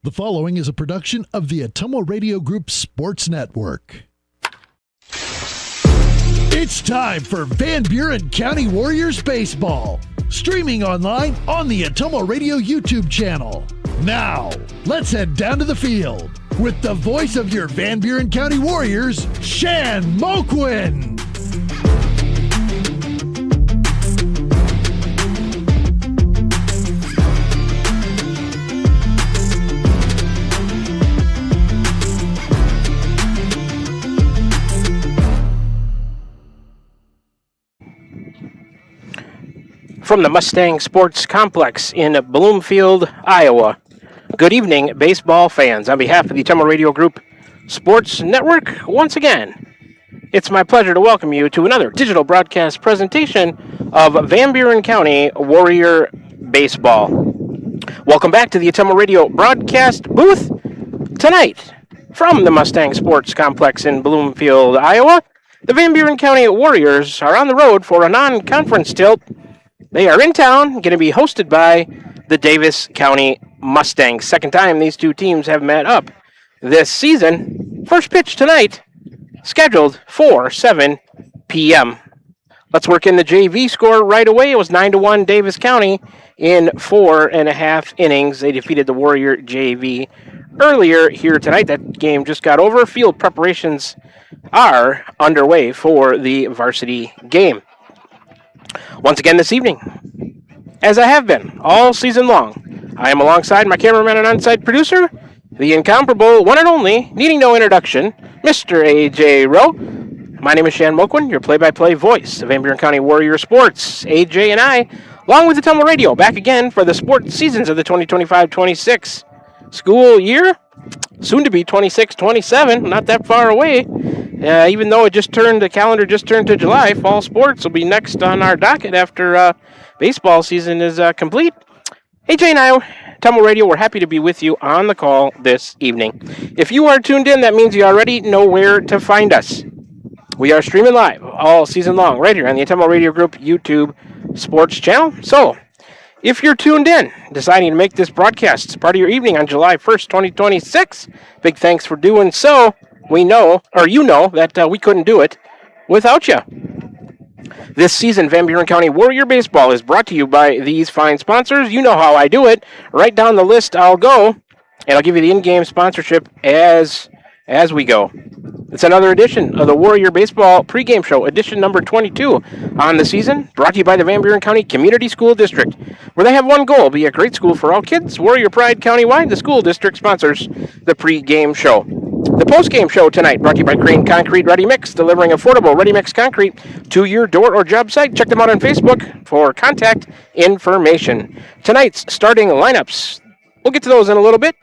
The following is a production of the Atomo Radio Group Sports Network. It's time for Van Buren County Warriors Baseball, streaming online on the Atomo Radio YouTube channel. Now, let's head down to the field with the voice of your Van Buren County Warriors, Shan Moquin. From the Mustang Sports Complex in Bloomfield, Iowa. Good evening, baseball fans. On behalf of the Atomo Radio Group Sports Network, once again, it's my pleasure to welcome you to another digital broadcast presentation of Van Buren County Warrior Baseball. Welcome back to the Atomo Radio broadcast booth. Tonight, from the Mustang Sports Complex in Bloomfield, Iowa, the Van Buren County Warriors are on the road for a non-conference tilt. They are in town, going to be hosted by the Davis County Mustangs. Second time these two teams have met up this season. First pitch tonight, scheduled for 7 p.m. Let's work in the JV score right away. It was 9-1 Davis County in 4.5 innings. They defeated the Warrior JV earlier here tonight. That game just got over. Field preparations are underway for the varsity game. Once again this evening, as I have been all season long, I am alongside my cameraman and on-site producer, the incomparable, one and only, needing no introduction, Mr. A.J. Rowe. My name is Shan Moquin, your play-by-play voice of Van Buren County Warrior Sports. A.J. and I, along with the Atomo Radio, back again for the sports seasons of the 2025-26 school year, soon to be 26-27, not that far away. Even though the calendar just turned to July, fall sports will be next on our docket after baseball season is complete. AJ and I, Atomo Radio, we're happy to be with you on the call this evening. If you are tuned in, that means you already know where to find us. We are streaming live all season long right here on the Atomo Radio Group YouTube Sports channel. So, if you're tuned in, deciding to make this broadcast part of your evening on July 1st, 2026, big thanks for doing so. We know, or you know, that we couldn't do it without you. This season, Van Buren County Warrior Baseball is brought to you by these fine sponsors. You know how I do it. Right down the list I'll go, and I'll give you the in-game sponsorship as we go. It's another edition of the Warrior Baseball pregame show, edition number 22 on the season, brought to you by the Van Buren County Community School District, where they have one goal, be a great school for all kids. Warrior Pride countywide, the school district sponsors the pregame show. The post-game show tonight, brought to you by Crane Concrete Ready Mix, delivering affordable ready mix concrete to your door or job site. Check them out on Facebook for contact information. Tonight's starting lineups, we'll get to those in a little bit.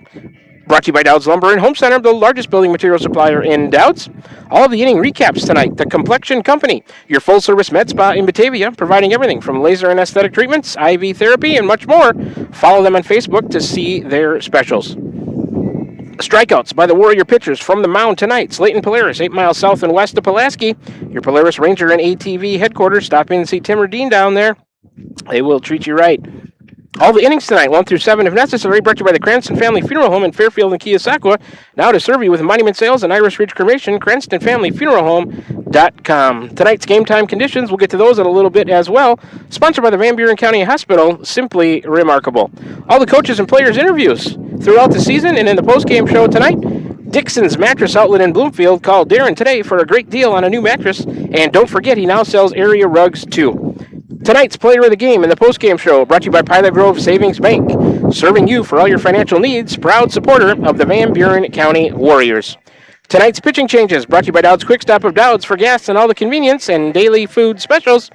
Brought to you by Dowd's Lumber and Home Center, the largest building material supplier in Dowd's. All of the inning recaps tonight. The Complexion Company, your full-service med spa in Batavia, providing everything from laser and aesthetic treatments, IV therapy, and much more. Follow them on Facebook to see their specials. Strikeouts by the Warrior pitchers from the mound tonight. Slayton Polaris, 8 miles south and west of Pulaski. Your Polaris Ranger and ATV headquarters. Stop in and see Tim or Dean down there. They will treat you right. All the innings tonight, 1 through 7 if necessary, brought to you by the Cranston Family Funeral Home in Fairfield and Keosauqua. Now to serve you with monument sales and Irish Ridge Cremation, CranstonFamilyFuneralHome.com. Tonight's game time conditions, we'll get to those in a little bit as well. Sponsored by the Van Buren County Hospital, simply remarkable. All the coaches and players' interviews throughout the season and in the post-game show tonight. Dixon's Mattress Outlet in Bloomfield. Call Darren today for a great deal on a new mattress. And don't forget, he now sells area rugs too. Tonight's player of the game in the postgame show, brought to you by Pilot Grove Savings Bank, serving you for all your financial needs, proud supporter of the Van Buren County Warriors. Tonight's pitching changes, brought to you by Dowd's Quick Stop of Dowd's for gas and all the convenience and daily food specials.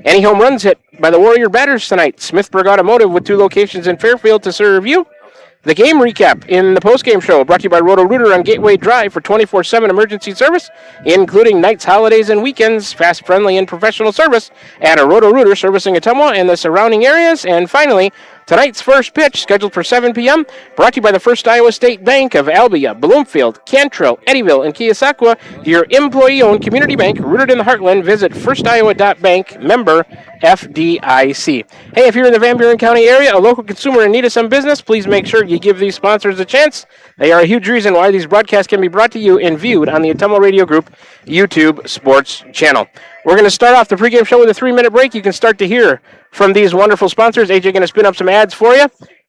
Any home runs hit by the Warrior batters tonight. Smithburg Automotive with 2 locations in Fairfield to serve you. The game recap in the postgame show, brought to you by Roto-Rooter on Gateway Drive for 24/7 emergency service, including nights, holidays, and weekends. Fast, friendly, and professional service at a Roto-Rooter servicing Atomo and the surrounding areas. And finally, tonight's first pitch, scheduled for 7 p.m., brought to you by the First Iowa State Bank of Albia, Bloomfield, Cantrell, Eddyville, and Keosauqua, your employee-owned community bank rooted in the heartland. Visit firstiowa.bank, member FDIC. Hey, if you're in the Van Buren County area, a local consumer in need of some business, please make sure you give these sponsors a chance. They are a huge reason why these broadcasts can be brought to you and viewed on the Atomo Radio Group YouTube Sports channel. We're going to start off the pregame show with a 3-minute break. You can start to hear from these wonderful sponsors. AJ going to spin up some ads for you.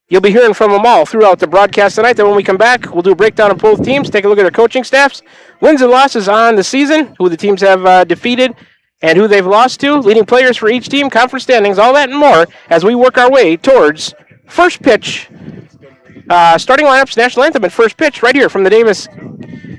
You'll be hearing from them all throughout the broadcast tonight. Then when we come back, we'll do a breakdown of both teams, take a look at their coaching staffs, wins and losses on the season, who the teams have defeated, and who they've lost to, leading players for each team, conference standings, all that and more as we work our way towards first pitch. Starting lineups, national anthem, and first pitch right here from the Davis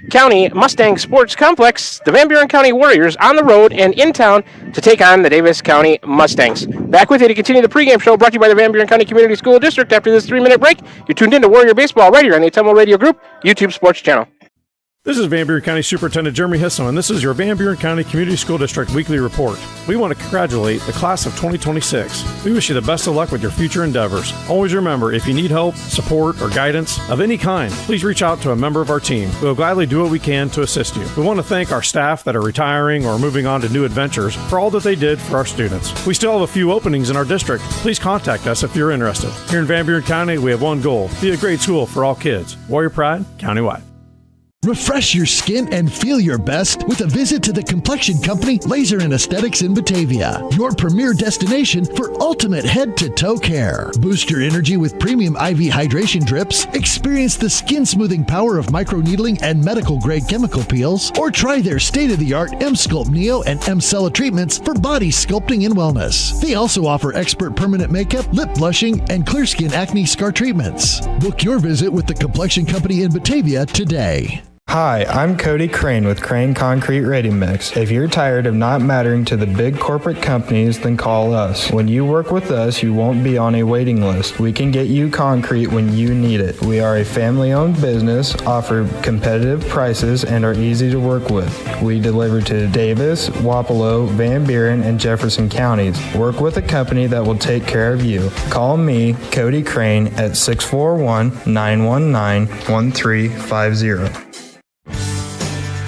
County Mustang Sports Complex. The Van Buren County Warriors on the road and in town to take on the Davis County Mustangs. Back with you to continue the pregame show brought to you by the Van Buren County Community School District. After this 3-minute break, you're tuned in to Warrior Baseball right here on the Atomo Radio Group YouTube Sports channel. This is Van Buren County Superintendent Jeremy Hisson, and this is your Van Buren County Community School District Weekly Report. We want to congratulate the class of 2026. We wish you the best of luck with your future endeavors. Always remember, if you need help, support, or guidance of any kind, please reach out to a member of our team. We will gladly do what we can to assist you. We want to thank our staff that are retiring or moving on to new adventures for all that they did for our students. We still have a few openings in our district. Please contact us if you're interested. Here in Van Buren County, we have one goal: be a great school for all kids. Warrior Pride, countywide. Refresh your skin and feel your best with a visit to the complexion company Laser and Aesthetics in Batavia, your premier destination for ultimate head-to-toe care. Boost your energy with premium IV hydration drips, experience the skin-smoothing power of microneedling and medical-grade chemical peels, or try their state-of-the-art M-Sculpt Neo and M-Cella treatments for body sculpting and wellness. They also offer expert permanent makeup, lip blushing, and clear skin acne scar treatments. Book your visit with the complexion company in Batavia today. Hi, I'm Cody Crane with Crane Concrete Ready Mix. If you're tired of not mattering to the big corporate companies, then call us. When you work with us, you won't be on a waiting list. We can get you concrete when you need it. We are a family-owned business, offer competitive prices, and are easy to work with. We deliver to Davis, Wapello, Van Buren, and Jefferson counties. Work with a company that will take care of you. Call me, Cody Crane, at 641-919-1350.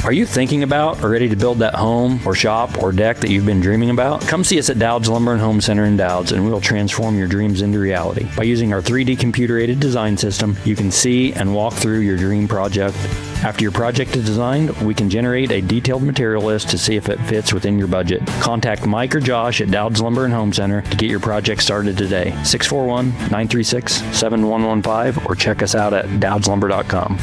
Are you thinking about or ready to build that home or shop or deck that you've been dreaming about? Come see us at Dowd's Lumber and Home Center in Dowd's, and we'll transform your dreams into reality. By using our 3D computer-aided design system, you can see and walk through your dream project. After your project is designed, we can generate a detailed material list to see if it fits within your budget. Contact Mike or Josh at Dowd's Lumber and Home Center to get your project started today. 641-936-7115 or check us out at dowdslumber.com.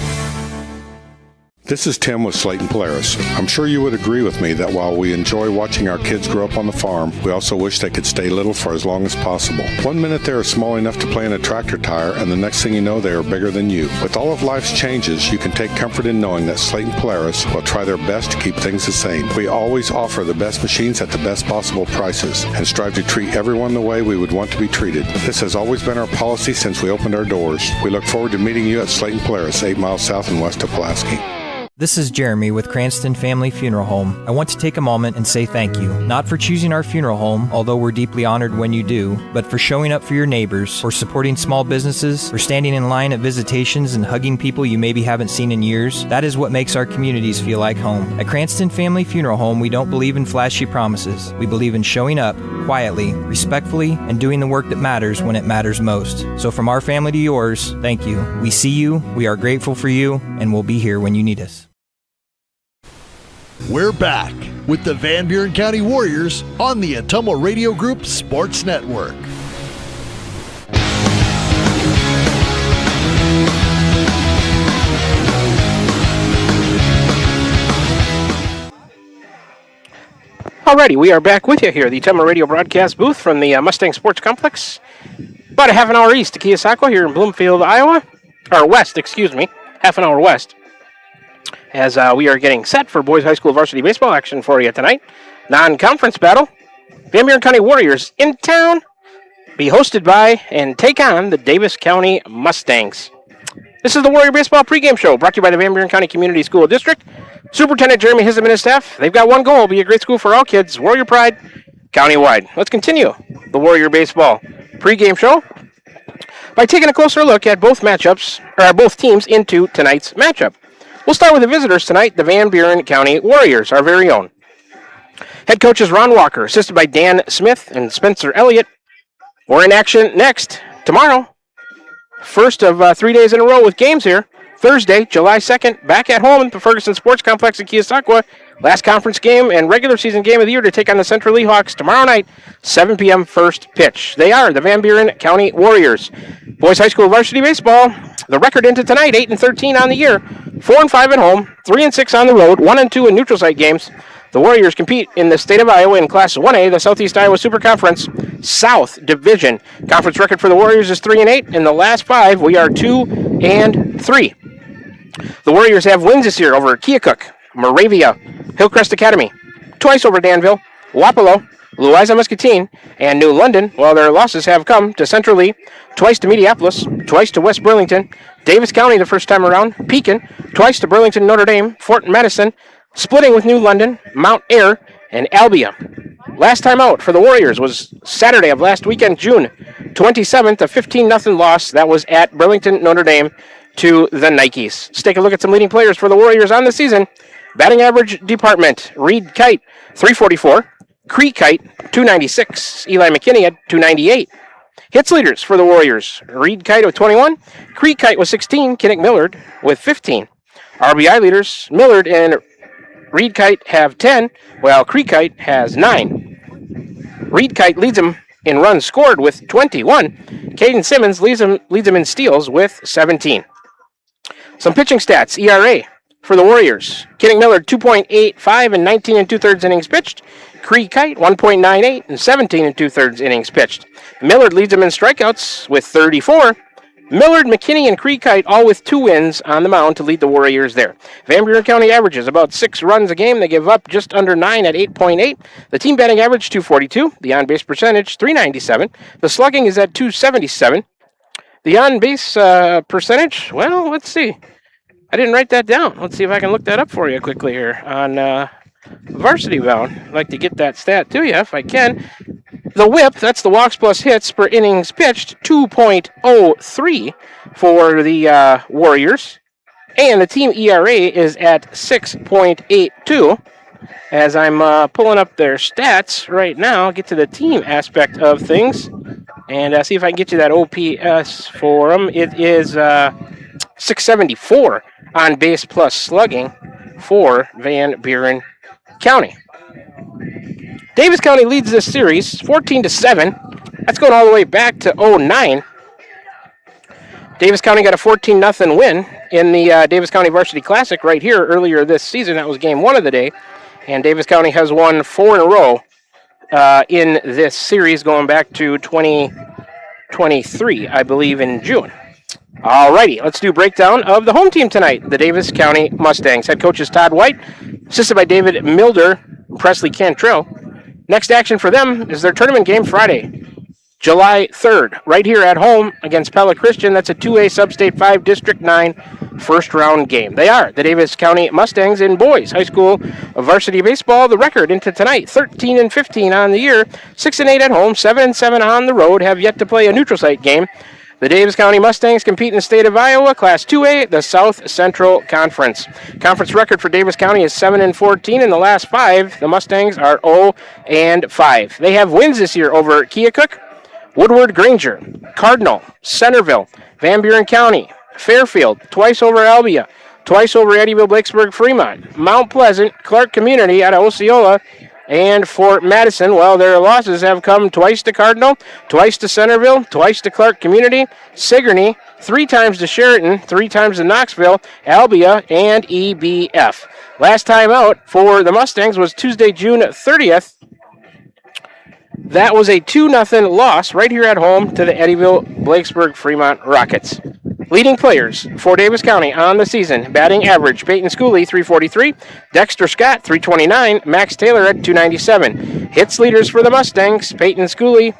This is Tim with Slayton Polaris. I'm sure you would agree with me that while we enjoy watching our kids grow up on the farm, we also wish they could stay little for as long as possible. 1 minute they are small enough to play in a tractor tire, and the next thing you know, they are bigger than you. With all of life's changes, you can take comfort in knowing that Slayton Polaris will try their best to keep things the same. We always offer the best machines at the best possible prices and strive to treat everyone the way we would want to be treated. This has always been our policy since we opened our doors. We look forward to meeting you at Slayton Polaris, 8 miles south and west of Pulaski. This is Jeremy with Cranston Family Funeral Home. I want to take a moment and say thank you, not for choosing our funeral home, although we're deeply honored when you do, but for showing up for your neighbors, for supporting small businesses, for standing in line at visitations and hugging people you maybe haven't seen in years. That is what makes our communities feel like home. At Cranston Family Funeral Home, we don't believe in flashy promises. We believe in showing up quietly, respectfully, and doing the work that matters when it matters most. So from our family to yours, thank you. We see you, we are grateful for you, and we'll be here when you need us. We're back with the Van Buren County Warriors on the Atomo Radio Group Sports Network. Alrighty, we are back with you here at the Atomo Radio broadcast booth from the Mustang Sports Complex. About a half an hour east of Keosauqua here in Bloomfield, Iowa. Or west, excuse me. Half an hour west. As we are getting set for boys high school varsity baseball action for you tonight. Non-conference battle. Van Buren County Warriors in town. Be hosted by and take on the Davis County Mustangs. This is the Warrior Baseball pregame show brought to you by the Van Buren County Community School District. Superintendent Jeremy Hisson and his staff. They've got one goal. Be a great school for all kids. Warrior Pride, countywide. Let's continue the Warrior Baseball pregame show by taking a closer look at both matchups, or both teams into tonight's matchup. We'll start with the visitors tonight, the Van Buren County Warriors, our very own. Head coach is Ron Walker, assisted by Dan Smith and Spencer Elliott. We're in action next, tomorrow. First of 3 days in a row with games here. Thursday, July 2nd, back at home at the Ferguson Sports Complex in Keosauqua. Last conference game and regular season game of the year to take on the Central Leahawks tomorrow night, 7 p.m. first pitch. They are the Van Buren County Warriors. Boys High School Varsity Baseball, the record into tonight, 8-13 on the year, 4-5 at home, 3-6 on the road, 1-2 in neutral site games. The Warriors compete in the state of Iowa in Class 1A, the Southeast Iowa Super Conference South Division. Conference record for the Warriors is 3-8. In the last 5, we are 2-3. The Warriors have wins this year over Keokuk, Moravia, Hillcrest Academy, twice over Danville, Wapello, Louisa Muscatine, and New London, while their losses have come to Central Lee, twice to Minneapolis, twice to West Burlington, Davis County the first time around, Pekin, twice to Burlington Notre Dame, Fort Madison, splitting with New London, Mount Ayr, and Albia. Last time out for the Warriors was Saturday of last weekend, June 27th, a 15-0 loss. That was at Burlington Notre Dame to the Nikes. Let's take a look at some leading players for the Warriors on the season. Batting average department, Reed Kite, 344. Cree Kite, 296. Eli McKinney at 298. Hits leaders for the Warriors, Reed Kite with 21. Cree Kite with 16. Kinnick Millard with 15. RBI leaders, Millard and Reed Kite have 10, while Cree Kite has 9. Reed Kite leads him in runs scored with 21. Caden Simmons leads him in steals with 17. Some pitching stats, ERA for the Warriors. Kinnick Millard, 2.85 and 19 2/3 innings pitched. Cree Kite, 1.98 and 17 2/3 innings pitched. Millard leads him in strikeouts with 34. Millard, McKinney, and Cree Kite all with 2 wins on the mound to lead the Warriors there. Van Buren County averages about 6 runs a game. They give up just under 9 at 8.8. The team batting average, 242. The on-base percentage, 397. The slugging is at 277. The on-base percentage, well, let's see. I didn't write that down. Let's see if I can look that up for you quickly here on Varsity Bound. I'd like to get that stat to you if I can. The whip, that's the walks plus hits per innings pitched, 2.03 for the Warriors. And the team ERA is at 6.82. As I'm pulling up their stats right now, get to the team aspect of things and see if I can get you that OPS for them. It is 674 on base plus slugging for Van Buren County. Davis County leads this series 14-7. That's going all the way back to 2009. Davis County got a 14-0 win in the Davis County Varsity Classic right here earlier this season. That was game 1 of the day. And Davis County has won 4 in a row in this series going back to 2023, I believe, in June. Alrighty, let's do a breakdown of the home team tonight, the Davis County Mustangs. Head coach is Todd White, assisted by David Milder and Presley Cantrell. Next action for them is their tournament game Friday, July 3rd, right here at home against Pella Christian. That's a 2A Substate 5 District 9 first round game. They are the Davis County Mustangs in boys high school varsity baseball. The record into tonight, 13-15 on the year, 6-8 at home, 7-7 on the road, have yet to play a neutral site game. The Davis County Mustangs compete in the state of Iowa, Class 2A, the South Central Conference. Conference record for Davis County is 7-14. In the last 5, the Mustangs are 0-5. They have wins this year over Keokuk, Woodward Granger, Cardinal, Centerville, Van Buren County, Fairfield, twice over Albia, twice over Eddyville, Blakesburg, Fremont, Mount Pleasant, Clark Community out of Osceola, and Fort Madison. Well, their losses have come twice to Cardinal, twice to Centerville, twice to Clark Community, Sigourney, 3 times to Sheraton, 3 times to Knoxville, Albia, and EBF. Last time out for the Mustangs was Tuesday, June 30th. That was a 2-0 loss right here at home to the Eddyville, Blakesburg, Fremont Rockets. Leading players for Davis County on the season, batting average, Peyton Schooley, 343, Dexter Scott, 329, Max Taylor at 297. Hits leaders for the Mustangs, Peyton Schooley,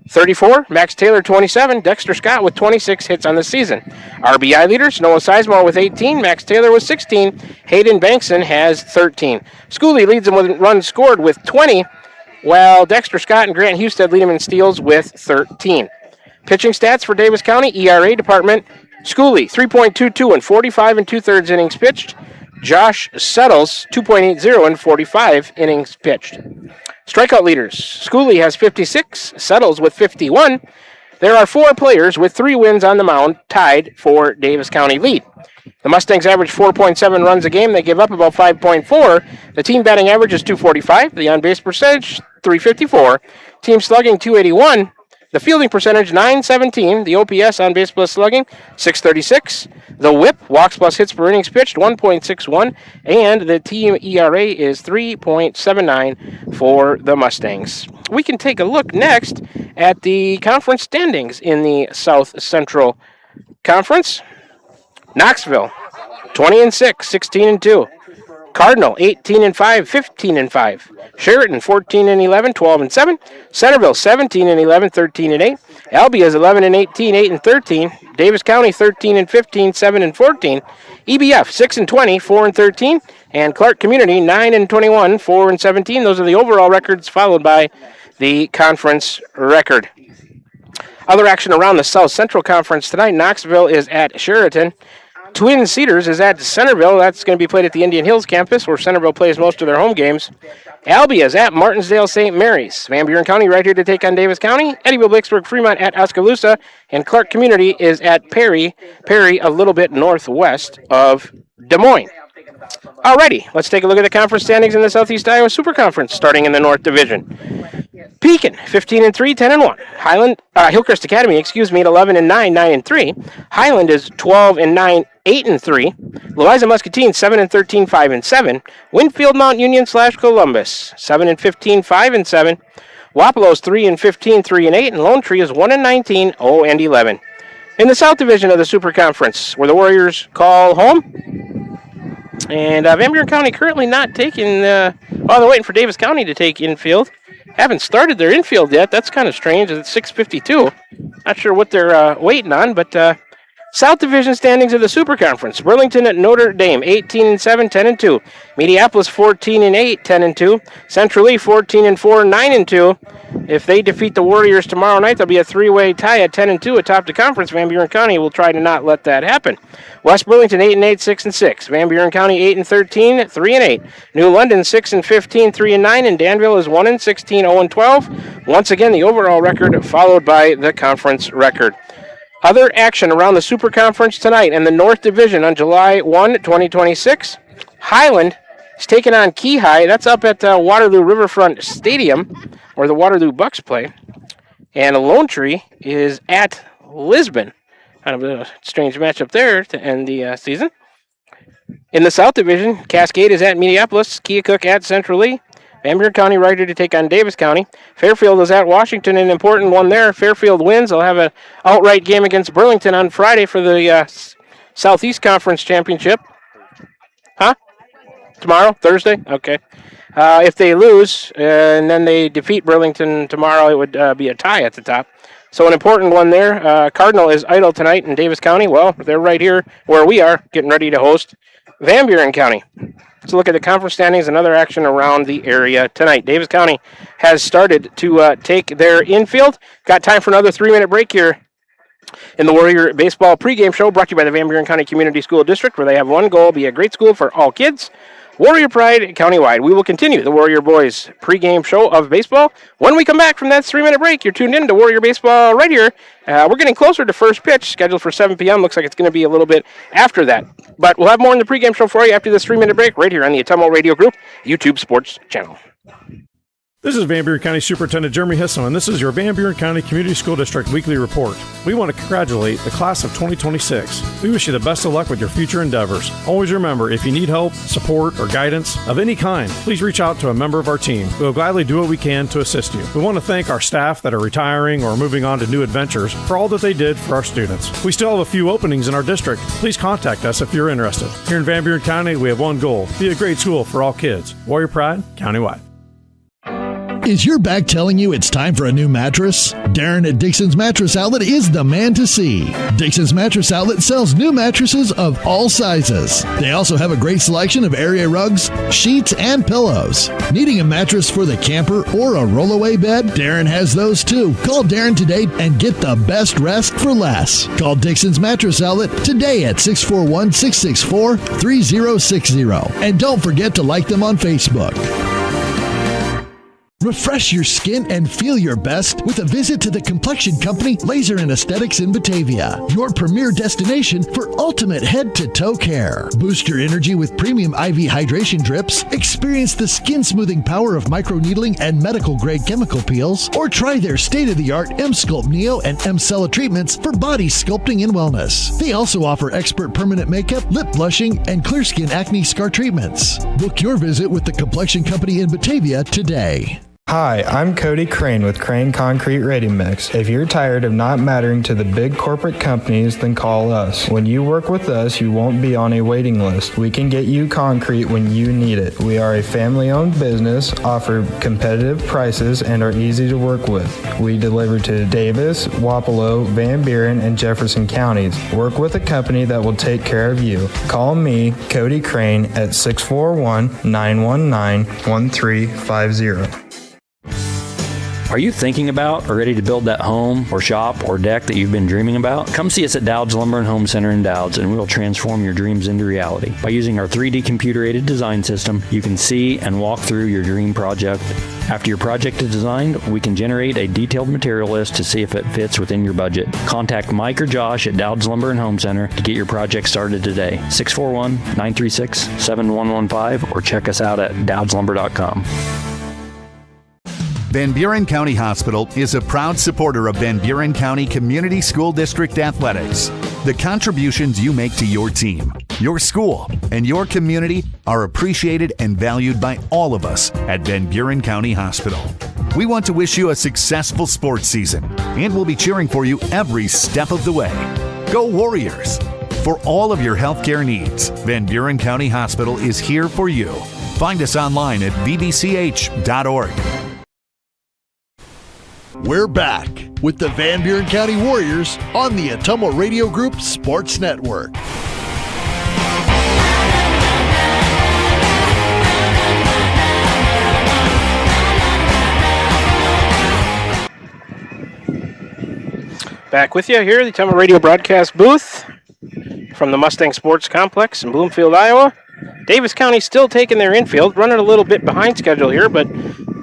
34, Max Taylor, 27, Dexter Scott with 26 hits on the season. RBI leaders, Noah Sizemore with 18, Max Taylor with 16, Hayden Bankson has 13. Schooley leads them with runs scored with 20, while Dexter Scott and Grant Husted lead him in steals with 13. Pitching stats for Davis County, ERA department, Schooley, 3.22 and 45 2/3 innings pitched. Josh Settles, 2.80 in 45 innings pitched. Strikeout leaders. Schooley has 56, Settles with 51. There are 4 players with 3 wins on the mound, tied for Davis County lead. The Mustangs average 4.7 runs a game. They give up about 5.4. The team batting average is 245. The on-base percentage, 354. Team slugging, 281. The fielding percentage, 917. The OPS on base plus slugging, 636. The whip, walks plus hits per innings pitched, 1.61. And the team ERA is 3.79 for the Mustangs. We can take a look next at the conference standings in the South Central Conference. Knoxville, 20-6, 16-2. Cardinal, 18-5, 15-5. Sheraton, 14-11, 12-7. Centerville, 17-11, 13-8. Albia is 11-18, 8-13. Davis County, 13-15, 7-14. EBF, 6-20, 4-13. And Clark Community, 9-21, 4-17. Those are the overall records, followed by the conference record. Other action around the South Central Conference tonight. Knoxville is at Sheraton. Twin Cedars is at Centerville. That's going to be played at the Indian Hills campus, where Centerville plays most of their home games. Albia is at Martinsdale St. Mary's. Van Buren County right here to take on Davis County. Eddyville, Blacksburg, Fremont at Oskaloosa. And Clark Community is at Perry a little bit northwest of Des Moines. Alrighty, let's take a look at the conference standings in the Southeast Iowa Super Conference, starting in the North Division. Pekin, 15-3, 10-1. Hillcrest Academy, at 11-9, 9-3. Highland is 12-9, 8-3. Louisa Muscatine, 7-13, 5-7. Winfield Mount Union / Columbus, 7-15, 5-7. Wapalos, 3-15, 3-8. And Lone Tree is 1-19, 0-11. In the South Division of the Super Conference, where the Warriors call home. And Van Buren County currently not taking, they're waiting for Davis County to take infield. Haven't started their infield yet. That's kind of strange. It's 6:52. Not sure what they're waiting on, but South Division standings of the Super Conference. Burlington at Notre Dame, 18-7, 10-2. Mediapolis, 14-8, 10-2. Central Lee, 14-4, 9-2. If they defeat the Warriors tomorrow night, there'll be a 3-way tie at 10-2 atop the conference. Van Buren County will try to not let that happen. West Burlington, 8-8, 6-6. Van Buren County, 8-13, 3-8. New London, 6-15, 3-9. And Danville is 1-16, 0-12. Once again, the overall record followed by the conference record. Other action around the Super Conference tonight in the North Division on July 1, 2026. Highland is taking on Key High. That's up at Waterloo Riverfront Stadium, where the Waterloo Bucks play. And Lone Tree is at Lisbon. Kind of a strange matchup there to end the season. In the South Division, Cascade is at Minneapolis. Keokuk at Central Lee. Van Buren County right here to take on Davis County. Fairfield is at Washington, an important one there. Fairfield wins. They'll have an outright game against Burlington on Friday for the Southeast Conference Championship. Tomorrow? Thursday? Okay. If they lose and then they defeat Burlington tomorrow, it would be a tie at the top. So an important one there. Cardinal is idle tonight in Davis County. Well, they're right here where we are, getting ready to host Van Buren County. Let's look at the conference standings and other action around the area tonight. Davis County has started to take their infield. Got time for another 3-minute break here in the Warrior Baseball pregame show, brought to you by the Van Buren County Community School District, where they have one goal: be a great school for all kids. Warrior Pride countywide. We will continue the Warrior Boys pregame show of baseball. When we come back from that 3-minute break, you're tuned in to Warrior Baseball right here. We're getting closer to first pitch, scheduled for 7 p.m. Looks like it's going to be a little bit after that. But we'll have more in the pregame show for you after this 3-minute break right here on the Atomo Radio Group YouTube Sports Channel. This is Van Buren County Superintendent Jeremy Hisson, and this is your Van Buren County Community School District Weekly Report. We want to congratulate the class of 2026. We wish you the best of luck with your future endeavors. Always remember, if you need help, support, or guidance of any kind, please reach out to a member of our team. We will gladly do what we can to assist you. We want to thank our staff that are retiring or moving on to new adventures for all that they did for our students. We still have a few openings in our district. Please contact us if you're interested. Here in Van Buren County, we have one goal: be a great school for all kids. Warrior Pride, countywide. Is your back telling you it's time for a new mattress? Darren at Dixon's Mattress Outlet is the man to see. Dixon's Mattress Outlet sells new mattresses of all sizes. They also have a great selection of area rugs, sheets, and pillows. Needing a mattress for the camper or a rollaway bed? Darren has those too. Call Darren today and get the best rest for less. Call Dixon's Mattress Outlet today at 641-664-3060. And don't forget to like them on Facebook. Refresh your skin and feel your best with a visit to the Complexion Company Laser and Aesthetics in Batavia, your premier destination for ultimate head-to-toe care. Boost your energy with premium IV hydration drips, experience the skin-smoothing power of microneedling and medical-grade chemical peels, or try their state-of-the-art M-Sculpt Neo and M-Cella treatments for body sculpting and wellness. They also offer expert permanent makeup, lip blushing, and clear skin acne scar treatments. Book your visit with the Complexion Company in Batavia today. Hi, I'm Cody Crane with Crane Concrete Ready Mix. If you're tired of not mattering to the big corporate companies, then call us. When you work with us, you won't be on a waiting list. We can get you concrete when you need it. We are a family-owned business, offer competitive prices, and are easy to work with. We deliver to Davis, Wapello, Van Buren, and Jefferson counties. Work with a company that will take care of you. Call me, Cody Crane, at 641-919-1350. Are you thinking about or ready to build that home or shop or deck that you've been dreaming about? Come see us at Dowd's Lumber and Home Center in Dowd's, and we'll transform your dreams into reality. By using our 3D computer-aided design system, you can see and walk through your dream project. After your project is designed, we can generate a detailed material list to see if it fits within your budget. Contact Mike or Josh at Dowd's Lumber and Home Center to get your project started today. 641-936-7115 or check us out at dowdslumber.com. Van Buren County Hospital is a proud supporter of Van Buren County Community School District Athletics. The contributions you make to your team, your school, and your community are appreciated and valued by all of us at Van Buren County Hospital. We want to wish you a successful sports season, and we'll be cheering for you every step of the way. Go Warriors! For all of your healthcare needs, Van Buren County Hospital is here for you. Find us online at vbch.org. We're back with the Van Buren County Warriors on the Atomo Radio Group Sports Network. Back with you here at the Atomo Radio broadcast booth from the Mustang Sports Complex in Bloomfield, Iowa. Davis County still taking their infield, running a little bit behind schedule here, but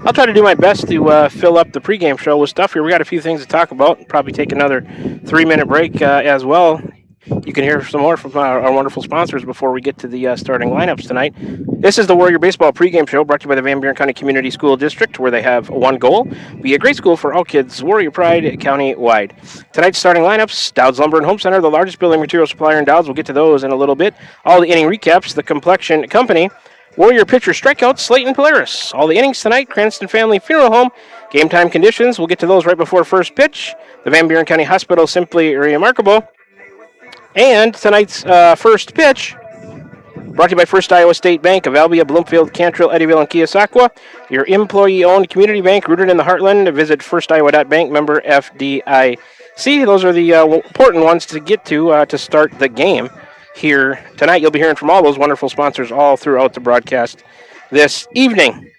I'll try to do my best to fill up the pregame show with stuff here. We got a few things to talk about. Probably take another 3-minute break as well. You can hear some more from our wonderful sponsors before we get to the starting lineups tonight. This is the Warrior Baseball pregame show brought to you by the Van Buren County Community School District, where they have one goal: be a great school for all kids. Warrior Pride county-wide. Tonight's starting lineups: Dowd's Lumber and Home Center, the largest building material supplier in Dowd's. We'll get to those in a little bit. All the inning recaps: the Complexion Company. Warrior pitcher strikeouts, Slayton Polaris. All the innings tonight, Cranston Family Funeral Home. Game time conditions, we'll get to those right before first pitch. The Van Buren County Hospital, simply remarkable. And tonight's first pitch, brought to you by First Iowa State Bank of Albia, Bloomfield, Cantrell, Eddyville, and Keosauqua. Your employee-owned community bank rooted in the heartland. Visit firstiowa.bank, member FDIC. Those are the important ones to get to start the game here tonight. You'll be hearing from all those wonderful sponsors all throughout the broadcast this evening.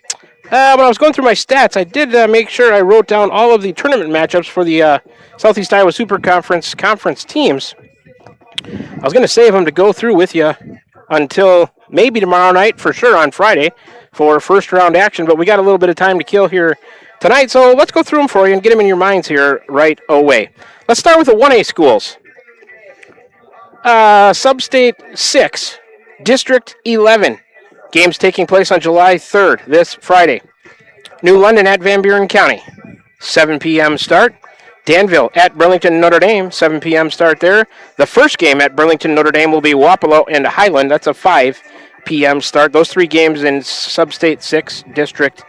When I was going through my stats, I did make sure I wrote down all of the tournament matchups for the Southeast Iowa Super Conference teams. I was going to save them to go through with you until maybe tomorrow night, for sure on Friday, for first round action, but we got a little bit of time to kill here tonight, so let's go through them for you and get them in your minds here right away. Let's start with the 1A schools. Sub-State 6, District 11. Games taking place on July 3rd, this Friday. New London at Van Buren County, 7 p.m. start. Danville at Burlington Notre Dame, 7 p.m. start there. The first game at Burlington Notre Dame will be Wapello and Highland. That's a 5 p.m. start. Those three games in Sub-State 6, District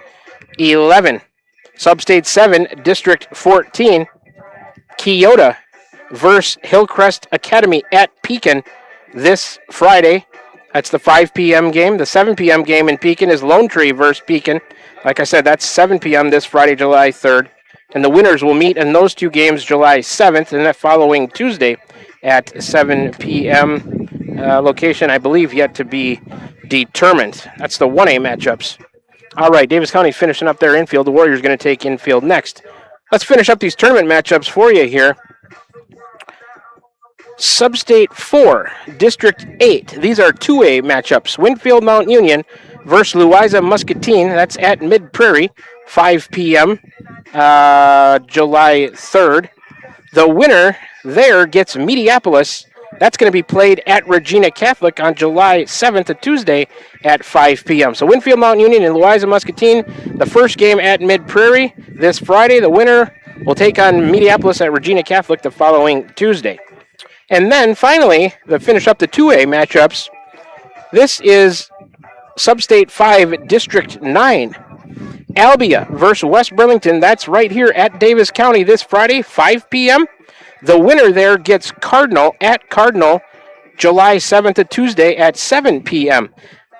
11. Sub-State 7, District 14. Keota versus Hillcrest Academy at Pekin this Friday. That's the 5 p.m. game. The 7 p.m. game in Pekin is Lone Tree versus Pekin. Like I said, that's 7 p.m. this Friday, July 3rd. And the winners will meet in those two games July 7th and that following Tuesday at 7 p.m. Location, I believe, yet to be determined. That's the 1A matchups. All right, Davis County finishing up their infield. The Warriors going to take infield next. Let's finish up these tournament matchups for you here. Substate 4, District 8. These are 2A matchups. Winfield Mount Union versus Louisa Muscatine. That's at Mid Prairie, 5 p.m. July 3rd. The winner there gets Mediapolis. That's going to be played at Regina Catholic on July 7th, a Tuesday, at 5 p.m. So Winfield Mount Union and Louisa Muscatine, the first game at Mid Prairie this Friday. The winner will take on Mediapolis at Regina Catholic the following Tuesday. And then finally, to finish up the 2A matchups, this is Substate 5, District 9. Albia versus West Burlington. That's right here at Davis County this Friday, 5 p.m. The winner there gets Cardinal at Cardinal, July 7th, a Tuesday at 7 p.m.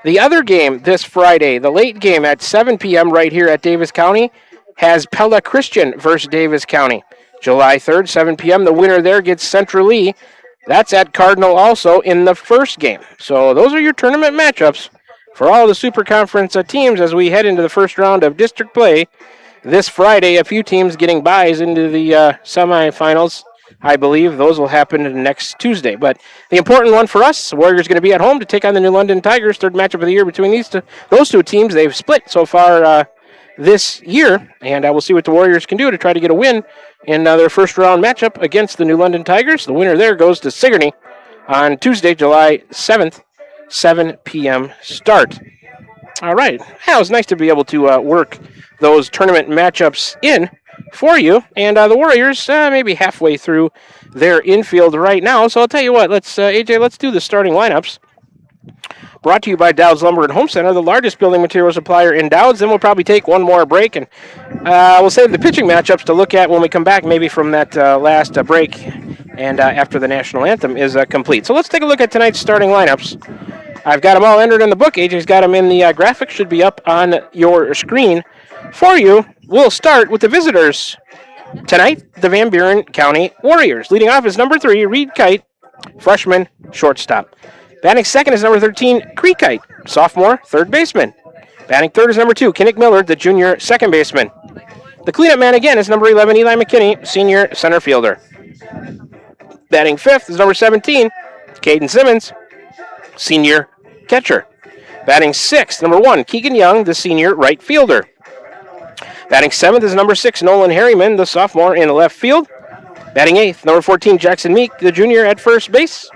The other game this Friday, the late game at 7 p.m. right here at Davis County, has Pella Christian versus Davis County. July 3rd, 7 p.m. The winner there gets Central Lee. That's at Cardinal also in the first game. So those are your tournament matchups for all the Super Conference teams as we head into the first round of district play this Friday. A few teams getting byes into the semifinals. I believe those will happen next Tuesday. But the important one for us, the Warriors going to be at home to take on the New London Tigers. Third matchup of the year between those two teams. They've split so far this year, and we'll see what the Warriors can do to try to get a win in their first round matchup against the New London Tigers. The winner there goes to Sigourney on Tuesday, July 7th, 7 p.m. start. All right. Yeah, it was nice to be able to work those tournament matchups in for you. And the Warriors maybe halfway through their infield right now. So I'll tell you what, let's do the starting lineups. Brought to you by Dowd's Lumber and Home Center, the largest building material supplier in Dowd's. Then we'll probably take one more break, and we'll save the pitching matchups to look at when we come back, maybe from that last break and after the national anthem is complete. So let's take a look at tonight's starting lineups. I've got them all entered in the book. AJ's got them in the graphic. Should be up on your screen for you. We'll start with the visitors. Tonight, the Van Buren County Warriors. Leading off is number 3, Reed Kite, freshman, shortstop. Batting second is number 13, Cree Kite, sophomore, third baseman. Batting third is number 2, Kinnick Millard, the junior second baseman. The cleanup man again is number 11, Eli McKinney, senior center fielder. Batting fifth is number 17, Caden Simmons, senior catcher. Batting sixth, number 1, Keegan Young, the senior right fielder. Batting seventh is number 6, Nolan Harriman, the sophomore in left field. Batting eighth, number 14, Jackson Meek, the junior at first base.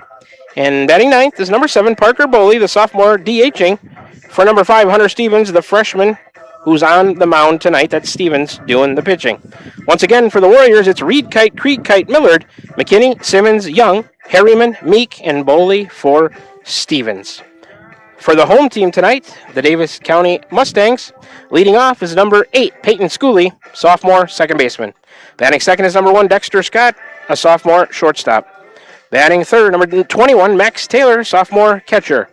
And batting ninth is number 7, Parker Boley, the sophomore DHing. For number 5, Hunter Stevens, the freshman who's on the mound tonight. That's Stevens doing the pitching. Once again, for the Warriors, it's Reed Kite, Creek Kite, Millard, McKinney, Simmons, Young, Harriman, Meek, and Boley for Stevens. For the home team tonight, the Davis County Mustangs, leading off is number 8, Peyton Schooley, sophomore second baseman. Batting second is number 1, Dexter Scott, a sophomore shortstop. Batting third, number 21, Max Taylor, sophomore catcher.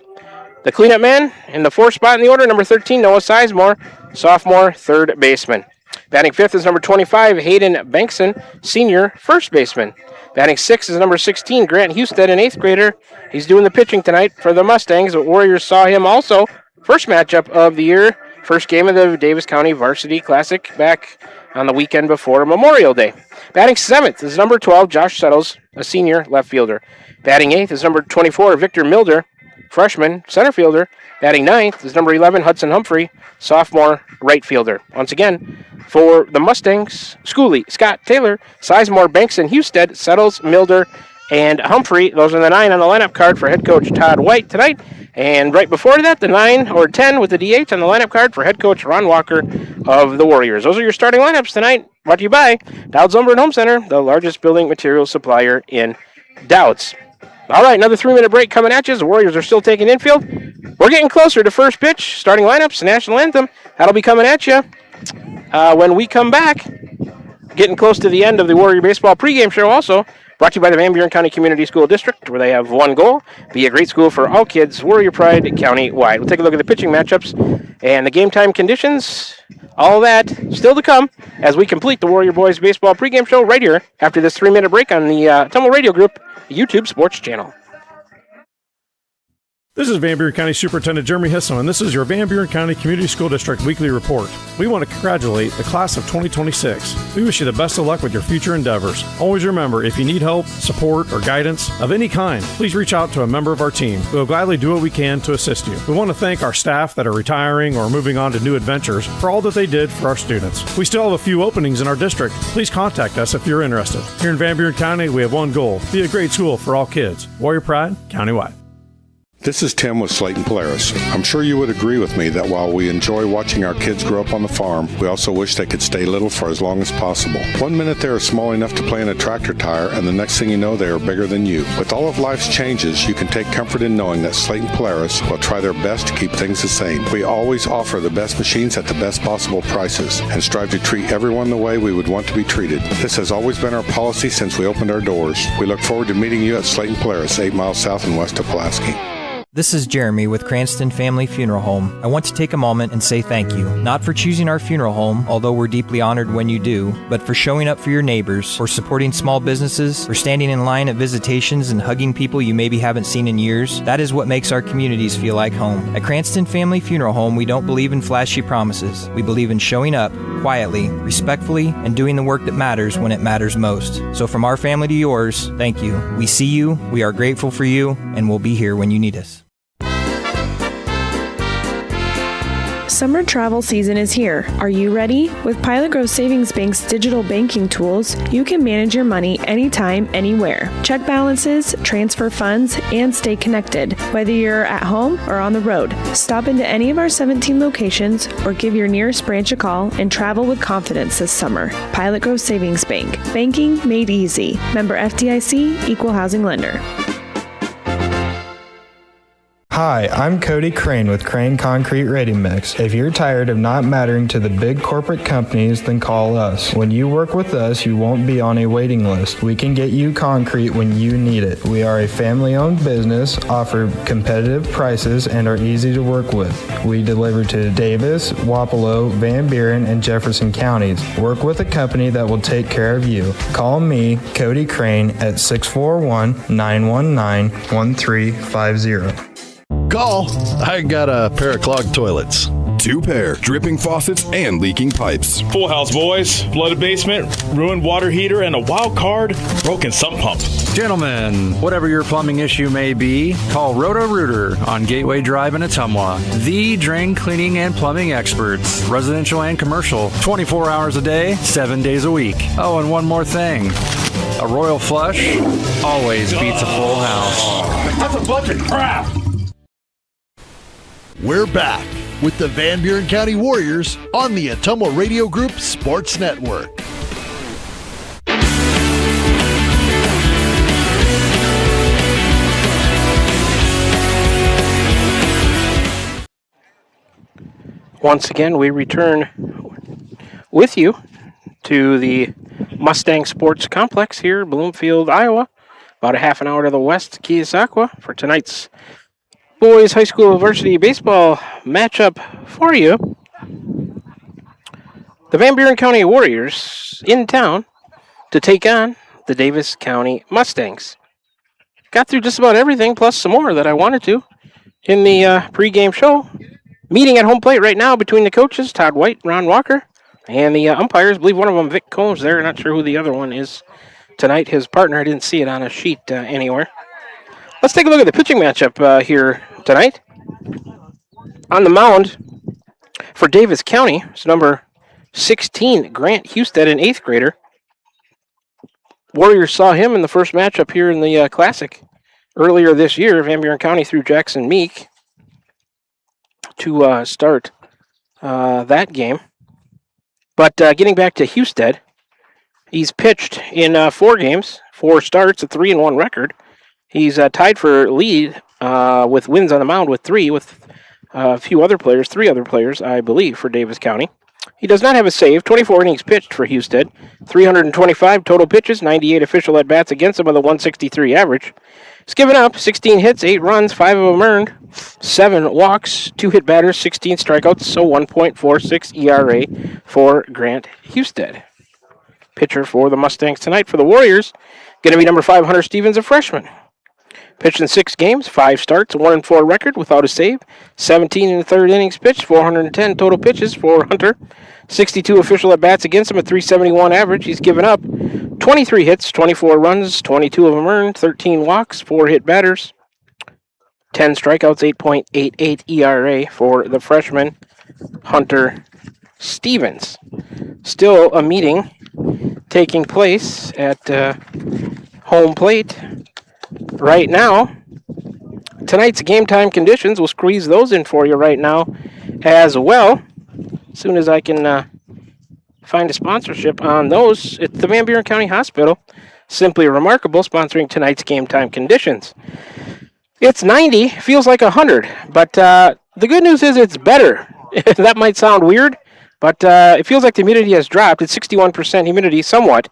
The cleanup man in the fourth spot in the order, number 13, Noah Sizemore, sophomore third baseman. Batting fifth is number 25, Hayden Bankson, senior first baseman. Batting sixth is number 16, Grant Husted, an eighth grader. He's doing the pitching tonight for the Mustangs. The Warriors saw him also first matchup of the year, first game of the Davis County Varsity Classic back on the weekend before Memorial Day. Batting seventh is number 12, Josh Settles, a senior left fielder. Batting eighth is number 24, Victor Milder, freshman center fielder. Batting ninth is number 11, Hudson Humphrey, sophomore right fielder. Once again, for the Mustangs, Schooley, Scott, Taylor, Sizemore, Bankson, Husted, Settles, Milder, and Humphrey. Those are the 9 on the lineup card for head coach Todd White tonight. And right before that, the 9 or 10 with the DH on the lineup card for head coach Ron Walker of the Warriors. Those are your starting lineups tonight. Brought to you by Dowd's Lumber and Home Center, the largest building materials supplier in Dowd's. All right, another 3-minute break coming at you. The Warriors are still taking infield. We're getting closer to first pitch, starting lineups, national anthem. That'll be coming at you when we come back. Getting close to the end of the Warrior Baseball pregame show also. Brought to you by the Van Buren County Community School District, where they have one goal: be a great school for all kids. Warrior Pride county-wide. We'll take a look at the pitching matchups and the game time conditions. All that still to come as we complete the Warrior Boys Baseball pregame show right here after this 3-minute break on the Tumble Radio Group YouTube Sports Channel. This is Van Buren County Superintendent Jeremy Hisson, and this is your Van Buren County Community School District Weekly Report. We want to congratulate the class of 2026. We wish you the best of luck with your future endeavors. Always remember, if you need help, support, or guidance of any kind, please reach out to a member of our team. We will gladly do what we can to assist you. We want to thank our staff that are retiring or moving on to new adventures for all that they did for our students. We still have a few openings in our district. Please contact us if you're interested. Here in Van Buren County, we have one goal: be a great school for all kids. Warrior Pride, countywide. This is Tim with Slayton Polaris. I'm sure you would agree with me that while we enjoy watching our kids grow up on the farm, we also wish they could stay little for as long as possible. 1 minute they are small enough to play in a tractor tire, and the next thing you know, they are bigger than you. With all of life's changes, you can take comfort in knowing that Slayton Polaris will try their best to keep things the same. We always offer the best machines at the best possible prices and strive to treat everyone the way we would want to be treated. This has always been our policy since we opened our doors. We look forward to meeting you at Slayton Polaris, 8 miles south and west of Pulaski. This is Jeremy with Cranston Family Funeral Home. I want to take a moment and say thank you, not for choosing our funeral home, although we're deeply honored when you do, but for showing up for your neighbors, for supporting small businesses, for standing in line at visitations and hugging people you maybe haven't seen in years. That is what makes our communities feel like home. At Cranston Family Funeral Home, we don't believe in flashy promises. We believe in showing up quietly, respectfully, and doing the work that matters when it matters most. So from our family to yours, thank you. We see you, we are grateful for you, and we'll be here when you need us. Summer travel season is here. Are you ready? With Pilot Grove Savings Bank's digital banking tools, you can manage your money anytime, anywhere. Check balances, transfer funds, and stay connected. Whether you're at home or on the road, stop into any of our 17 locations or give your nearest branch a call and travel with confidence this summer. Pilot Grove Savings Bank. Banking made easy. Member FDIC, Equal Housing Lender. Hi, I'm Cody Crane with Crane Concrete Ready Mix. If you're tired of not mattering to the big corporate companies, then call us. When you work with us, you won't be on a waiting list. We can get you concrete when you need it. We are a family-owned business, offer competitive prices, and are easy to work with. We deliver to Davis, Wapello, Van Buren, and Jefferson counties. Work with a company that will take care of you. Call me, Cody Crane, at 641-919-1350. Call. I got a pair of clogged toilets. 2 pair, dripping faucets and leaking pipes. Full house, boys. Flooded basement, ruined water heater, and a wild card, broken sump pump. Gentlemen, whatever your plumbing issue may be, call Roto-Rooter on Gateway Drive in Ottumwa. The drain cleaning and plumbing experts, residential and commercial, 24 hours a day, 7 days a week. Oh, and one more thing. A royal flush always beats a full house. That's a bunch of crap. We're back with the Van Buren County Warriors on the Ottumwa Radio Group Sports Network. Once again, we return with you to the Mustang Sports Complex here in Bloomfield, Iowa, about a half an hour to the west of Keosauqua for tonight's boys high school varsity baseball matchup for you. The Van Buren County Warriors in town to take on the Davis County Mustangs. Got through just about everything plus some more that I wanted to in the pregame show. Meeting at home plate right now between the coaches, Todd White, Ron Walker, and the umpires. I believe one of them, Vic Combs there. Not sure who the other one is tonight. His partner, I didn't see it on a sheet anywhere. Let's take a look at the pitching matchup here tonight. On the mound for Davis County is number 16, Grant Husted, an 8th grader. Warriors saw him in the first matchup here in the Classic earlier this year. Van Buren County threw Jackson Meek to start that game. But getting back to Husted, he's pitched in 4 games, 4 starts, a 3-1 record. He's tied for lead with wins on the mound with 3, with a few other players, 3 other players, I believe, for Davis County. He does not have a save. 24 innings pitched for Husted. 325 total pitches, 98 official at-bats against him with a 163 average. He's given up 16 hits, 8 runs, 5 of them earned, 7 walks, 2 hit batters, 16 strikeouts, so 1.46 ERA for Grant Husted. Pitcher for the Mustangs tonight for the Warriors, going to be number 5, Hunter Stevens, a freshman. Pitched in 6 games, 5 starts, 1-4 record without a save. 17 in the third innings pitched, 410 total pitches for Hunter. 62 official at-bats against him, a 371 average. He's given up 23 hits, 24 runs, 22 of them earned, 13 walks, 4 hit batters, 10 strikeouts, 8.88 ERA for the freshman, Hunter Stevens. Still a meeting taking place at home plate right now. Tonight's game time conditions, we'll squeeze those in for you right now as well. As soon as I can find a sponsorship on those, it's the Van Buren County Hospital. Simply Remarkable, sponsoring tonight's game time conditions. It's 90, feels like 100, but the good news is it's better. That might sound weird, but it feels like the humidity has dropped. It's 61% humidity, somewhat.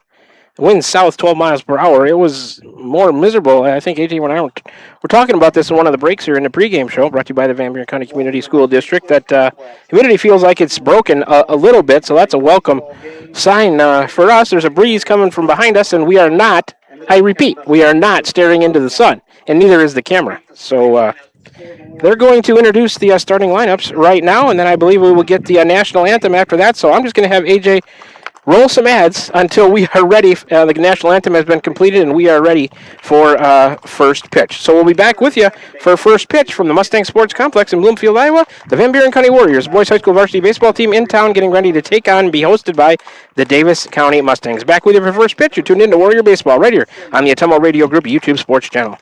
The wind's south, 12 miles per hour. It was more miserable. I think AJ and I were talking about this in one of the breaks here in the pregame show, brought to you by the Van Buren County Community School District, that humidity feels like it's broken a little bit, so that's a welcome sign for us. There's a breeze coming from behind us, and we are not, I repeat, we are not staring into the sun, and neither is the camera. So they're going to introduce the starting lineups right now, and then I believe we will get the national anthem after that. So I'm just going to have AJ roll some ads until we are ready. The national anthem has been completed, and we are ready for first pitch. So we'll be back with you for first pitch from the Mustang Sports Complex in Bloomfield, Iowa. The Van Buren County Warriors, boys high school varsity baseball team in town, getting ready to take on and be hosted by the Davis County Mustangs. Back with you for first pitch. You're tuned in to Warrior Baseball right here on the Atomo Radio Group YouTube Sports Channel.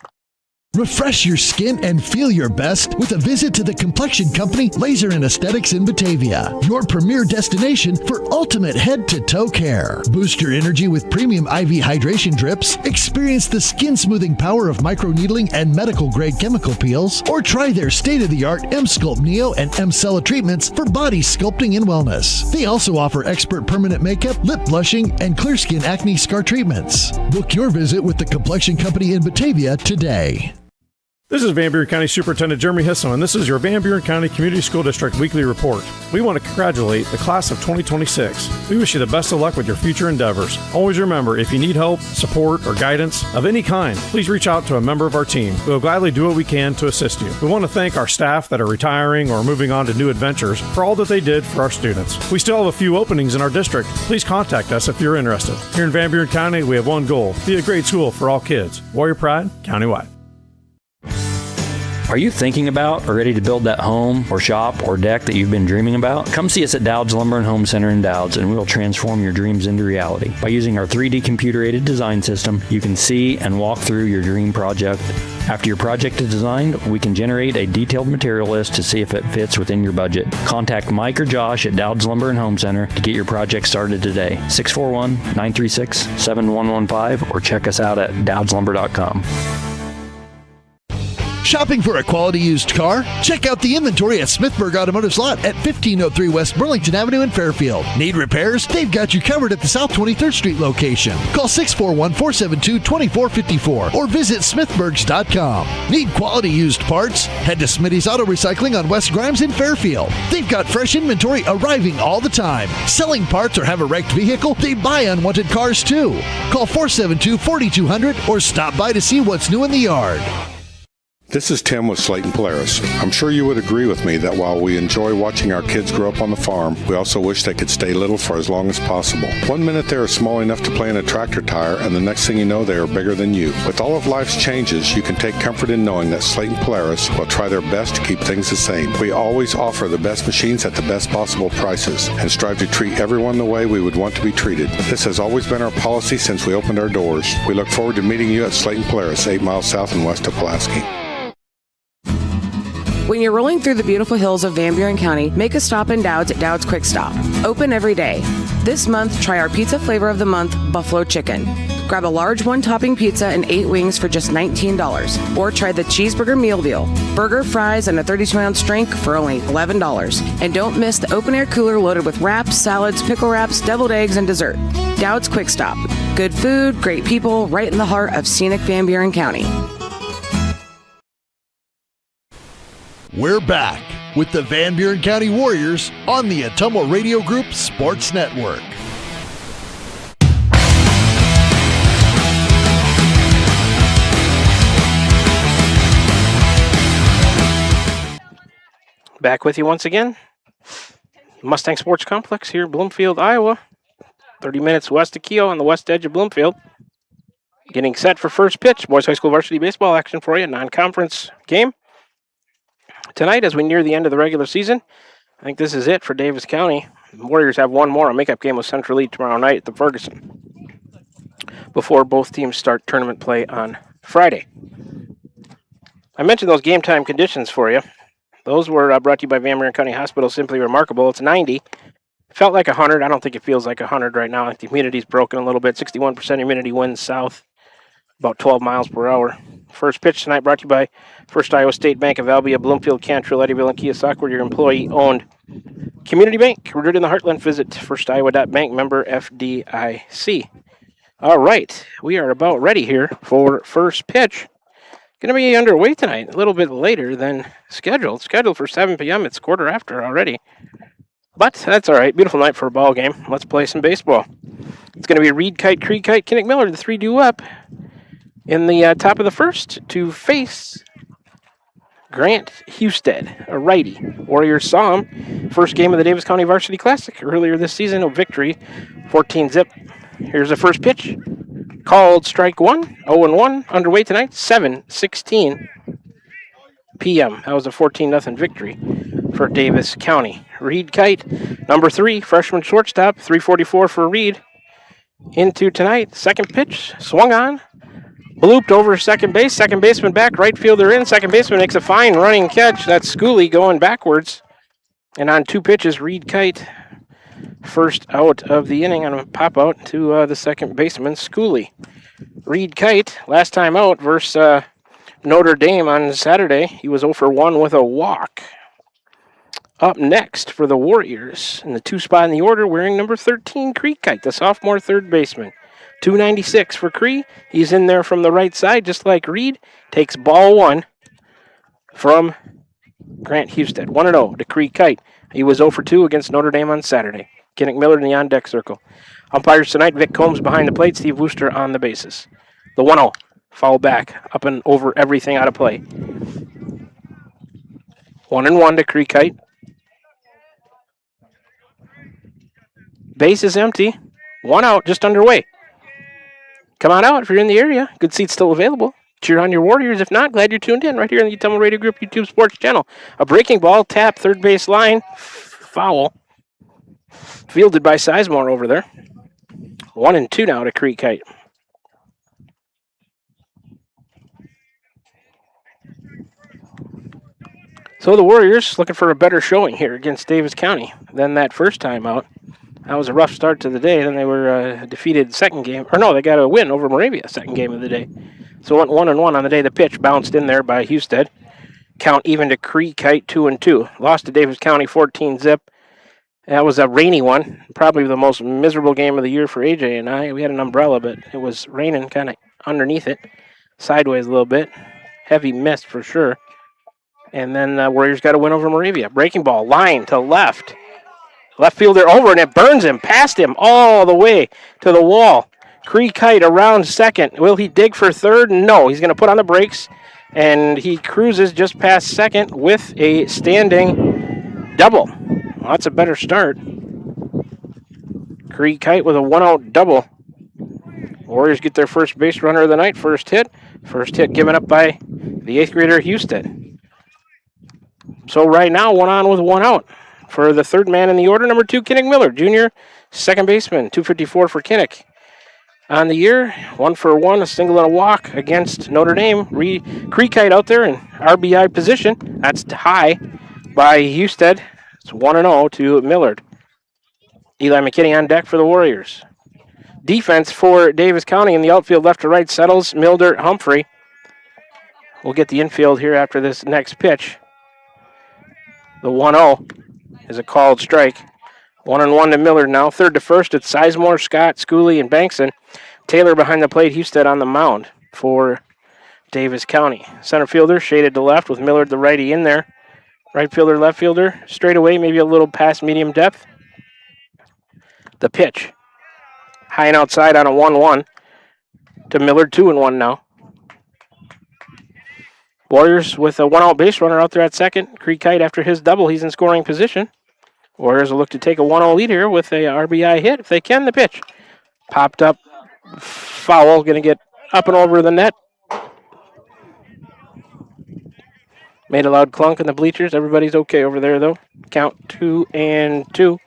Refresh your skin and feel your best with a visit to the complexion company Laser and Aesthetics in Batavia, your premier destination for ultimate head-to-toe care. Boost your energy with premium IV hydration drips, experience the skin-smoothing power of microneedling and medical-grade chemical peels, or try their state-of-the-art M-Sculpt Neo and M-Cella treatments for body sculpting and wellness. They also offer expert permanent makeup, lip blushing, and clear skin acne scar treatments. Book your visit with the complexion company in Batavia today. This is Van Buren County Superintendent Jeremy Hisson, and this is your Van Buren County Community School District Weekly Report. We want to congratulate the class of 2026. We wish you the best of luck with your future endeavors. Always remember, if you need help, support, or guidance of any kind, please reach out to a member of our team. We will gladly do what we can to assist you. We want to thank our staff that are retiring or moving on to new adventures for all that they did for our students. We still have a few openings in our district. Please contact us if you're interested. Here in Van Buren County, we have one goal: be a great school for all kids. Warrior Pride, countywide. Are you thinking about or ready to build that home or shop or deck that you've been dreaming about? Come see us at Dowd's Lumber and Home Center in Dowd's, and we will transform your dreams into reality. By using our 3D computer-aided design system, you can see and walk through your dream project. After your project is designed, we can generate a detailed material list to see if it fits within your budget. Contact Mike or Josh at Dowd's Lumber and Home Center to get your project started today. 641-936-7115, or check us out at dowdslumber.com. Shopping for a quality used car? Check out the inventory at Smithburg Automotive's lot at 1503 West Burlington Avenue in Fairfield. Need repairs? They've got you covered at the South 23rd Street location. Call 641-472-2454 or visit smithburgs.com. Need quality used parts? Head to Smitty's Auto Recycling on West Grimes in Fairfield. They've got fresh inventory arriving all the time. Selling parts or have a wrecked vehicle? They buy unwanted cars too. Call 472-4200 or stop by to see what's new in the yard. This is Tim with Slayton Polaris. I'm sure you would agree with me that while we enjoy watching our kids grow up on the farm, we also wish they could stay little for as long as possible. 1 minute they are small enough to play in a tractor tire, and the next thing you know they are bigger than you. With all of life's changes, you can take comfort in knowing that Slayton Polaris will try their best to keep things the same. We always offer the best machines at the best possible prices and strive to treat everyone the way we would want to be treated. This has always been our policy since we opened our doors. We look forward to meeting you at Slayton Polaris, 8 miles south and west of Pulaski. When you're rolling through the beautiful hills of Van Buren County, make a stop in Dowd's at Dowd's Quick Stop. Open every day. This month, try our pizza flavor of the month, Buffalo Chicken. Grab a large one-topping pizza and 8 wings for just $19. Or try the cheeseburger meal deal. Burger, fries, and a 32-ounce drink for only $11. And don't miss the open-air cooler loaded with wraps, salads, pickle wraps, deviled eggs, and dessert. Dowd's Quick Stop. Good food, great people, right in the heart of scenic Van Buren County. We're back with the Van Buren County Warriors on the Atomo Radio Group Sports Network. Back with you once again. Mustang Sports Complex here in Bloomfield, Iowa. 30 minutes west of Keogh on the west edge of Bloomfield. Getting set for first pitch. Boys High School varsity baseball action for you. Non-conference game. Tonight, as we near the end of the regular season, I think this is it for Davis County. The Warriors have one more, a makeup game with Central Lee tomorrow night at the Ferguson, before both teams start tournament play on Friday. I mentioned those game time conditions for you. Those were brought to you by Van Buren County Hospital. Simply remarkable. It's 90. Felt like 100. I don't think it feels like 100 right now. I think the humidity's broken a little bit. 61% humidity, winds south, about 12 miles per hour. First pitch tonight brought to you by First Iowa State Bank of Albia, Bloomfield, Cantrell, Eddyville, and Keosauqua, your employee-owned community bank. Rooted in the heartland. Visit firstiowa.bank, member FDIC. All right. We are about ready here for first pitch. Going to be underway tonight, a little bit later than scheduled. Scheduled for 7 p.m. It's quarter after already. But that's all right. Beautiful night for a ball game. Let's play some baseball. It's going to be Reed Kite, Creek Kite, Kinnick Miller, the 3 due up in the top of the first to face Grant Husted, a righty. Warriors saw him first game of the Davis County Varsity Classic earlier this season. A victory, 14-zip. Here's the first pitch. Called strike one, 0-1, underway tonight, 7:16 p.m. That was a 14-0 victory for Davis County. Reed Kite, number 3, freshman shortstop, 344 for Reed. Into tonight, second pitch, swung on, blooped over second base, second baseman back, right fielder in, second baseman makes a fine running catch. That's Schooley going backwards. And on 2 pitches, Reed Kite, first out of the inning on a pop out to the second baseman, Schooley. Reed Kite, last time out versus Notre Dame on Saturday, he was 0 for 1 with a walk. Up next for the Warriors in the 2 spot in the order, wearing number 13, Creek Kite, the sophomore third baseman. 296 for Cree. He's in there from the right side, just like Reed. Takes ball 1 from Grant Husted. 1-0 to Creek Kite. He was 0 for 2 against Notre Dame on Saturday. Kinnick Miller in the on-deck circle. Umpires tonight, Vic Combs behind the plate, Steve Wooster on the bases. The 1-0, foul back, up and over everything out of play. 1-1 to Creek Kite. Base is empty. 1 out, just underway. Come on out if you're in the area. Good seats still available. Cheer on your Warriors. If not, glad you're tuned in right here on the Atomo Radio Group YouTube Sports Channel. A breaking ball, tap, third base line, foul. Fielded by Sizemore over there. 1-2 now to Creek Kite. So the Warriors looking for a better showing here against Davis County than that first time out. That was a rough start to the day. Then they were defeated second game. Or no, they got a win over Moravia second game of the day. So went 1-1 on the day. The pitch bounced in there by Husted. Count even to Creek Kite, 2-2. Lost to Davis County 14-zip. That was a rainy one. Probably the most miserable game of the year for AJ and I. We had an umbrella, but it was raining kind of underneath it. Sideways a little bit. Heavy mist for sure. And then Warriors got a win over Moravia. Breaking ball, line to left. Left fielder over, and it burns him, past him, all the way to the wall. Creek Kite around second. Will he dig for third? No. He's going to put on the brakes, and he cruises just past second with a standing double. Well, that's a better start. Creek Kite with a 1-out double. Warriors get their first base runner of the night, first hit. First hit given up by the 8th grader Husted. So right now, 1 on with 1 out. For the third man in the order, number 2, Kinnick Miller, junior, second baseman, 254 for Kinnick. On the year, 1 for 1, a single and a walk against Notre Dame. Creek Kite out there in RBI position. That's high by Husted. It's 1-0 to Millard. Eli McKinney on deck for the Warriors. defense for Davis County in the outfield, left to right, settles Milder Humphrey. We'll get the infield here after this next pitch. The 1-0 is a called strike. 1-1 to Millard now. Third to first, it's Sizemore, Scott, Schooley, and Bankson. Taylor behind the plate, Husted on the mound for Davis County. Center fielder shaded to left with Millard the righty in there. Right fielder, left fielder, straight away, maybe a little past medium depth. The pitch. High and outside on a 1-1 to Millard, 2-1 now. Warriors with a 1-out base runner out there at second. Creek Kite after his double, he's in scoring position. Warriors will look to take a 1-0 lead here with a RBI hit if they can. The pitch. Popped up, foul, going to get up and over the net. Made a loud clunk in the bleachers. Everybody's okay over there, though. Count 2-2 to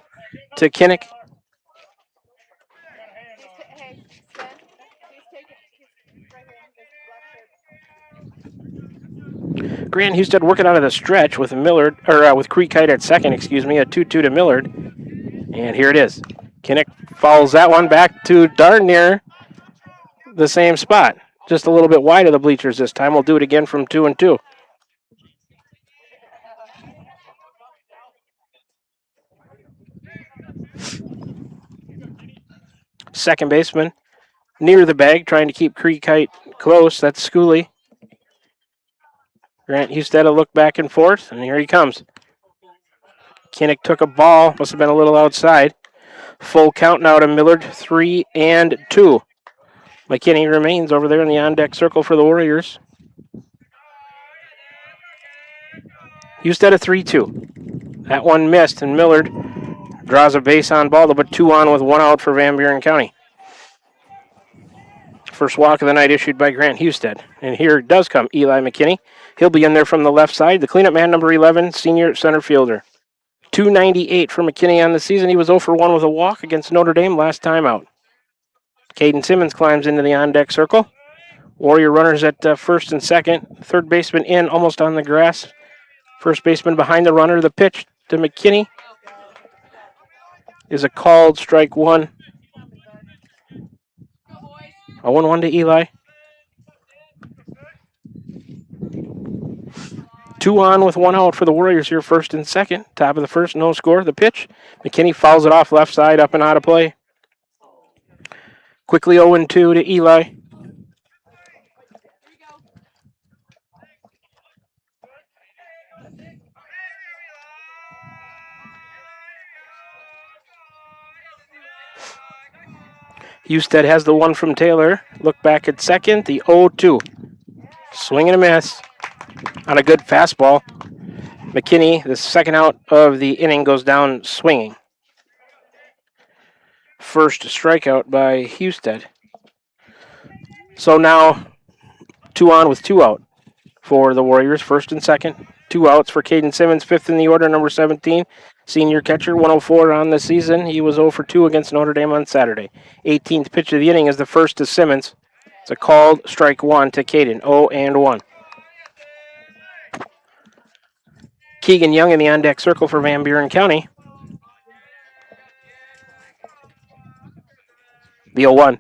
Kinnick. Grant Husted working out of the stretch with Millard, or with Creek Kite at second, a 2-2 to Millard. And here it is. Kinnick follows that one back to darn near the same spot. Just a little bit wide of the bleachers this time. We'll do it again from 2-2. Second baseman near the bag, trying to keep Creek Kite close. That's Schooley. Grant Husted a look back and forth, and here he comes. Kinnick took a ball, must have been a little outside. Full count now to Millard, 3-2. McKinney remains over there in the on-deck circle for the Warriors. Husted a 3-2. That one missed, and Millard draws a base on ball to put 2 on with 1 out for Van Buren County. First walk of the night issued by Grant Husted. And here does come Eli McKinney. He'll be in there from the left side. The cleanup man, number 11, senior center fielder. 298 for McKinney on the season. He was 0 for 1 with a walk against Notre Dame last time out. Caden Simmons climbs into the on-deck circle. Warrior runners at first and second. Third baseman in, almost on the grass. First baseman behind the runner. The pitch to McKinney is a called strike 1. 0-1 to Eli. 2 on with 1 out for the Warriors here, first and second. Top of the first, no score. The pitch. McKinney fouls it off left side, up and out of play. Quickly 0-2 to Eli. Husted has the one from Taylor. Look back at second, the 0-2. Swing and a miss on a good fastball. McKinney, the second out of the inning, goes down swinging. First strikeout by Husted. So now 2 on with 2 out for the Warriors, first and second. 2 outs for Caden Simmons, fifth in the order, number 17. Senior catcher, 104 on the season. He was 0 for 2 against Notre Dame on Saturday. 18th pitch of the inning is the first to Simmons. It's a called strike 1 to Caden, 0-1. Keegan Young in the on-deck circle for Van Buren County. The 0-1.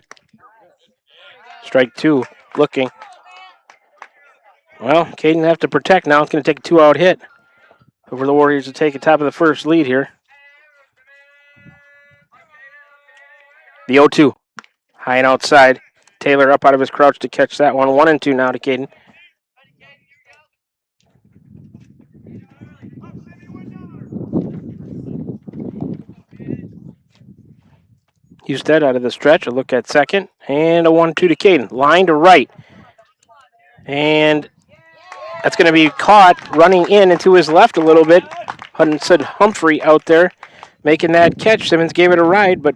Strike 2, looking. Well, Caden have to protect now. It's going to take a 2-out hit over the Warriors to take a top of the first lead here. The 0-2. High and outside. Taylor up out of his crouch to catch that one. 1-2 now to Caden. Husted out of the stretch. A look at second. And a 1-2 to Caden. Line to right. And that's going to be caught running in and to his left a little bit. Hudson Humphrey out there making that catch. Simmons gave it a ride, but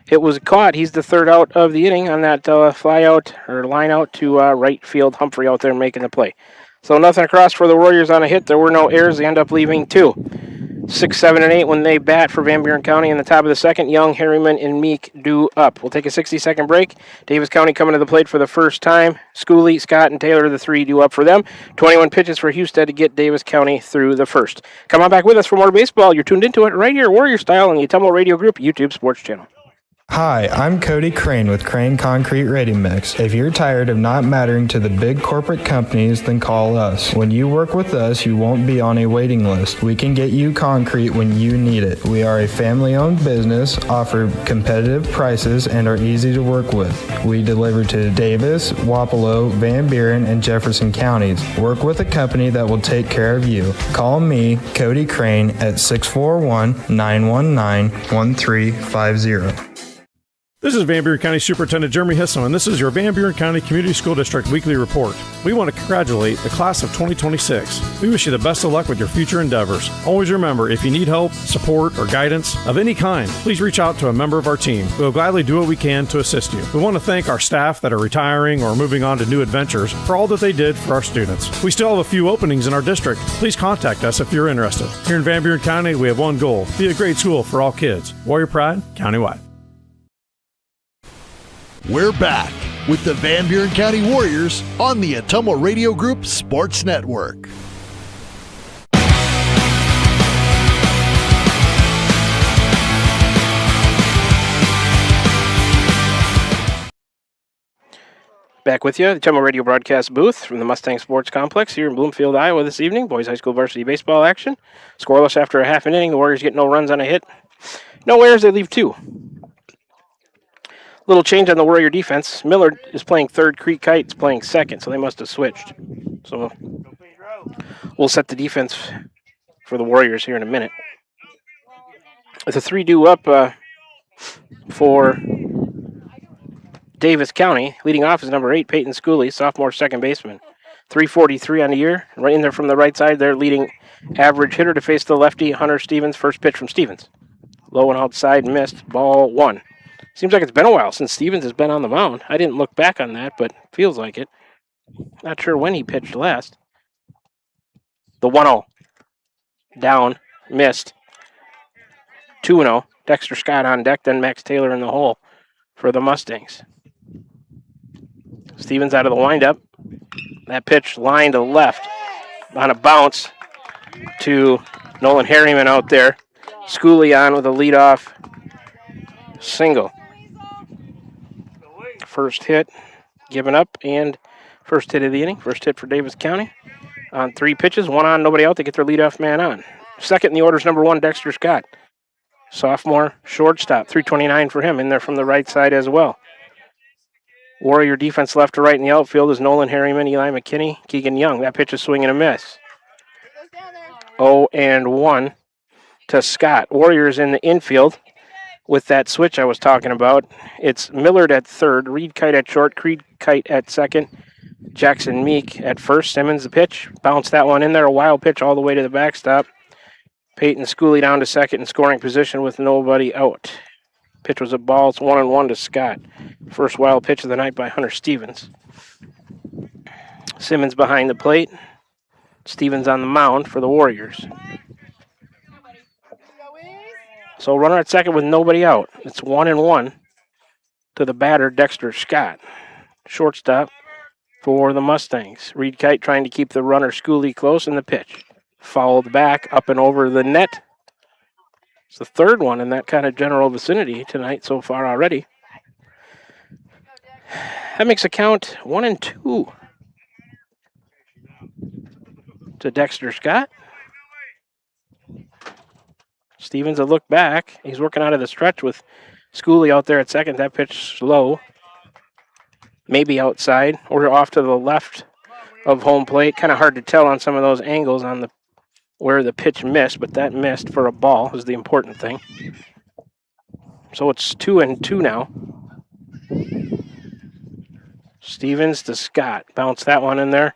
it was caught. He's the third out of the inning on that fly out or line out to right field. Humphrey out there making the play. So nothing across for the Warriors on a hit. There were no errors. They end up leaving 2. 6, 7, and 8 when they bat for Van Buren County in the top of the second. Young, Harriman, and Meek due up. We'll take a 60-second break. Davis County coming to the plate for the first time. Schooley, Scott, and Taylor, the 3 due up for them. 21 pitches for Husted to get Davis County through the first. Come on back with us for more baseball. You're tuned into it right here, Warrior Style, on the Atomo Radio Group YouTube Sports Channel. Hi, I'm Cody Crane with Crane Concrete Ready Mix. If you're tired of not mattering to the big corporate companies, then call us. When you work with us, you won't be on a waiting list. We can get you concrete when you need it. We are a family-owned business, offer competitive prices, and are easy to work with. We deliver to Davis, Wapello, Van Buren, and Jefferson counties. Work with a company that will take care of you. Call me, Cody Crane, at 641-919-1350. This is Van Buren County Superintendent Jeremy Hisson, and this is your Van Buren County Community School District Weekly Report. We want to congratulate the class of 2026. We wish you the best of luck with your future endeavors. Always remember, if you need help, support, or guidance of any kind, please reach out to a member of our team. We will gladly do what we can to assist you. We want to thank our staff that are retiring or moving on to new adventures for all that they did for our students. We still have a few openings in our district. Please contact us if you're interested. Here in Van Buren County, we have one goal: be a great school for all kids. Warrior Pride, countywide. We're back with the Van Buren County Warriors on the Atomo Radio Group Sports Network. Back with you, the Atomo Radio broadcast booth from the Mustang Sports Complex here in Bloomfield, Iowa this evening. Boys High School varsity baseball action. Scoreless after a half an inning. The Warriors get no runs on a hit. No errors, they leave two. Little change on the Warrior defense. Millard is playing third. Creek Kite is playing second, so they must have switched. So we'll set the defense for the Warriors here in a minute. With a 3-2 up for Davis County. Leading off is number 8, Peyton Schooley, sophomore second baseman. 343 on the year. Right in there from the right side, their leading average hitter to face the lefty, Hunter Stevens. First pitch from Stevens. Low and outside, missed. Ball 1. Seems like it's been a while since Stevens has been on the mound. I didn't look back on that, but feels like it. Not sure when he pitched last. The 1-0. Down. Missed. 2-0. Dexter Scott on deck, then Max Taylor in the hole for the Mustangs. Stevens out of the windup. That pitch line to left on a bounce to Nolan Harriman out there. Schooley on with a leadoff single. First hit given up, and first hit of the inning. First hit for Davis County on 3 pitches. 1 on, nobody out. They get their leadoff man on. Second in the order is number 1, Dexter Scott. Sophomore shortstop. 329 for him in there from the right side as well. Warrior defense left to right in the outfield is Nolan Harriman, Eli McKinney, Keegan Young. That pitch is swing and a miss. 0-1 to Scott. Warriors in the infield. With that switch I was talking about, it's Millard at third, Reed Kite at short, Creed Kite at second, Jackson Meek at first. Simmons the pitch, bounced that one in there, a wild pitch all the way to the backstop. Peyton Schooley down to second in scoring position with nobody out. Pitch was a ball, it's 1-1 to Scott. First wild pitch of the night by Hunter Stevens. Simmons behind the plate, Stevens on the mound for the Warriors. So runner at second with nobody out. It's 1-1 to the batter, Dexter Scott. Shortstop for the Mustangs. Reed Kite trying to keep the runner Schooley close in the pitch. Fouled back up and over the net. It's the third one in that kind of general vicinity tonight so far already. That makes a count 1-2 to Dexter Scott. Stevens a look back. He's working out of the stretch with Schooley out there at second. That pitch slow. Maybe outside or off to the left of home plate. Kind of hard to tell on some of those angles on the where the pitch missed, but that missed for a ball is the important thing. So it's 2-2 now. Stevens to Scott. Bounce that one in there.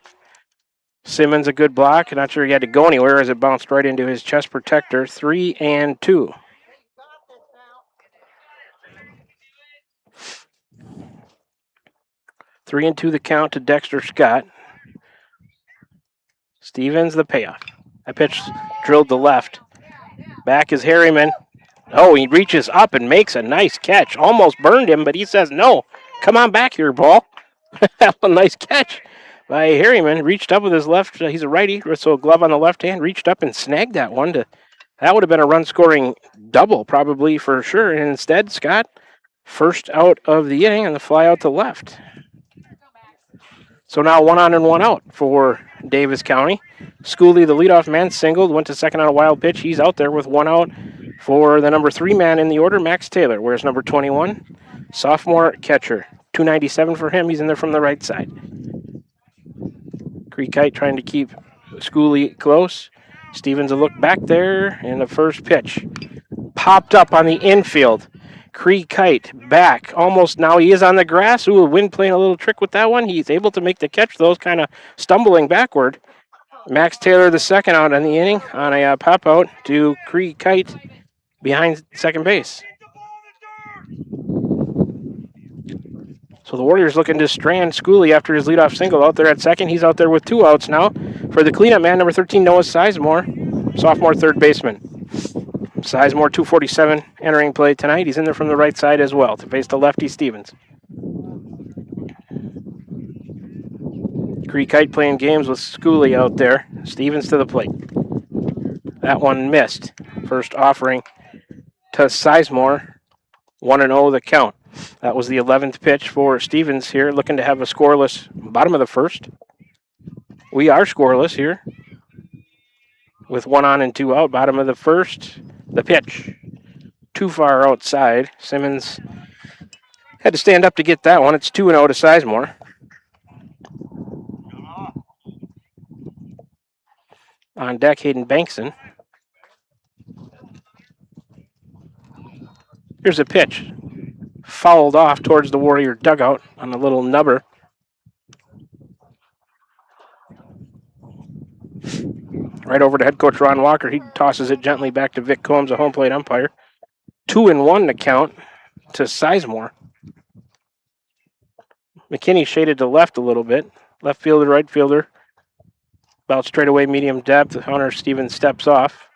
Simmons a good block. Not sure he had to go anywhere as it bounced right into his chest protector. 3-2. Three and 2 the count to Dexter Scott. Stevens the payoff. That pitch drilled to left. Back is Harriman. Oh, he reaches up and makes a nice catch. Almost burned him, but he says, no, come on back here, ball. That was a nice catch by Harriman. Reached up with his left. He's a righty, so a glove on the left hand. Reached up and snagged that one. That would have been a run-scoring double, probably, for sure. And instead, Scott First out of the inning and the fly out to left. So now 1 on and 1 out for Davis County. Schooley, the leadoff man, singled, went to second on a wild pitch. He's out there with 1 out for the number 3 man in the order, Max Taylor. Where's number 21? Sophomore catcher. 297 for him. He's in there from the right side. Creekite trying to keep Schooley close. Stevens a look back there, and the first pitch popped up on the infield. Creekite back, almost now he is on the grass. Ooh, wind playing a little trick with that one. He's able to make the catch, those kind of stumbling backward. Max Taylor, the second out in the inning, on a pop out to Creekite behind second base. So the Warriors looking to strand Schooley after his leadoff single out there at second. He's out there with 2 outs now. For the cleanup man, number 13, Noah Sizemore, sophomore third baseman. Sizemore, 247, entering play tonight. He's in there from the right side as well to face the lefty Stevens. Creekite playing games with Schooley out there. Stevens to the plate. That one missed. First offering to Sizemore. 1-0 the count. That was the 11th pitch for Stevens here, looking to have a scoreless bottom of the first. We are scoreless here with 1 on and 2 out, bottom of the first. The pitch, too far outside. Simmons had to stand up to get that one. It's 2-0 to Sizemore. On deck, Hayden Bankson. Here's a pitch. Fouled off towards the Warrior dugout on a little nubber. Right over to head coach Ron Walker. He tosses it gently back to Vic Combs, a home plate umpire. 2-1 to count to Sizemore. McKinney shaded to left a little bit. Left fielder, right fielder. About straightaway, medium depth. Hunter Stevens steps off.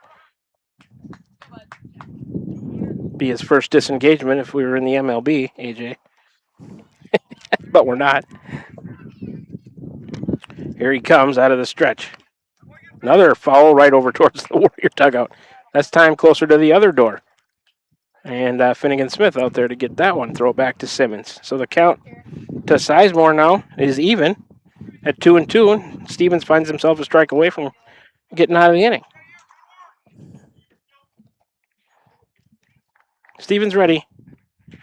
Be his first disengagement if we were in the MLB, AJ. But we're not. Here he comes out of the stretch. Another foul right over towards the Warrior dugout. That's time closer to the other door. And Finnegan Smith out there to get that one. Throw it back to Simmons. So the count to Sizemore now is even at 2-2. And Stevens finds himself a strike away from getting out of the inning. Stevens ready.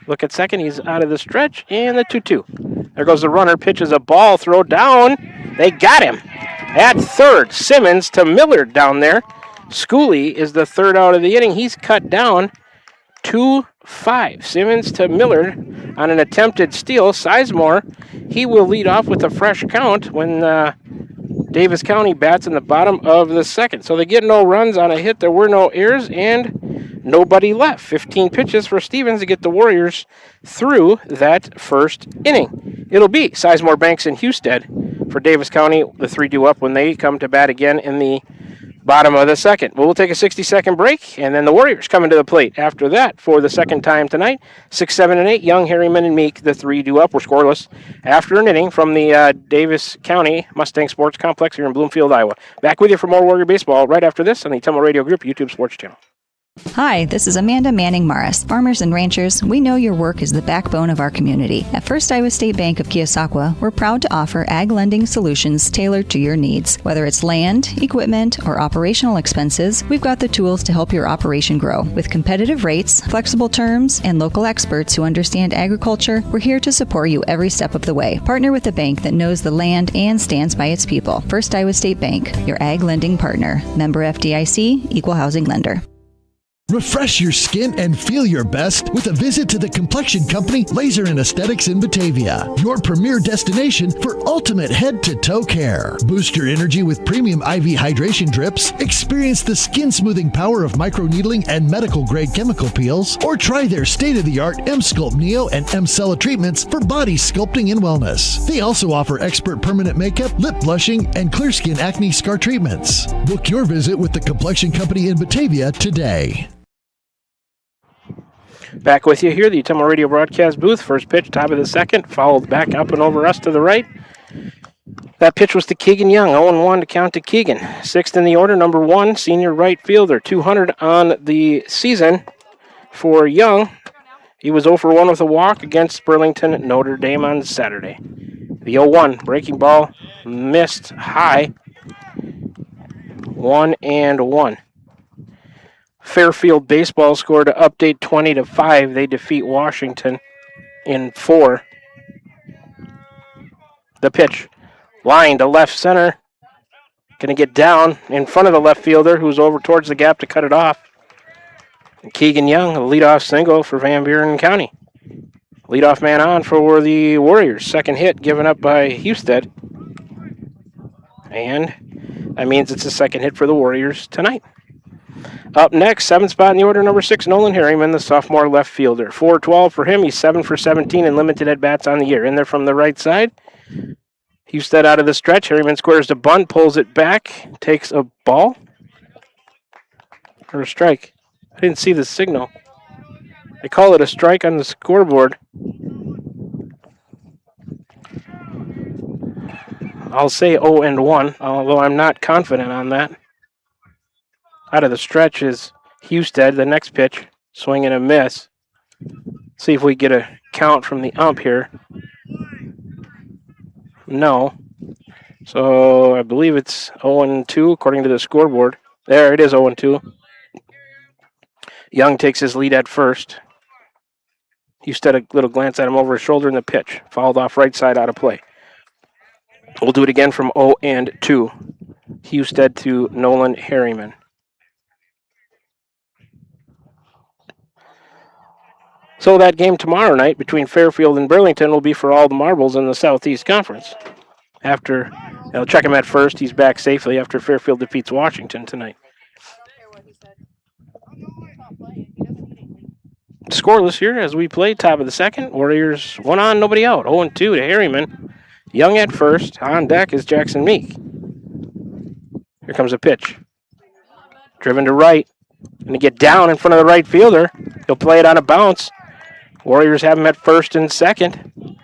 Look at second. He's out of the stretch. And the 2-2. There goes the runner. Pitches a ball. Throw down. They got him. At third, Simmons to Millard down there. Schooley is the third out of the inning. He's cut down 2-5. Simmons to Millard on an attempted steal. Sizemore, he will lead off with a fresh count when Davis County bats in the bottom of the second. So they get no runs on a hit. There were no errors and nobody left. 15 pitches for Stevens to get the Warriors through that first inning. It'll be Sizemore, Banks, and Husted for Davis County, the 3 due up when they come to bat again in the bottom of the second. We'll take a 60-second break, and then the Warriors coming to the plate after that for the second time tonight. 6, 7, and 8, Young, Harriman, and Meek, the 3 due up. We're scoreless after an inning from the Davis County Mustang Sports Complex here in Bloomfield, Iowa. Back with you for more Warrior Baseball right after this on the Tumble Radio Group YouTube Sports Channel. Hi, this is Amanda Manning Morris. Farmers and ranchers, we know your work is the backbone of our community. At First Iowa State Bank of Keosauqua, we're proud to offer ag lending solutions tailored to your needs. Whether it's land, equipment, or operational expenses, we've got the tools to help your operation grow. With competitive rates, flexible terms, and local experts who understand agriculture, we're here to support you every step of the way. Partner with a bank that knows the land and stands by its people. First Iowa State Bank, your ag lending partner. Member FDIC, Equal Housing Lender. Refresh your skin and feel your best with a visit to the complexion company Laser and Aesthetics in Batavia, your premier destination for ultimate head-to-toe care. Boost your energy with premium IV hydration drips, experience the skin-smoothing power of microneedling and medical-grade chemical peels, or try their state-of-the-art M-Sculpt Neo and M-Cella treatments for body sculpting and wellness. They also offer expert permanent makeup, lip blushing, and clear skin acne scar treatments. Book your visit with the complexion company in Batavia today. Back with you here, the Tumble Radio broadcast booth. First pitch, top of the second, followed back up and over us to the right. That pitch was to Keegan Young, 0-1 to count to Keegan. Sixth in the order, number 1, senior right fielder, 200 on the season for Young. He was 0 for 1 with a walk against Burlington Notre Dame on Saturday. The 0-1 breaking ball missed high. 1-1. Fairfield Baseball scored to update 20-5. They defeat Washington in 4. The pitch. Line to left center. Going to get down in front of the left fielder who's over towards the gap to cut it off. Keegan Young, a leadoff single for Van Buren County. Leadoff man on for the Warriors. Second hit given up by Husted. And that means it's the second hit for the Warriors tonight. Up next, 7th spot in the order, number 6, Nolan Harriman, the sophomore left fielder. 4-12 for him. He's 7 for 17 and limited at-bats on the year. In there from the right side. Husted out of the stretch. Harriman squares the bunt, pulls it back, takes a ball. Or a strike. I didn't see the signal. They call it a strike on the scoreboard. I'll say 0-1, although I'm not confident on that. Out of the stretch is Husted, the next pitch. Swing and a miss. See if we get a count from the ump here. No. So I believe it's 0-2 according to the scoreboard. There it is, 0-2. Young takes his lead at first. Husted a little glance at him over his shoulder in the pitch. Fouled off right side out of play. We'll do it again from 0-2. Husted to Nolan Harriman. So that game tomorrow night between Fairfield and Burlington will be for all the marbles in the Southeast Conference. After, they'll check him at first. He's back safely after Fairfield defeats Washington tonight. Scoreless here as we play top of the second. Warriors 1 on, nobody out. 0-2 to Harriman. Young at first. On deck is Jackson Meek. Here comes a pitch. Driven to right. Going to get down in front of the right fielder. He'll play it on a bounce. Warriors have him at first and second.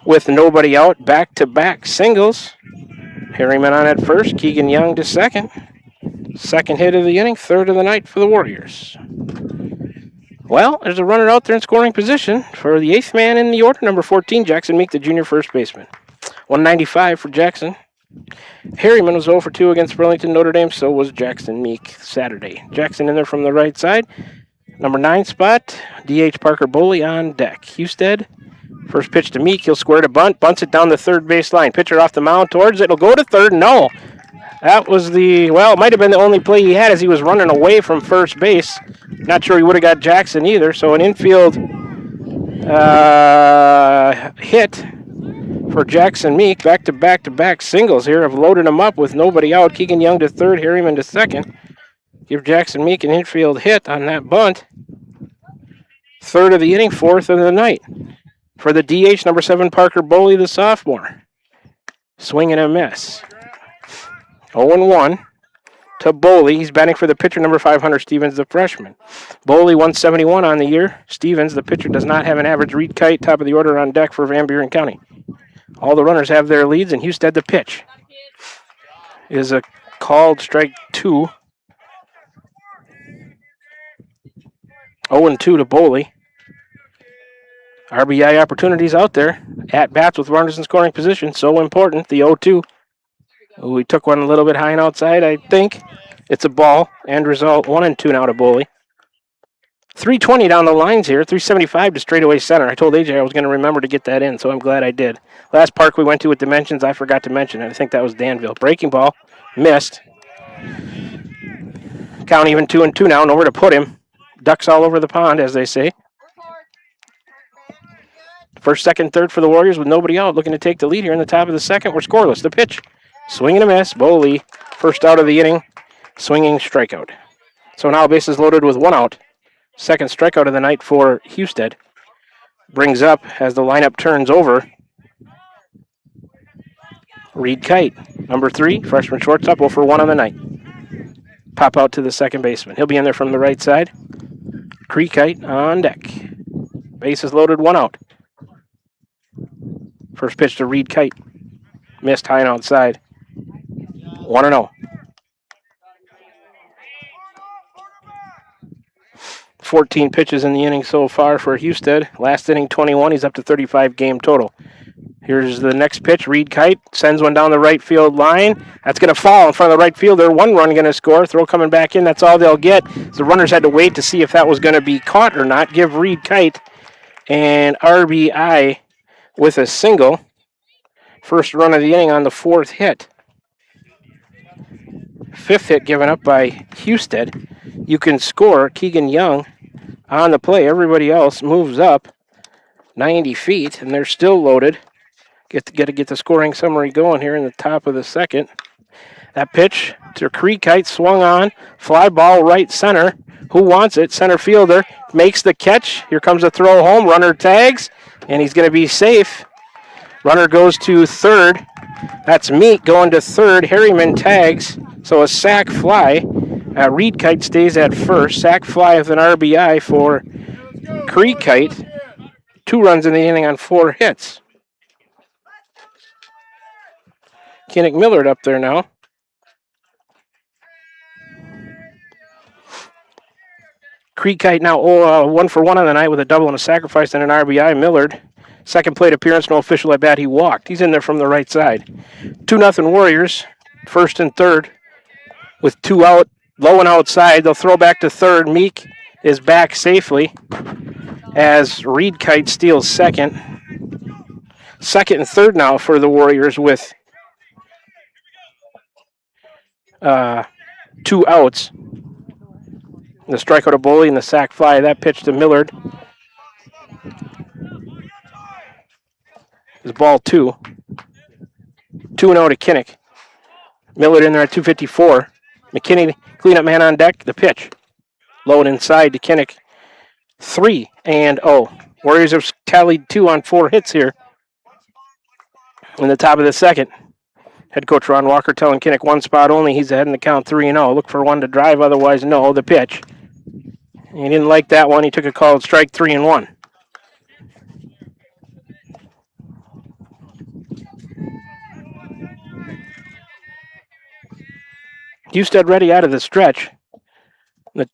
With nobody out, back-to-back singles. Harriman on at first. Keegan Young to second. Second hit of the inning, third of the night for the Warriors. Well, there's a runner out there in scoring position for the 8th man in the order, number 14, Jackson Meek, the junior first baseman. 195 for Jackson. Harriman was 0 for 2 against Burlington Notre Dame, so was Jackson Meek Saturday. Jackson in there from the right side. Number 9 spot, DH Parker Boley on deck. Husted, first pitch to Meek. He'll square to bunt, bunts it down the third base line. Pitcher off the mound towards it. It'll go to third. No. That was it might have been the only play he had as he was running away from first base. Not sure he would have got Jackson either. So an infield hit for Jackson Meek. Back-to-back singles here have loaded him up with nobody out. Keegan Young to third, Harriman to second. Give Jackson Meek an infield hit on that bunt. Third of the inning, fourth of the night. For the DH, number 7, Parker Boley, the sophomore. Swing and a miss. 0-1 to Boley. He's batting for the pitcher, number 5, Hunter Stevens, the freshman. Boley, 171 on the year. Stevens, the pitcher, does not have an average. Reed Kite, top of the order on deck for Van Buren County. All the runners have their leads, and Husted the pitch. Is a called strike 2. 0-2 to Boley. RBI opportunities out there. At bats with runners in scoring position. So important. The 0-2. We took one a little bit high and outside, I think. It's a ball. End result 1-2 now to Boley. 320 down the lines here. 375 to straightaway center. I told AJ I was going to remember to get that in, so I'm glad I did. Last park we went to with Dimensions, I forgot to mention it. I think that was Danville. Breaking ball. Missed. Count even 2-2 now. Nowhere to put him. Ducks all over the pond, as they say. First, second, third for the Warriors with nobody out. Looking to take the lead here in the top of the second. We're scoreless. The pitch. Swing and a miss. Boley, first out of the inning. Swinging strikeout. So now bases loaded with 1 out. Second strikeout of the night for Husted. Brings up as the lineup turns over. Reed Kite, number 3, freshman shortstop, 0 for 1 on the night. Pop out to the second baseman. He'll be in there from the right side. Kite on deck. Bases loaded, 1 out. First pitch to Reed Kite. Missed high and outside. 1-0. 14 pitches in the inning so far for Husted. Last inning, 21. He's up to 35 game total. Here's the next pitch. Reed Kite sends one down the right field line. That's going to fall in front of the right fielder. 1 run going to score. Throw coming back in. That's all they'll get. The runners had to wait to see if that was going to be caught or not. Give Reed Kite an RBI with a single. First run of the inning on the 4th hit. 5th hit given up by Husted. You can score. Keegan Young on the play. Everybody else moves up 90 feet, and they're still loaded. Get to get the scoring summary going here in the top of the 2nd. That pitch to Creek Kite swung on. Fly ball right center. Who wants it? Center fielder makes the catch. Here comes a throw home. Runner tags, and he's going to be safe. Runner goes to 3rd. That's Meek going to 3rd. Harriman tags, so a sac fly. Reed Kite stays at 1st. Sac fly with an RBI for Creek Kite. 2 runs in the inning on 4 hits. Kinnick Millard up there now. Creek Kite now 1 for 1 on the night with a double and a sacrifice and an RBI. Millard, second plate appearance, no official at bat. He walked. He's in there from the right side. 2-0 Warriors, 1st and 3rd with 2 out, low and outside. They'll throw back to 3rd. Meek is back safely as Reed Kite steals 2nd. 2nd and 3rd now for the Warriors with 2 outs. The strikeout of Boley and the sac fly. That pitch to Millard is ball 2. 2-0 to Kinnick. Millard in there at 254. McKinney, cleanup man on deck. The pitch. Low and inside to Kinnick. 3-0. Warriors have tallied 2 on 4 hits here in the top of the 2nd. Head coach Ron Walker telling Kinnick 1 spot only. He's ahead in the count 3-0. Look for 1 to drive, otherwise no. The pitch. He didn't like that one. He took a called strike 3-1. Husted ready out of the stretch. The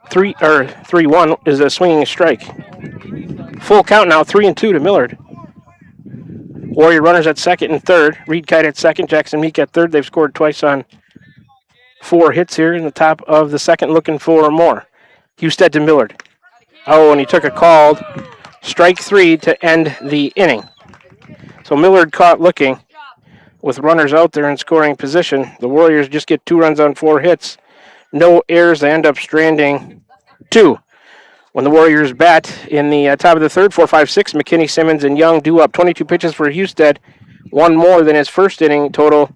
3-1 is a swinging strike. Full count now, 3-2 to Millard. Warrior runners at 2nd and 3rd. Reed Kite at 2nd, Jackson Meek at 3rd. They've scored twice on 4 hits here in the top of the 2nd, looking for more. Husted to Millard. Oh, and he took a called strike 3 to end the inning. So Millard caught looking with runners out there in scoring position. The Warriors just get 2 runs on 4 hits. No errors. They end up stranding 2. When the Warriors bat in the top of the 3rd, 4, 5, 6, McKinney, Simmons, and Young do up 22 pitches for Husted. 1 more than his first inning total.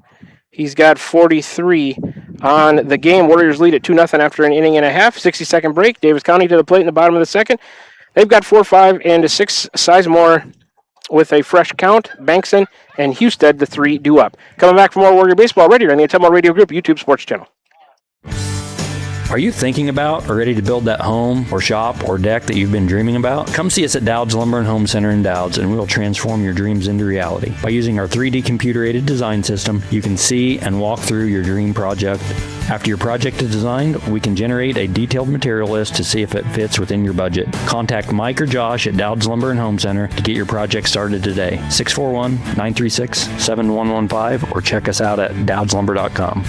He's got 43 on the game. Warriors lead at 2-0 after an inning and a half. 60-second break. Davis County to the plate in the bottom of the 2nd. They've got 4, 5, and 6. Sizemore with a fresh count. Bankson and Husted, the 3 do up. Coming back for more Warrior Baseball right here on the Ottumwa Radio Group YouTube Sports Channel. Are you thinking about or ready to build that home or shop or deck that you've been dreaming about? Come see us at Dowd's Lumber and Home Center in Dowd's, and we'll transform your dreams into reality. By using our 3D computer-aided design system, you can see and walk through your dream project. After your project is designed, we can generate a detailed material list to see if it fits within your budget. Contact Mike or Josh at Dowd's Lumber and Home Center to get your project started today. 641-936-7115 or check us out at dowdslumber.com.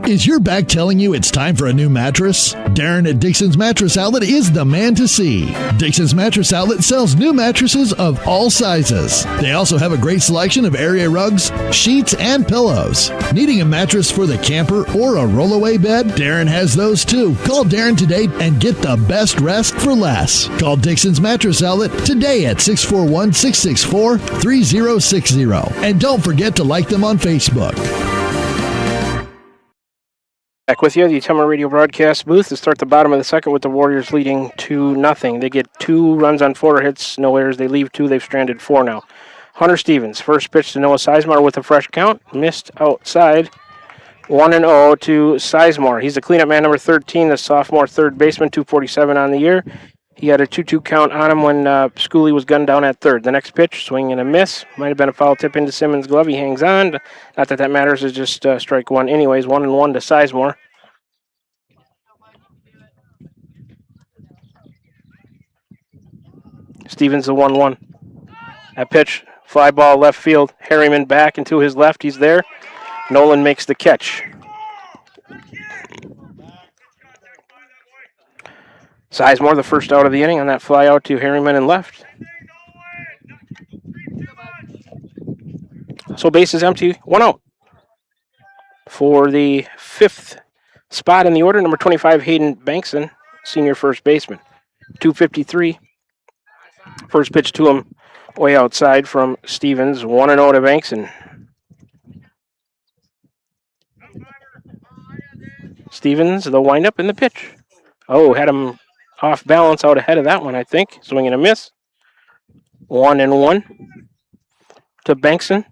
Is your back telling you it's time for a new mattress? Darren at Dixon's Mattress Outlet is the man to see. Dixon's Mattress Outlet sells new mattresses of all sizes. They also have a great selection of area rugs, sheets, and pillows. Needing a mattress for the camper or a rollaway bed? Darren has those too. Call Darren today and get the best rest for less. Call Dixon's Mattress Outlet today at 641-664-3060. And don't forget to like them on Facebook. Back with you, the Ottumwa Radio broadcast booth to start the bottom of the 2nd with the Warriors leading 2-0. They get 2 runs on 4 hits, no errors. They leave 2. They've stranded 4 now. Hunter Stevens, first pitch to Noah Sizemore with a fresh count. Missed outside. 1-0 to Sizemore. He's the cleanup man, number 13, the sophomore third baseman, 247 on the year. He had a 2-2 count on him when Schooley was gunned down at 3rd. The next pitch, swing and a miss. Might have been a foul tip into Simmons' glove. He hangs on. Not that that matters. It's just strike 1 anyways. 1-1 to Sizemore. Stevens the 1-1. That pitch, fly ball left field. Harriman back and to his left. He's there. Nolan makes the catch. Sizemore, the first out of the inning on that fly out to Harriman and left. So base is empty, 1 out. For the 5th spot in the order, number 25, Hayden Bankson, senior first baseman. 253. First pitch to him way outside from Stevens. 1-0 to Bankson. Stevens, the windup and the pitch. Oh, had him off balance out ahead of that one, I think. Swing and a miss. 1-1 to Bankson.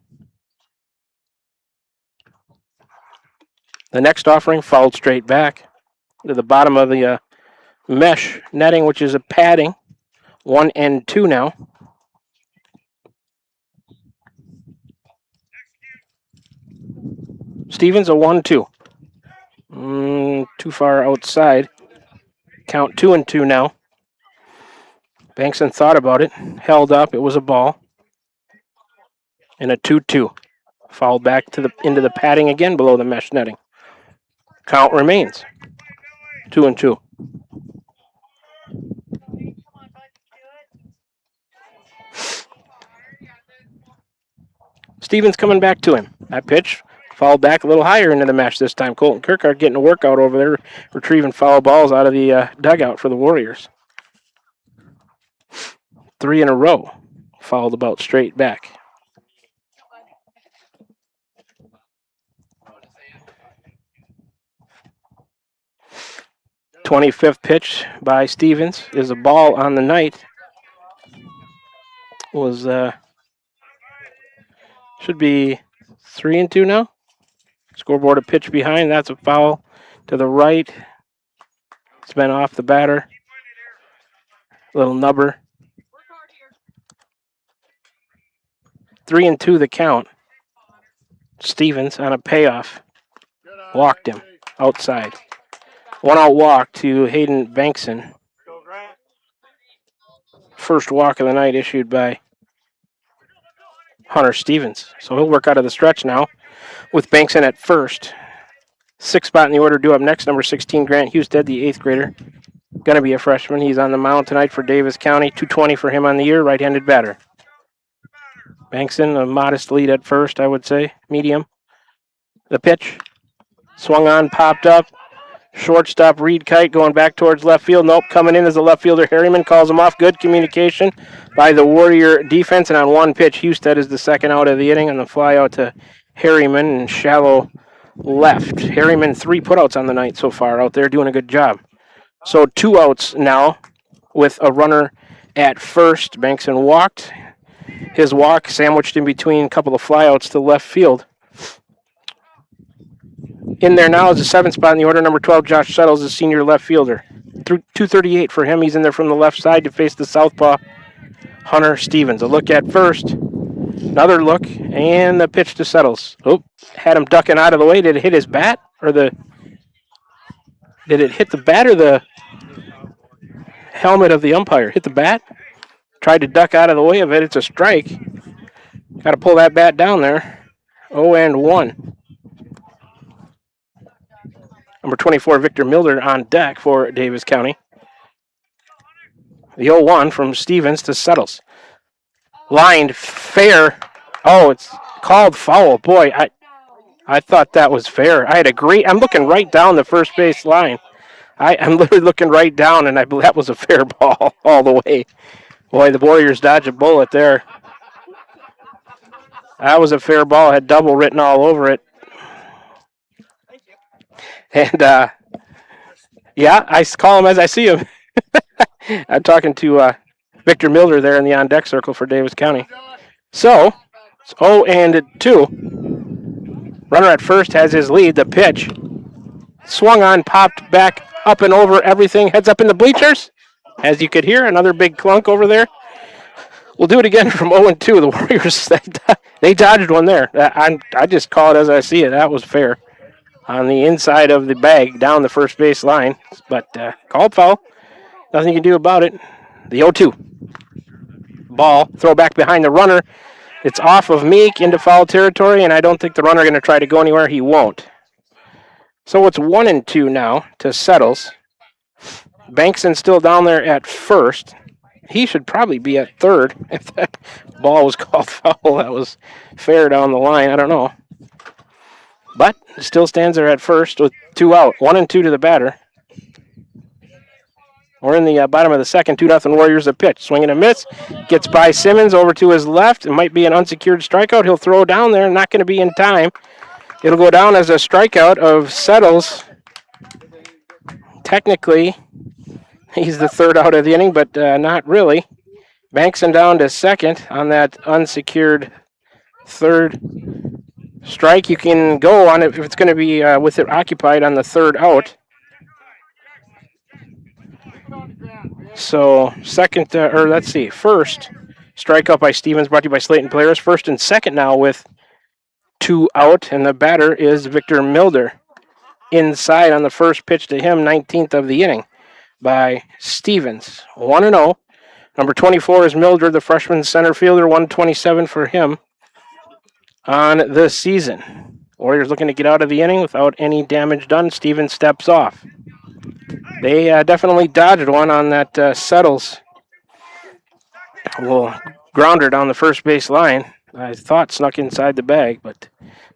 The next offering fouled straight back to the bottom of the mesh netting, which is a padding. 1-2 now. Stevens a 1-2. Too far outside. Count 2-2 now. Bankson thought about it, held up. It was a ball. And a 2-2. Fouled back to into the padding again below the mesh netting. Count remains 2-2. Stevens coming back to him. That pitch fouled back a little higher into the mesh this time. Colton Kirkard getting a workout over there, retrieving foul balls out of the dugout for the Warriors. 3 in a row. Fouled about straight back. '25th pitch by Stevens is a ball on the night. Was should be 3-2 now. Scoreboard a pitch behind. That's a foul to the right. It's been off the batter. Little nubber. 3-2 the count. Stevens on a payoff. Walked him outside. 1 out walk to Hayden Bankson. First walk of the night issued by Hunter Stevens. So he'll work out of the stretch now with Bankson at first. 6th spot in the order due up next, number 16, Grant Husted, the 8th grader. Going to be a freshman. He's on the mound tonight for Davis County. 220 for him on the year, right-handed batter. Bankson, a modest lead at first, I would say. Medium. The pitch. Swung on, popped up. Shortstop Reed Kite going back towards left field. Nope, coming in as the left fielder. Harriman calls him off. Good communication by the Warrior defense. And on one pitch, Husted is the second out of the inning on the fly out to Harriman and shallow left. Harriman 3 putouts on the night so far out there, doing a good job. So 2 outs now with a runner at first. Bankson walked. His walk sandwiched in between a couple of flyouts to left field. In there now is the 7th spot in the order, number 12, Josh Settles, the senior left fielder. 238 for him. He's in there from the left side to face the southpaw, Hunter Stevens. A look at first. Another look, and the pitch to Settles. Oh, had him ducking out of the way. Did it hit his bat? Did it hit the bat or the helmet of the umpire? Hit the bat? Tried to duck out of the way of it. It's a strike. Got to pull that bat down there. 0-1. Number 24, Victor Milder on deck for Davis County. The 0-1 from Stevens to Settles. Lined fair. Oh, it's called foul. Boy, I thought that was fair. I'm looking right down the first base line. I'm literally looking right down, and I believe that was a fair ball all the way. Boy, the Warriors dodged a bullet there. That was a fair ball. Had double written all over it. And, yeah, I call him as I see him. I'm talking to Victor Milder there in the on-deck circle for Davis County. So, it's 0-2. Runner at first has his lead. The pitch. Swung on, popped back up and over everything. Heads up in the bleachers. As you could hear, another big clunk over there. We'll do it again from 0-2. The Warriors, they dodged one there. I just call it as I see it. That was fair. On the inside of the bag, down the first base line. But called foul. Nothing you can do about it. The 0-2. ball. Throw back behind the runner. It's off of Meek into foul territory, and I don't think the runner going to try to go anywhere. He won't. So it's 1-2 now to Settles. Bankson still down there at first. He should probably be at third if that ball was called foul. That was fair down the line. I don't know. But it still stands there at first with 2 out. 1-2 to the batter. We're in the bottom of the second. 2-0 Warriors. A pitch. Swing and a miss. Gets by Simmons over to his left. It might be an unsecured strikeout. He'll throw down there. Not going to be in time. It'll go down as a strikeout of Settles. Technically, he's the third out of the inning, but not really. Bankson down to second on that unsecured third strike. You can go on it if it's going to be with it occupied on the third out. So first strikeout by Stevens, brought to you by Slayton Polaris. First and second now with 2 out, and the batter is Victor Milder. Inside on the first pitch to him, 19th of the inning by Stevens. 1-0. Number 24 is Milder, the freshman center fielder, 127 for him on the season. Warriors looking to get out of the inning without any damage done. Stevens steps off. They definitely dodged one on that Settles. Well, grounder down the first base line. I thought snuck inside the bag, but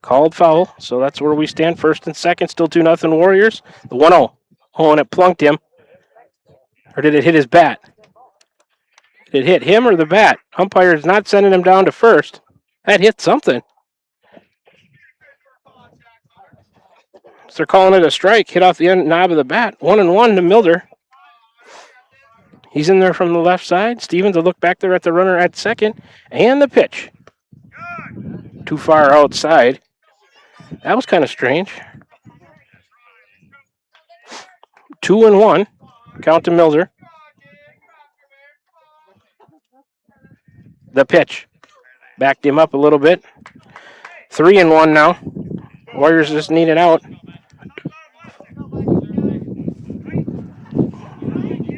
called foul. So that's where we stand. First and second, still 2-0 Warriors. The 1-0. Oh, and it plunked him. Or did it hit his bat? Did it hit him or the bat? Umpire's not sending him down to first. That hit something. So they're calling it a strike. Hit off the end knob of the bat. 1-1 to Milder. He's in there from the left side. Stevens will look back there at the runner at second. And the pitch. Too far outside. That was kind of strange. 2-1. Count to Milder. The pitch. Backed him up a little bit. 3-1 now. Warriors just need it out.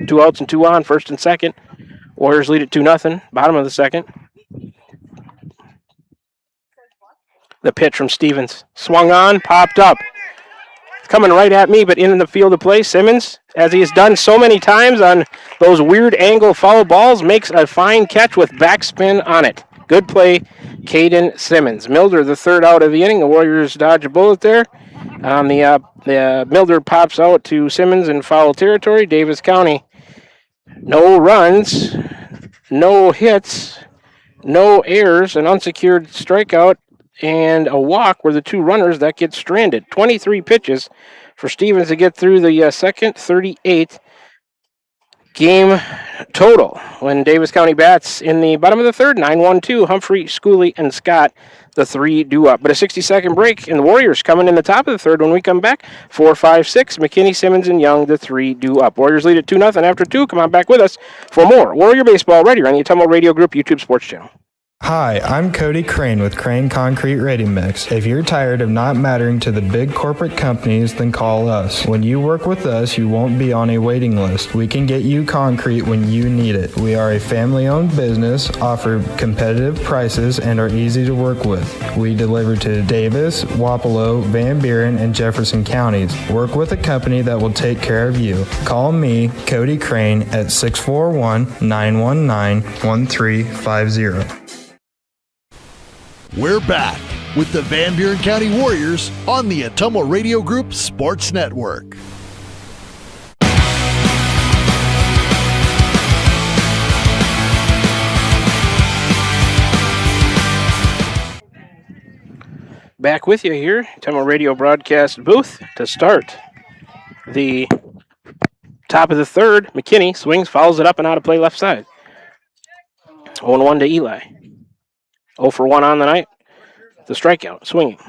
2 outs and 2 on, first and second. Warriors lead it 2-0, bottom of the second. The pitch from Stevens. Swung on, popped up. Coming right at me, but in the field of play. Simmons, as he has done so many times on those weird angle foul balls, makes a fine catch with backspin on it. Good play, Caden Simmons. Milder, the third out of the inning. The Warriors dodge a bullet there. The Milder pops out to Simmons in foul territory. Davis County, no runs, no hits, no errors, an unsecured strikeout, and a walk were the 2 runners that get stranded. 23 pitches for Stevens to get through the second, 38 game total. When Davis County bats in the bottom of the third, 9-1-2, Humphrey, Schooley, and Scott, the 3 due up. But a 60-second break, and the Warriors coming in the top of the third when we come back. 4, 5, 6, McKinney, Simmons, and Young, the 3 due up. Warriors lead it 2-0 after 2. Come on back with us for more Warrior Baseball right here on the Atomo Radio Group YouTube Sports Channel. Hi, I'm Cody Crane with Crane Concrete Ready Mix. If you're tired of not mattering to the big corporate companies, then call us. When you work with us, you won't be on a waiting list. We can get you concrete when you need it. We are a family-owned business, offer competitive prices, and are easy to work with. We deliver to Davis, Wapello, Van Buren, and Jefferson counties. Work with a company that will take care of you. Call me, Cody Crane, at 641-919-1350. We're back with the Van Buren County Warriors on the Atomo Radio Group Sports Network. Back with you here, Atomo Radio broadcast booth to start the top of the third. McKinney swings, fouls it up and out of play left side. 0-1 to Eli. 0 for 1 on the night. The strikeout, swinging.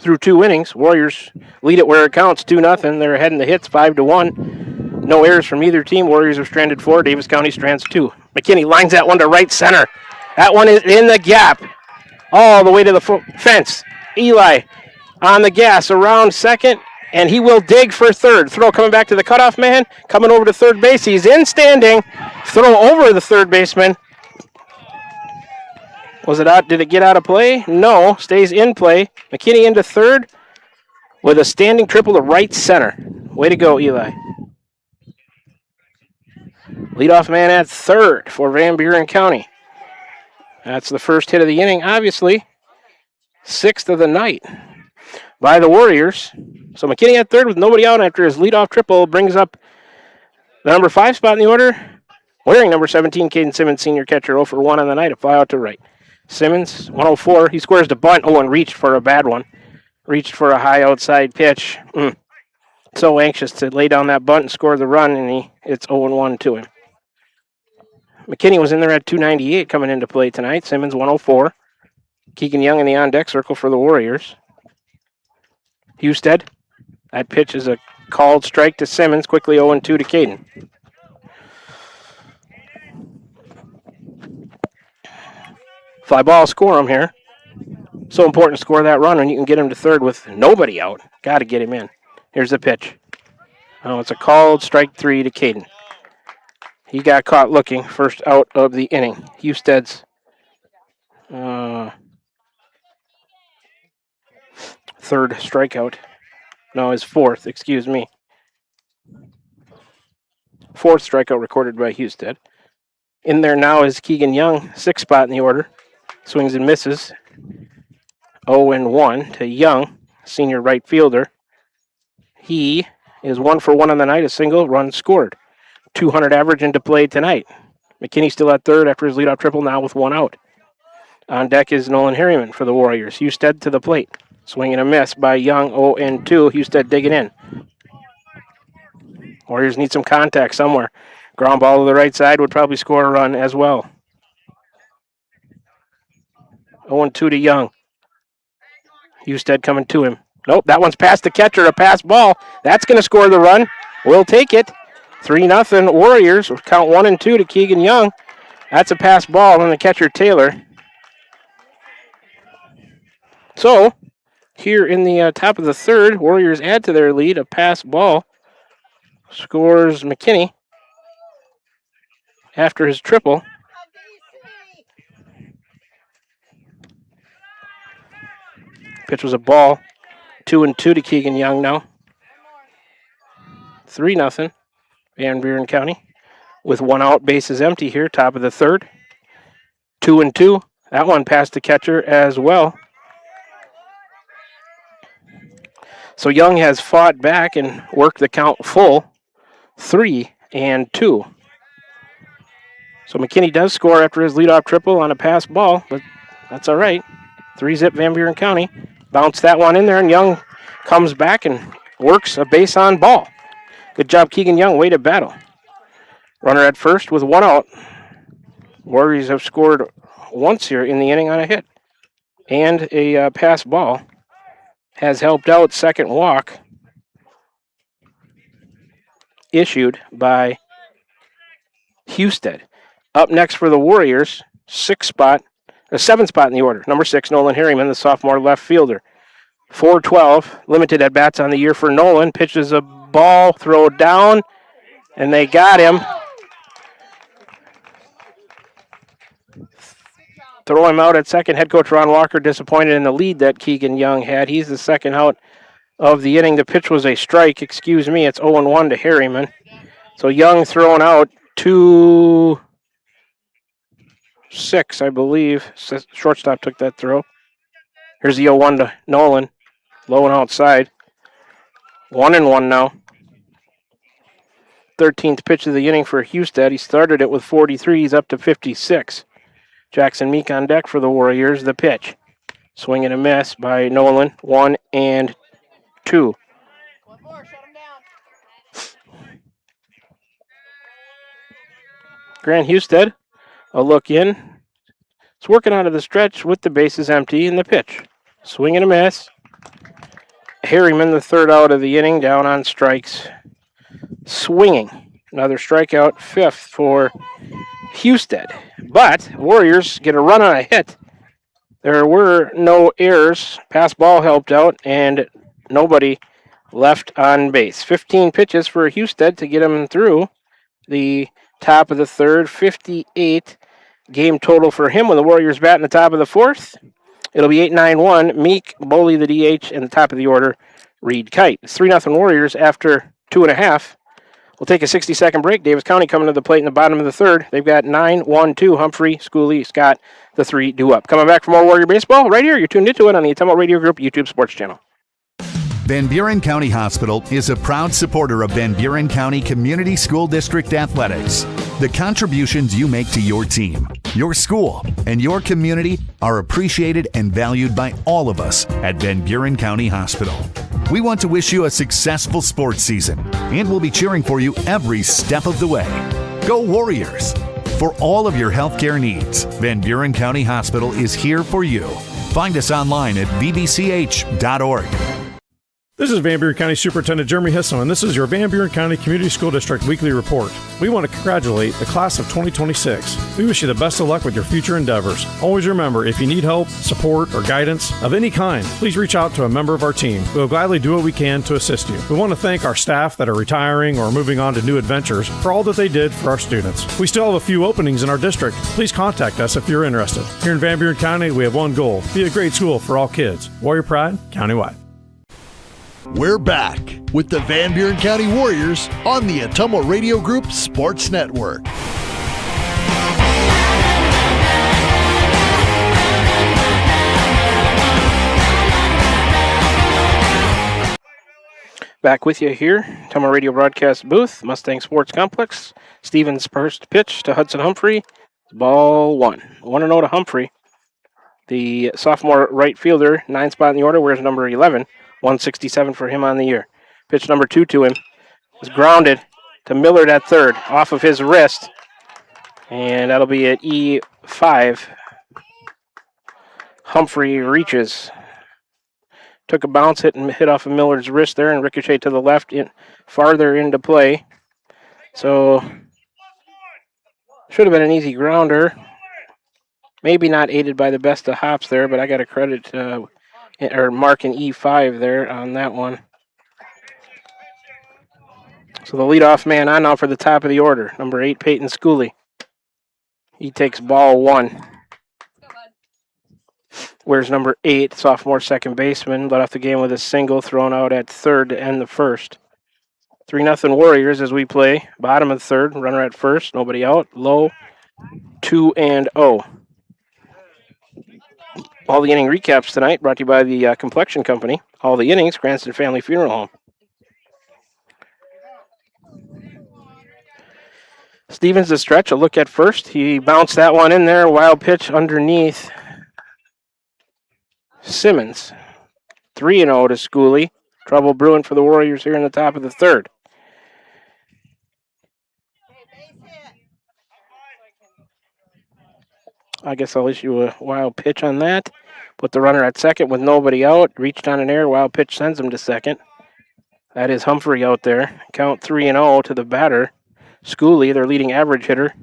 Through 2 innings, Warriors lead it where it counts, 2-0. They're ahead in the hits, 5-1. No errors from either team. Warriors have stranded 4. Davis County strands 2. McKinney lines that one to right center. That one is in the gap. All the way to the fence. Eli on the gas around second, and he will dig for third. Throw coming back to the cutoff man, coming over to third base. He's in standing. Throw over the third baseman. Was it out? Did it get out of play? No. Stays in play. McKinney into third with a standing triple to right center. Way to go, Eli. Leadoff man at third for Van Buren County. That's the first hit of the inning, obviously. Sixth of the night by the Warriors. So McKinney at third with nobody out after his leadoff triple brings up the number 5 spot in the order. Wearing number 17, Caden Simmons, senior catcher, 0 for 1 on the night, a fly out to right. Simmons, 104. He squares the bunt. And reached for a bad one. Reached for a high outside pitch. So anxious to lay down that bunt and score the run, and it's 0-1 to him. McKinney was in there at 298 coming into play tonight. Simmons, 104. Keegan Young in the on-deck circle for the Warriors. Husted. That pitch is a called strike to Simmons. Quickly 0-2 to Caden. Fly ball, score him here. So important to score that run when you can get him to third with nobody out. Got to get him in. Here's the pitch. Oh, it's a called strike 3 to Caden. He got caught looking, first out of the inning. Husted's third strikeout. No, his fourth, excuse me. Fourth strikeout recorded by Husted. In there now is Keegan Young, 6th spot in the order. Swings and misses. 0-1 to Young, senior right fielder. He is 1 for 1 on the night, a single run scored. 200 average into play tonight. McKinney still at third after his leadoff triple, now with 1 out. On deck is Nolan Harriman for the Warriors. Husted to the plate. Swing and a miss by Young, 0-2. Husted digging in. Warriors need some contact somewhere. Ground ball to the right side would probably score a run as well. 0-2 to Young. Husted coming to him. Nope, that one's past the catcher, a pass ball. That's going to score the run. We'll take it. 3-0 Warriors. We'll count 1 and 2 to Keegan Young. That's a pass ball on the catcher, Taylor. So, here in the top of the third, Warriors add to their lead. A pass ball scores McKinney after his triple. Pitch was a ball. 2-2 to Keegan Young now. 3-0. Van Buren County with 1 out, bases empty here, top of the third. 2-2. That one past the catcher as well. So Young has fought back and worked the count full. 3-2. So McKinney does score after his leadoff triple on a pass ball, but that's all right. 3-0 Van Buren County. Bounce that one in there, and Young comes back and works a base on ball. Good job, Keegan Young. Way to battle. Runner at first with 1 out. Warriors have scored once here in the inning on a hit. And a pass ball has helped out. Second walk issued by Husted. Up next for the Warriors, 7th spot in the order. Number 6, Nolan Harriman, the sophomore left fielder. 4-12, limited at bats on the year for Nolan. Pitches a ball, throw down, and they got him. Throw him out at second. Head coach Ron Walker disappointed in the lead that Keegan Young had. He's the second out of the inning. The pitch was a strike. Excuse me. It's 0-1 to Harriman. So Young thrown out 2-6, I believe. Shortstop took that throw. Here's the 0-1 to Nolan. Low and outside. 1-1 now. 13th pitch of the inning for Husted. He started it with 43. He's up to 56. Jackson Meek on deck for the Warriors. The pitch. Swing and a miss by Nolan. 1-2. Grant Husted, a look in. It's working out of the stretch with the bases empty in the pitch. Swing and a miss. Harriman, the third out of the inning, down on strikes. Swinging. Another strikeout, 5th for Husted. But Warriors get a run on a hit. There were no errors. Pass ball helped out, and nobody left on base. 15 pitches for Husted to get him through the top of the third. 58 Game total for him when the Warriors bat in the top of the fourth. It'll be 8-9-1. Meek, Boley, the DH, and the top of the order, Reed Kite. It's 3-0 Warriors after 2.5. We'll take a 60-second break. Davis County coming to the plate in the bottom of the third. They've got 9-1-2. Humphrey, Schooley, Scott, the three due up. Coming back for more Warrior Baseball right here. You're tuned into it on the Ottumwa Radio Group YouTube Sports Channel. Van Buren County Hospital is a proud supporter of Van Buren County Community School District Athletics. The contributions you make to your team, your school, and your community are appreciated and valued by all of us at Van Buren County Hospital. We want to wish you a successful sports season, and we'll be cheering for you every step of the way. Go Warriors! For all of your healthcare needs, Van Buren County Hospital is here for you. Find us online at vbch.org. This is Van Buren County Superintendent Jeremy Hisson, and this is your Van Buren County Community School District Weekly Report. We want to congratulate the class of 2026. We wish you the best of luck with your future endeavors. Always remember, if you need help, support, or guidance of any kind, please reach out to a member of our team. We will gladly do what we can to assist you. We want to thank our staff that are retiring or moving on to new adventures for all that they did for our students. We still have a few openings in our district. Please contact us if you're interested. Here in Van Buren County, we have one goal: be a great school for all kids. Warrior Pride, countywide. We're back with the Van Buren County Warriors on the Ottumwa Radio Group Sports Network. Back with you here, Ottumwa Radio broadcast booth, Mustang Sports Complex. Stevens first pitch to Hudson Humphrey. Ball 1. 1-0 to Humphrey. The sophomore right fielder, 9 spot in the order, wears number 11. 167 for him on the year. Pitch number 2 to him is grounded to Millard at third, off of his wrist. And that'll be at E5. Humphrey reaches. Took a bounce hit and hit off of Millard's wrist there and ricocheted to the left, farther into play. So, should have been an easy grounder. Maybe not aided by the best of hops there, but I got to credit or mark an E5 there on that one. So the leadoff man on now for the top of the order, number 8, Peyton Schooley. He takes ball 1. Where's number 8, sophomore second baseman, led off the game with a single thrown out at third to end the first. 3-0 Warriors as we play. Bottom of the third, runner at first, nobody out. Low, 2-0. All the inning recaps tonight brought to you by the Complexion Company. All the innings, Cranston Family Funeral Home. Stevens to stretch, a look at first. He bounced that one in there. Wild pitch underneath Simmons. 3-0 to Schooley. Trouble brewing for the Warriors here in the top of the third. I guess I'll issue a wild pitch on that. Put the runner at second with nobody out. Reached on an air. Wild pitch sends him to second. That is Humphrey out there. Count 3-0 to the batter. Schooley, their leading average hitter.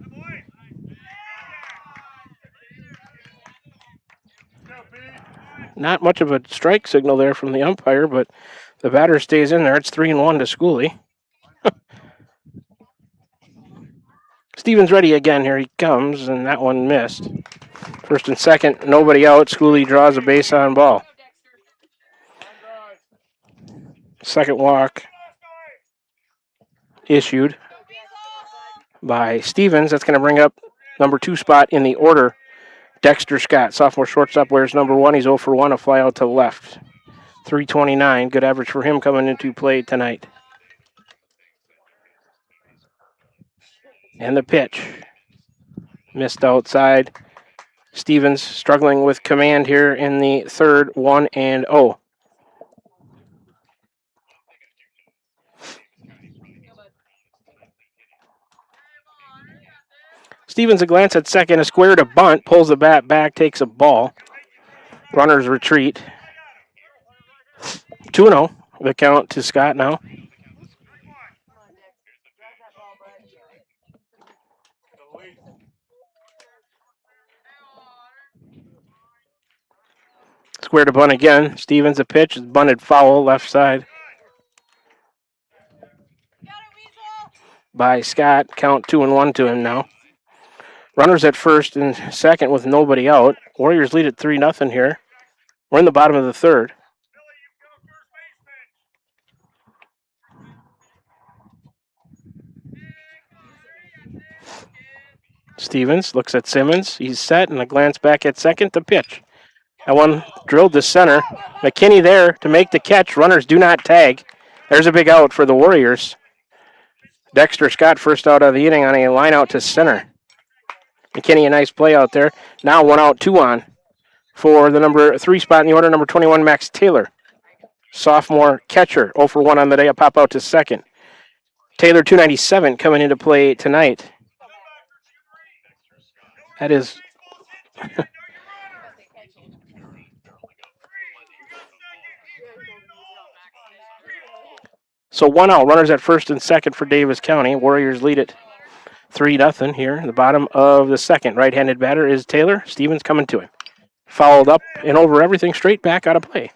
Not much of a strike signal there from the umpire, but the batter stays in there. It's 3-1 to Schooley. Stevens ready again. Here he comes, and that one missed. First and second, nobody out. Schooley draws a base on ball. Second walk issued by Stevens. That's going to bring up number 2 spot in the order. Dexter Scott, sophomore shortstop, wears number 1. He's 0 for 1, a fly out to the left. 329, good average for him coming into play tonight. And the pitch. Missed outside. Stevens struggling with command here in the third, 1-0. Stevens a glance at second, a square to bunt, pulls the bat back, takes a ball. Runners retreat. 2-0, the count to Scott now. Square to bunt again. Stevens a pitch, is bunted foul, left side. By Scott, count 2-1 to him now. Runners at first and second with nobody out. Warriors lead at 3-0 here. We're in the bottom of the third. Stevens looks at Simmons. He's set, and a glance back at second to pitch. That one drilled to center. McKinney there to make the catch. Runners do not tag. There's a big out for the Warriors. Dexter Scott first out of the inning on a line out to center. McKinney, a nice play out there. Now 1 out, 2 on for the number 3 spot in the order, number 21, Max Taylor. Sophomore catcher, 0 for 1 on the day, a pop out to second. Taylor, 297, coming into play tonight. That is... So 1 out, runners at first and second for Davis County. Warriors lead it 3-0 here in the bottom of the second. Right-handed batter is Taylor. Stevens coming to him. Fouled up and over everything, straight back out of play.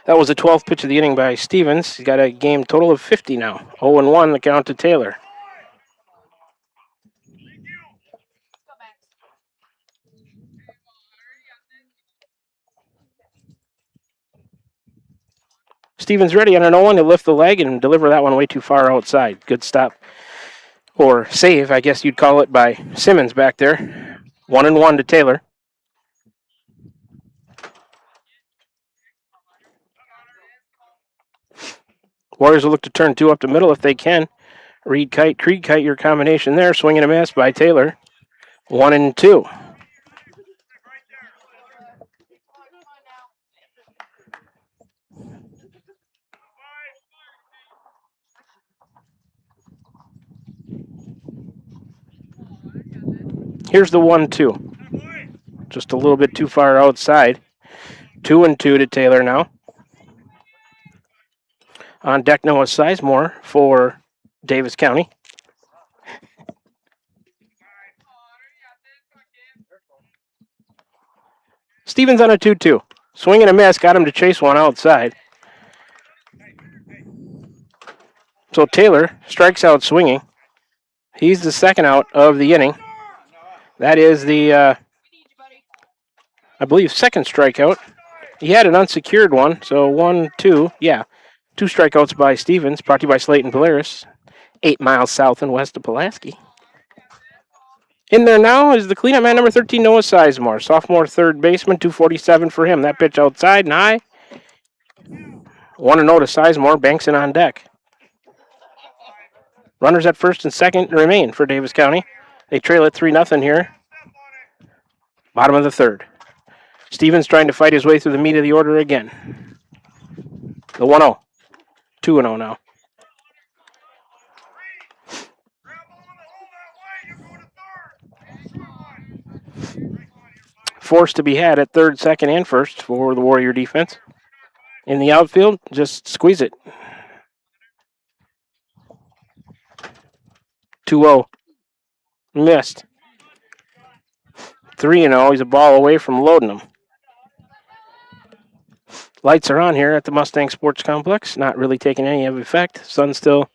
That was the 12th pitch of the inning by Stevens. He's got a game total of 50 now. 0-1 the count to Taylor. Stevens ready on an 0-1 to lift the leg and deliver that one way too far outside. Good stop. Or save, I guess you'd call it, by Simmons back there. 1-1 to Taylor. Warriors will look to turn 2 up the middle if they can. Reed Kite, Creed Kite, your combination there. Swing and a miss by Taylor. 1-2. Here's the 1-2. Just a little bit too far outside. 2-2 to Taylor now. On deck, Noah Sizemore for Davis County. Stevens on a 2-2. Swing and a miss, got him to chase one outside. So Taylor strikes out swinging. He's the second out of the inning. That is the, I believe, second strikeout. He had an unsecured one, so 1-2, yeah. 2 strikeouts by Stevens, brought to you by Slayton Polaris, 8 miles south and west of Pulaski. In there now is the cleanup man, number 13, Noah Sizemore, sophomore third baseman, 247 for him. That pitch outside and high. 1-0 to Sizemore, banks in on deck. Runners at first and second remain for Davis County. They trail it 3-0 here. Bottom of the third. Stevens trying to fight his way through the meat of the order again. The 1-0. 2-0 now. Force to be had at third, second, and first for the Warrior defense. In the outfield, just squeeze it. 2-0. Missed. 3-0. He's a ball away from loading them. Lights are on here at the Mustang Sports Complex. Not really taking any of effect. Sun's still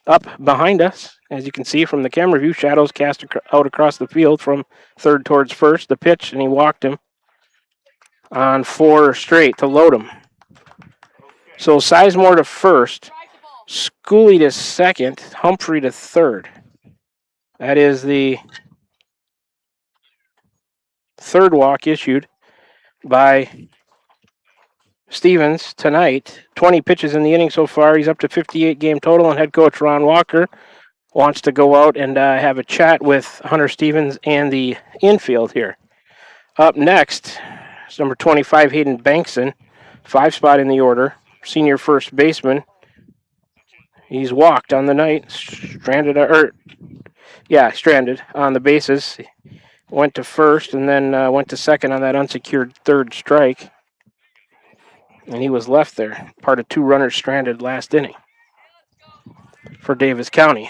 up behind us. As you can see from the camera view, shadows cast out across the field from third towards first. The pitch, and he walked him on 4 straight to load him. So Sizemore to first. Schooley to second. Humphrey to third. That is the third walk issued by Stevens tonight. 20 pitches in the inning so far. He's up to 58 game total, and head coach Ron Walker wants to go out and have a chat with Hunter Stevens and the infield here. Up next is number 25, Hayden Bankson, 5 spot in the order, senior first baseman. He's walked on the night, stranded on the bases. Went to first and then went to second on that unsecured third strike. And he was left there, part of 2 runners stranded last inning for Davis County.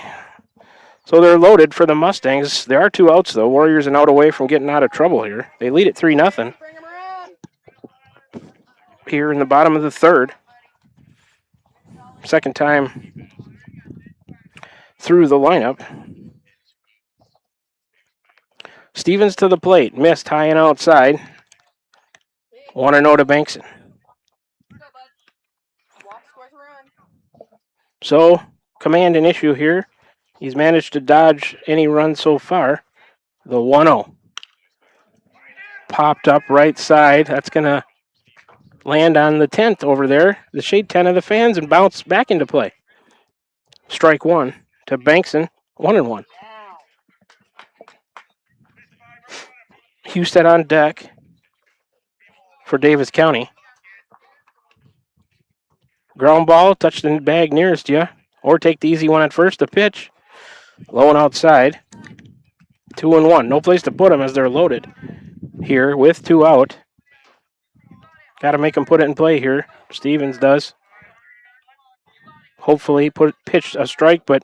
So they're loaded for the Mustangs. There are 2 outs, though. Warriors an out away from getting out of trouble here. They lead at 3-0 here in the bottom of the third. Second time through the lineup. Stevens to the plate. Missed high and outside. 1-0 to Bankson. So, command an issue here. He's managed to dodge any run so far. The 1-0. Popped up right side. That's going to land on the 10th over there, the shade 10 of the fans, and bounce back into play. Strike one to Bankson, 1-1. Husted on deck for Davis County. Ground ball, touch the bag nearest you, or take the easy one at first. The pitch, low and outside. 2-1. No place to put them as they're loaded here with 2 out. Got to make them put it in play here. Stevens does. Hopefully pitch a strike, but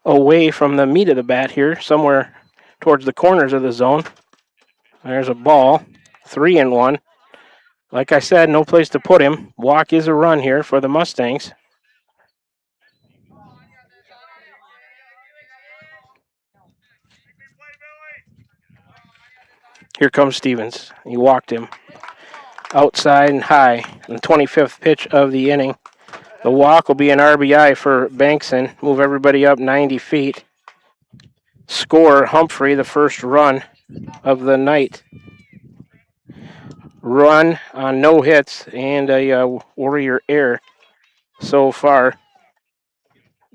away from the meat of the bat here, somewhere towards the corners of the zone. There's a ball. 3-1. Like I said, no place to put him. Walk is a run here for the Mustangs. Here comes Stevens. He walked him outside and high. The 25th pitch of the inning. The walk will be an RBI for Bankson. Move everybody up 90 feet. Score Humphrey, the first run of the night. Run on no hits and a Warrior error so far.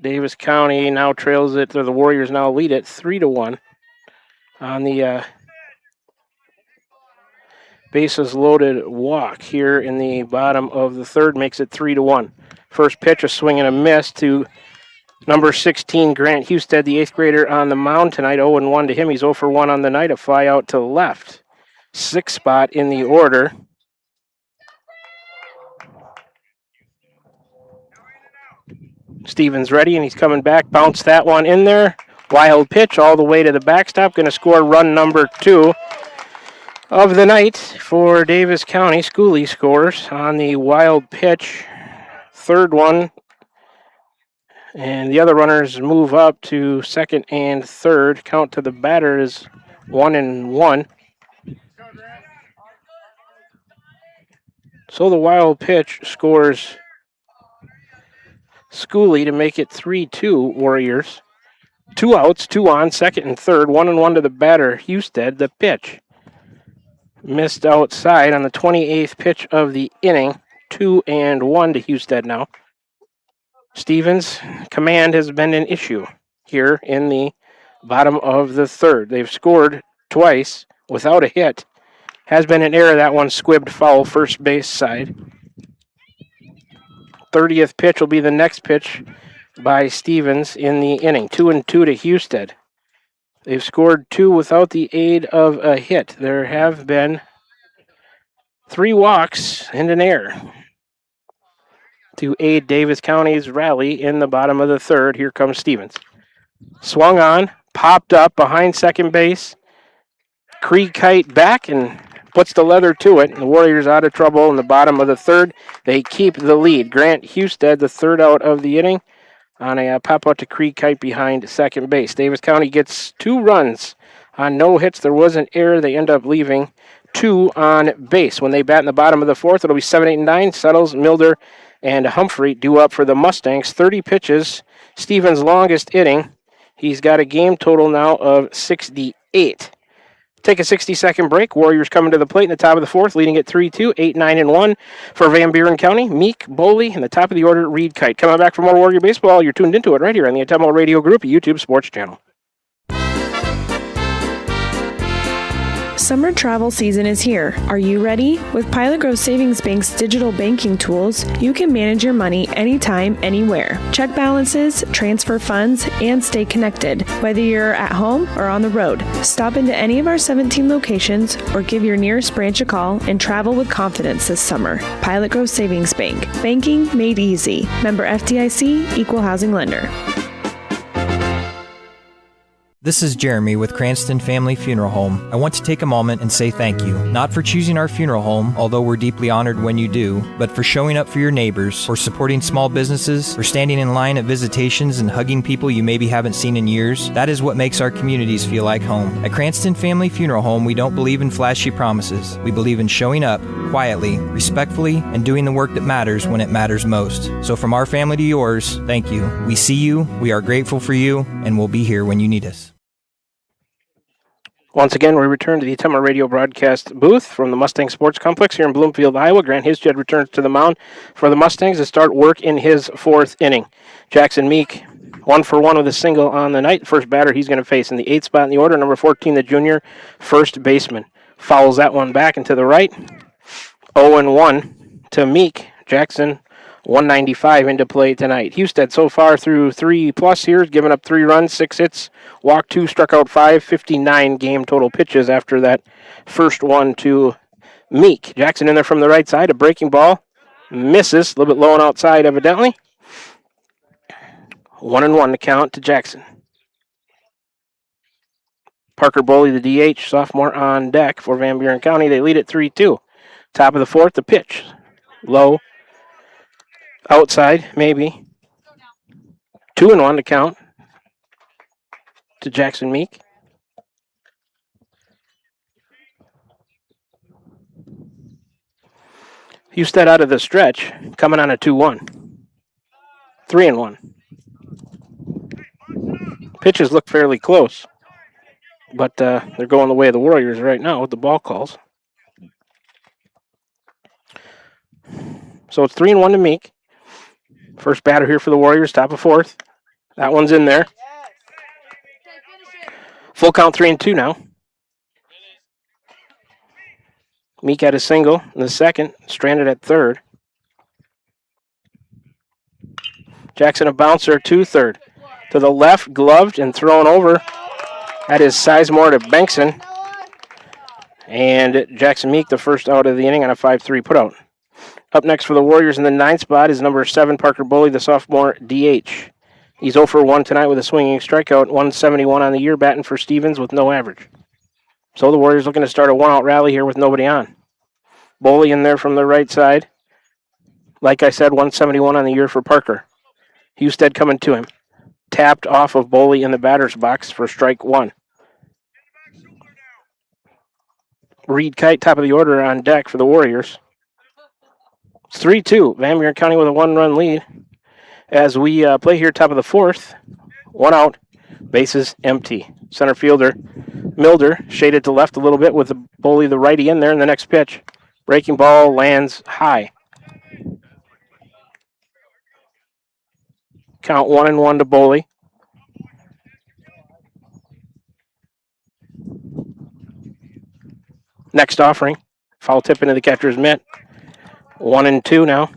Davis County now trails it, or the Warriors now lead it 3-1 on the bases loaded walk here in the bottom of the third, makes it 3-1. First pitch, a swing and a miss to number 16, Grant Husted, the 8th grader on the mound tonight. 0-1 to him. He's 0 for 1 on the night. A fly out to left. 6th spot in the order. Stevens ready, and he's coming back. Bounce that one in there. Wild pitch all the way to the backstop. Going to score run number 2 of the night for Davis County. Schooley scores on the wild pitch. Third one. And the other runners move up to second and third. Count to the batter is 1-1. So the wild pitch scores Schooley to make it 3-2 Warriors. 2 outs, 2 on, second and third. 1-1 to the batter, Husted. The pitch missed outside on the 28th pitch of the inning. 2-1 to Husted now. Stevens' command has been an issue here in the bottom of the third. They've scored twice without a hit. Has been an error. That one squibbed foul first base side. 30th pitch will be the next pitch by Stevens in the inning. 2-2 to Husted. They've scored 2 without the aid of a hit. There have been 3 walks and an error to aid Davis County's rally in the bottom of the third. Here comes Stevens. Swung on, popped up behind second base. Krieg kite back and puts the leather to it. The Warriors out of trouble in the bottom of the third. They keep the lead. Grant Husted, the third out of the inning, on a pop out to Krieg kite behind second base. Davis County gets 2 runs on no hits. There was an error. They end up leaving 2 on base. When they bat in the bottom of the fourth, it'll be 7, 8, and 9. Settles, Milder, and Humphrey due up for the Mustangs. 30 pitches. Stevens' longest inning. He's got a game total now of 68. Take a 60-second break. Warriors coming to the plate in the top of the fourth, leading at 3-2, 8, 9, and 1 for Van Buren County. Meek, Boley, and the top of the order, Reed Kite. Coming back for more Warrior Baseball. You're tuned into it right here on the Atemo Radio Group, a YouTube sports channel. Summer travel season is here. Are you ready? With Pilot Grove Savings Bank's digital banking tools, you can manage your money anytime, anywhere. Check balances, transfer funds, and stay connected. Whether you're at home or on the road, stop into any of our 17 locations or give your nearest branch a call and travel with confidence this summer. Pilot Grove Savings Bank. Banking made easy. Member FDIC, Equal Housing Lender. This is Jeremy with Cranston Family Funeral Home. I want to take a moment and say thank you, not for choosing our funeral home, although we're deeply honored when you do, but for showing up for your neighbors, for supporting small businesses, for standing in line at visitations and hugging people you maybe haven't seen in years. That is what makes our communities feel like home. At Cranston Family Funeral Home, we don't believe in flashy promises. We believe in showing up quietly, respectfully, and doing the work that matters when it matters most. So from our family to yours, thank you. We see you, we are grateful for you, and we'll be here when you need us. Once again, we return to the Ottumwa Radio broadcast booth from the Mustang Sports Complex here in Bloomfield, Iowa. Grant Histed returns to the mound for the Mustangs to start work in his fourth inning. Jackson Meek, 1-for-1 with a single on the night. First batter he's going to face in the 8th spot in the order, number 14, the junior first baseman. Fouls that one back and to the right. 0-1 to Meek. Jackson 195 into play tonight. Husted so far through 3+ years, given up 3 runs, 6 hits, walked 2, struck out 5, 59 game total pitches after that first one to Meek. Jackson in there from the right side, a breaking ball, misses, a little bit low and outside evidently. 1-1 to count to Jackson. Parker Boley, the DH, sophomore on deck for Van Buren County. They lead at 3-2. Top of the 4th, the pitch. Low. Outside, maybe. 2-1 to count to Jackson Meek. Husted out of the stretch, coming on a 2-1. 3-1. Pitches look fairly close, but they're going the way of the Warriors right now with the ball calls. So it's 3-1 to Meek. First batter here for the Warriors, top of 4th. That one's in there. Full count 3-2 now. Meek had a single in the 2nd, stranded at 3rd. Jackson a bouncer to 3rd. To the left, gloved and thrown over. That is Sizemore to Bankson. And Jackson Meek, the first out of the inning on a 5-3 putout. Up next for the Warriors in the 9th spot is number 7, Parker Boley, the sophomore DH. He's 0-for-1 tonight with a swinging strikeout, 171 on the year, batting for Stevens with no average. So the Warriors looking to start a one-out rally here with nobody on. Boley in there from the right side. Like I said, 171 on the year for Parker. Husted coming to him. Tapped off of Boley in the batter's box for strike 1. Reed Kite, top of the order on deck for the Warriors. It's 3-2. Van Buren County with a 1-run lead. As we play here, top of the 4th. 1 out. Bases empty. Center fielder Milder shaded to left a little bit with the Boley, the righty, in there in the next pitch. Breaking ball lands high. Count 1-1 to Boley. Next offering. Foul tip into the catcher's mitt. 1-2 now.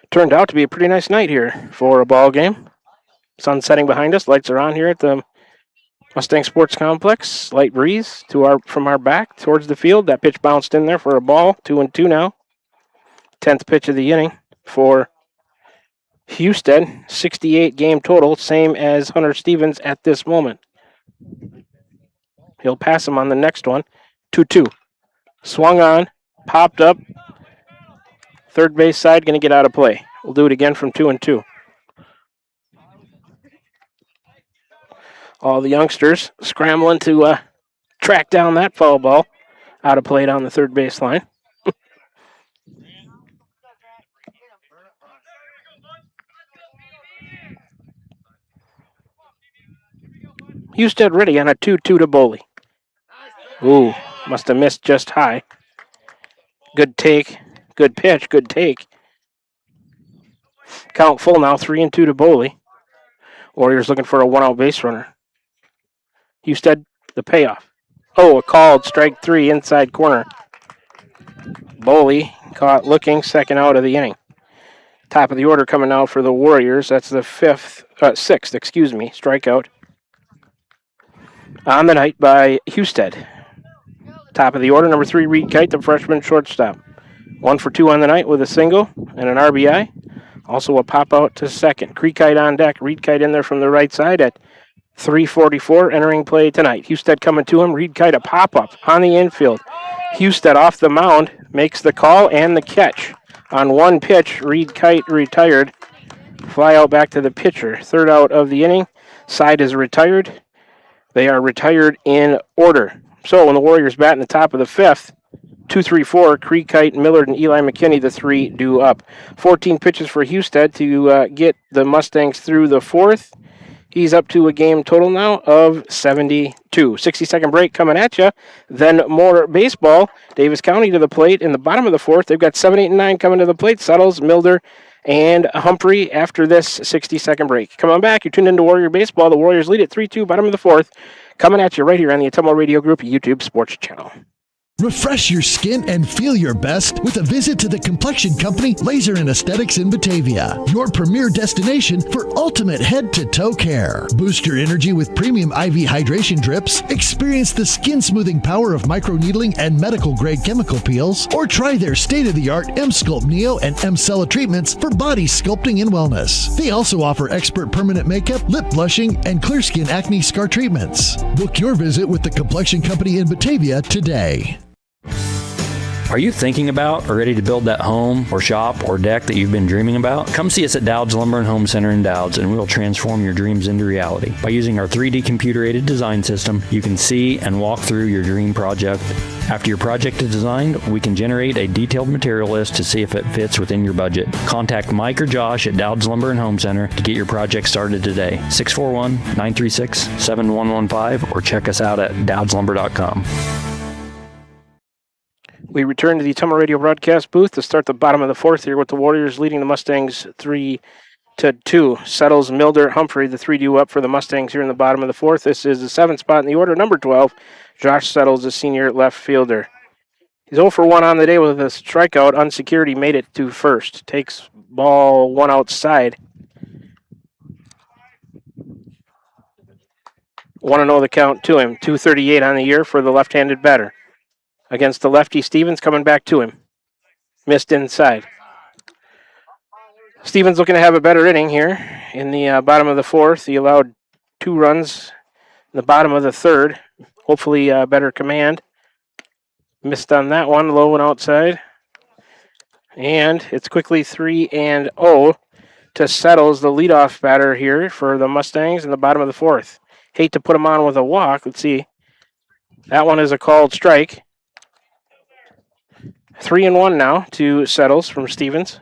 Turned out to be a pretty nice night here for a ball game. Sun setting behind us. Lights are on here at the Mustang Sports Complex. Slight breeze from our back towards the field. That pitch bounced in there for a ball. 2-2 now. 10th pitch of the inning for Husted. 68 game total, same as Hunter Stevens at this moment. He'll pass him on the next one. 2-2. Swung on, popped up. Third base side going to get out of play. We'll do it again from 2-2. All the youngsters scrambling to track down that foul ball. Out of play down the third base line. Husted ready on a 2-2 to Boley. Ooh, must have missed just high. Good take, good pitch, good take. Count full now, 3-2 to Boley. Warriors looking for a 1-out base runner. Husted, the payoff. Oh, a called strike 3 inside corner. Boley caught looking, second out of the inning. Top of the order coming out for the Warriors. That's the sixth, strikeout on the night by Husted. Top of the order, number 3, Reed Kite, the freshman shortstop. 1 for 2 on the night with a single and an RBI. Also a pop out to second. Creekite on deck. Reedkite in there from the right side at 3:44 entering play tonight. Husted coming to him. Reedkite a pop up on the infield. Husted off the mound makes the call and the catch. On one pitch, Reedkite retired. Fly out back to the pitcher. Third out of the inning. Side is retired. They are retired in order. So when the Warriors bat in the top of the fifth, 2-3-4, Creekite, Millard, and Eli McKinney, the three due up. 14 pitches for Husted to get the Mustangs through the fourth. He's up to a game total now of 72. 60-second break coming at you. Then more baseball. Davis County to the plate in the bottom of the fourth. They've got 7, 8, and 9 coming to the plate. Suttles, Milder, and Humphrey after this 60-second break. Come on back. You're tuned into Warrior Baseball. The Warriors lead at 3-2, bottom of the fourth. Coming at you right here on the Atomo Radio Group YouTube Sports Channel. Refresh your skin and feel your best with a visit to the Complexion Company Laser and Aesthetics in Batavia, your premier destination for ultimate head-to-toe care. Boost your energy with premium IV hydration drips, experience the skin-smoothing power of microneedling and medical-grade chemical peels, or try their state-of-the-art M-Sculpt Neo and M-Cella treatments for body sculpting and wellness. They also offer expert permanent makeup, lip blushing, and clear skin acne scar treatments. Book your visit with the Complexion Company in Batavia today. Are you thinking about or ready to build that home or shop or deck that you've been dreaming about? Come see us at Dowd's Lumber and Home Center in Dowd's, and we will transform your dreams into reality. By using our 3D computer-aided design system, you can see and walk through your dream project. After your project is designed, we can generate a detailed material list to see if it fits within your budget. Contact Mike or Josh at Dowd's Lumber and Home Center to get your project started today. 641-936-7115 or check us out at dowdslumber.com. We return to the Atomo Radio broadcast booth to start the bottom of the fourth here with the Warriors leading the Mustangs 3-2. Settles, Milder, Humphrey, the three due up for the Mustangs here in the bottom of the fourth. This is the seventh spot in the order, number 12. Josh Settles, the senior left fielder. He's 0 for 1 on the day with a strikeout. Unsecured, he made it to first. Takes ball one outside. 1-0 the count to him. 238 on the year for the left-handed batter. Against the lefty, Stevens coming back to him. Missed inside. Stevens looking to have a better inning here in the bottom of the fourth. He allowed 2 runs in the bottom of the third. Hopefully better command. Missed on that one, low and outside. And it's quickly 3-0 to Settles, the leadoff batter here for the Mustangs in the bottom of the fourth. Hate to put him on with a walk. Let's see. That one is a called strike. 3-1 now to Settles from Stevens.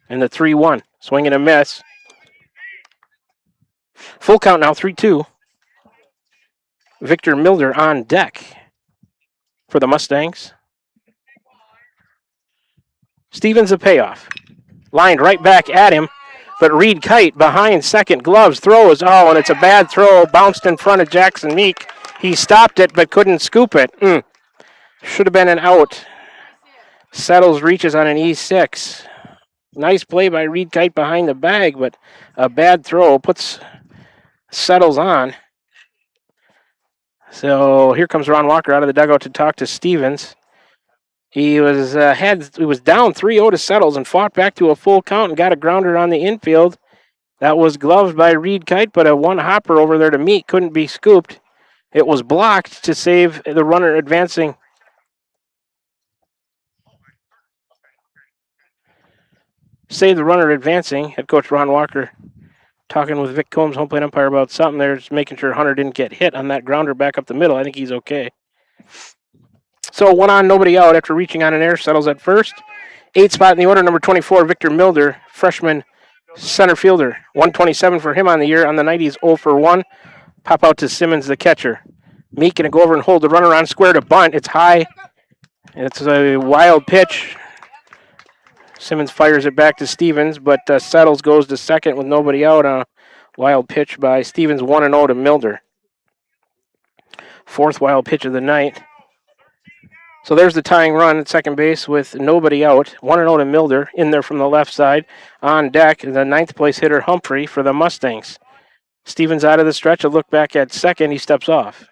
And the 3-1. Swing and a miss. Full count now, 3-2. Victor Milder on deck for the Mustangs. Stevens a payoff. Lined right back at him. But Reedkite behind second. Gloves, throws. Oh, and it's a bad throw. Bounced in front of Jackson Meek. He stopped it but couldn't scoop it. Should have been an out. Settles reaches on an E6. Nice play by Reedkite behind the bag, but a bad throw puts Settles on. So here comes Ron Walker out of the dugout to talk to Stevens. He was down 3-0 to Settles and fought back to a full count and got a grounder on the infield. That was gloved by Reedkite, but a one hopper over there to Meek couldn't be scooped. It was blocked to save the runner advancing. Save the runner advancing. Head coach Ron Walker talking with Vic Combs, home plate umpire, about something there, just making sure Hunter didn't get hit on that grounder back up the middle. I think he's okay. So 1 on, nobody out after reaching on an air. Settles at first. 8th spot in the order, number 24, Victor Milder, freshman center fielder. 127 for him on the year. On the night, he's 0 for 1. Pop out to Simmons, the catcher. Meek going to go over and hold the runner on square to bunt. It's high. It's a wild pitch. Simmons fires it back to Stevens, but Settles goes to second with nobody out on a wild pitch by Stevens. 1-0 to Milder. 4th wild pitch of the night. So there's the tying run at second base with nobody out. 1-0 to Milder in there from the left side. On deck, the 9th place hitter Humphrey for the Mustangs. Stevens out of the stretch. A look back at second. He steps off.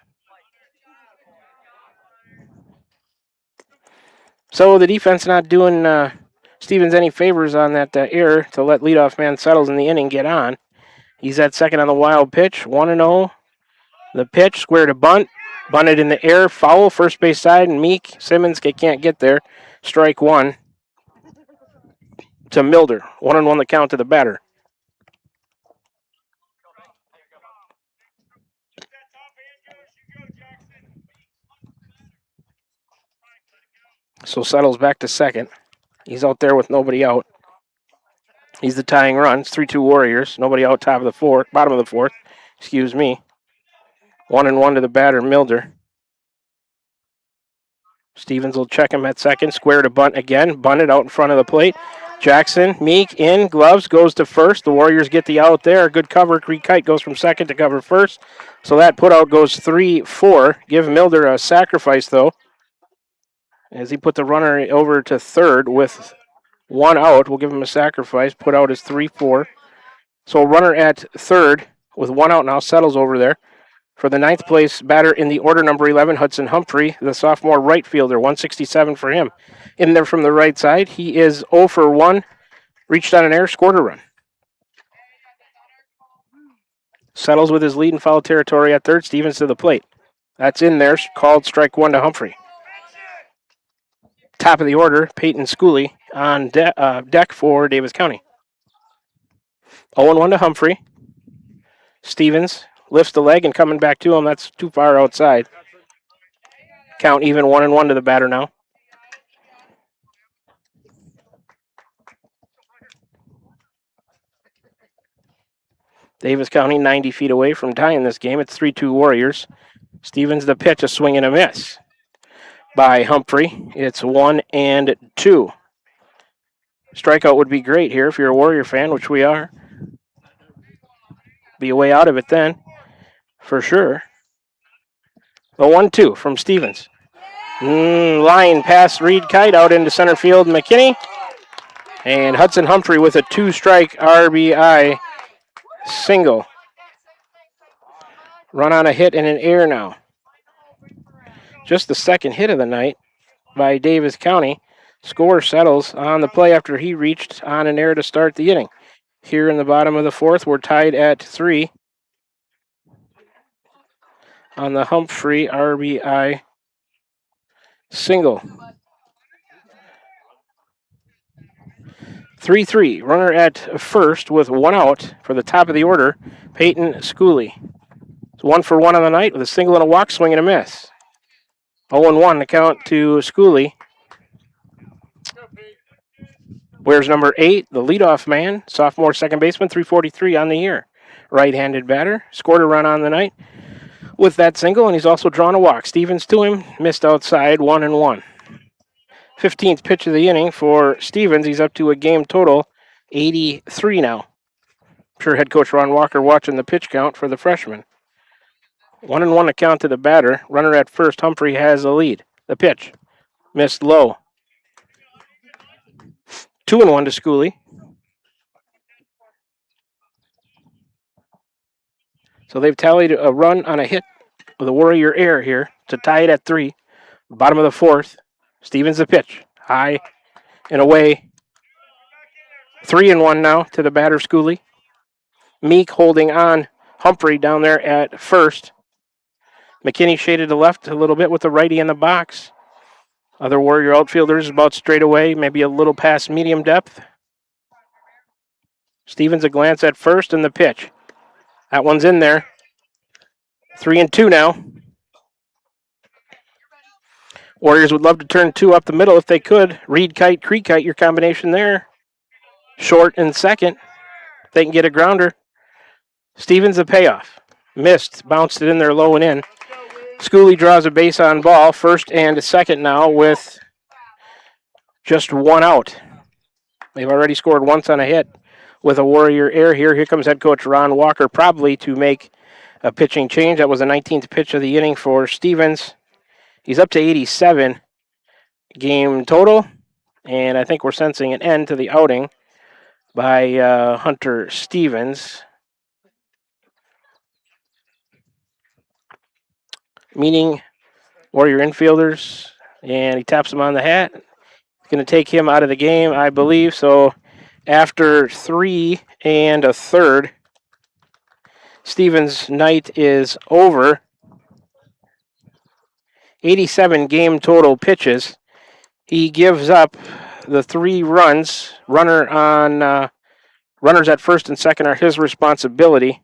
So the defense not doing Stevens any favors on that error to let leadoff man Settles in the inning get on. He's at second on the wild pitch, 1-0. The pitch, square to bunt. Bunted in the air, foul, first base side, and Meek Simmons can't get there. Strike one to Milder. 1-1 the count to the batter. So Settles back to second. He's out there with nobody out. He's the tying run. It's 3-2 Warriors. Nobody out bottom of the fourth. Excuse me. 1-1 to the batter, Milder. Stevens will check him at second. Square to bunt again. Bunted out in front of the plate. Jackson, Meek, in, gloves, goes to first. The Warriors get the out there. Good cover. Creek Kite goes from second to cover first. So that putout goes 3-4. Give Milder a sacrifice, though, as he put the runner over to third with one out. We'll give him a sacrifice. Put out is 3-4. So runner at third with one out now. Settles over there. For the ninth place batter in the order, number 11, Hudson Humphrey, the sophomore right fielder, 167 for him. In there from the right side, he is 0 for 1, reached on an error, scored a run. Settles with his lead in foul territory at third. Stevens to the plate. That's in there, called strike one to Humphrey. Top of the order, Peyton Schooley on deck for Davis County. 0-1 to Humphrey. Stevens lifts the leg and coming back to him. That's too far outside. Count even 1-1 to the batter now. Davis County 90 feet away from tying this game. It's 3-2 Warriors. Stevens the pitch, a swing and a miss by Humphrey. It's 1-2. Strikeout would be great here if you're a Warrior fan, which we are. Be a way out of it then, for sure. The 1-2 from Stevens. Line pass, Reed Kite out into center field, McKinney. And Hudson Humphrey with a 2-strike RBI single. Run on a hit and an error now. Just the second hit of the night by Davis County. Score Settles on the play after he reached on an error to start the inning. Here in the bottom of the fourth, we're tied at 3 on the Humphrey RBI single. 3-3. Runner at first with one out for the top of the order, Peyton Schooley. It's 1 for 1 on the night with a single and a walk, swing and a miss. 0-1 to count to Schooley. Where's number 8, the leadoff man, sophomore second baseman, 343 on the year. Right-handed batter, scored a run on the night with that single, and he's also drawn a walk. Stevens to him, missed outside, 1-1. 15th pitch of the inning for Stevens. He's up to a game total 83 now. I'm sure head coach Ron Walker watching the pitch count for the freshman. 1-1 to count to the batter. Runner at first, Humphrey has a lead. The pitch, missed low. 2-1 to Schooley. So they've tallied a run on a hit with a Warrior error here to tie it at 3. Bottom of the fourth. Stevens the pitch. High and away. 3-1 now to the batter, Schooley. Meek holding on Humphrey down there at first. McKinney shaded to left a little bit with the righty in the box. Other Warrior outfielders about straight away, maybe a little past medium depth. Stevens a glance at first and the pitch. That one's in there. 3-2 now. Warriors would love to turn 2 up the middle if they could. Reed Kite, Creek Kite, your combination there. Short and second. They can get a grounder. Stevens the payoff. Missed, bounced it in there low and in. Schooley draws a base on ball, first and second now with just one out. They've already scored once on a hit with a Warrior error here. Here comes head coach Ron Walker probably to make a pitching change. That was the 19th pitch of the inning for Stevens. He's up to 87 game total, and I think we're sensing an end to the outing by Hunter Stevens. Meaning Warrior infielders, and he taps him on the hat. going to take him out of the game, I believe. So after 3 1/3, Stevens' night is over. 87 game total pitches. He gives up the 3 runs. Runners at first and second are his responsibility.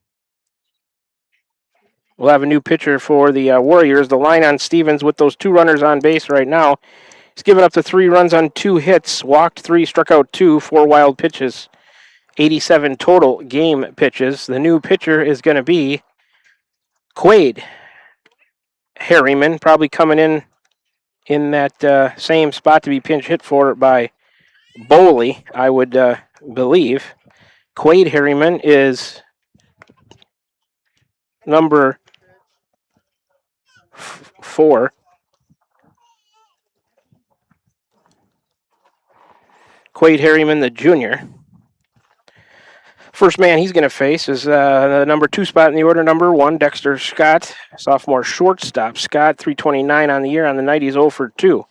We'll have a new pitcher for the Warriors. The line on Stevens with those 2 runners on base right now. He's given up the 3 runs on 2 hits, walked 3, struck out 2, 4 wild pitches. 87 total game pitches. The new pitcher is going to be Quade Harriman, probably coming in that same spot to be pinch hit for by Boley, I would believe. Quade Harriman is number 4. Quade Harriman, the junior. First man he's going to face is the number 2 spot in the order, number 1, Dexter Scott, sophomore shortstop. Scott, 329 on the year. On the night, he's 0 for 2.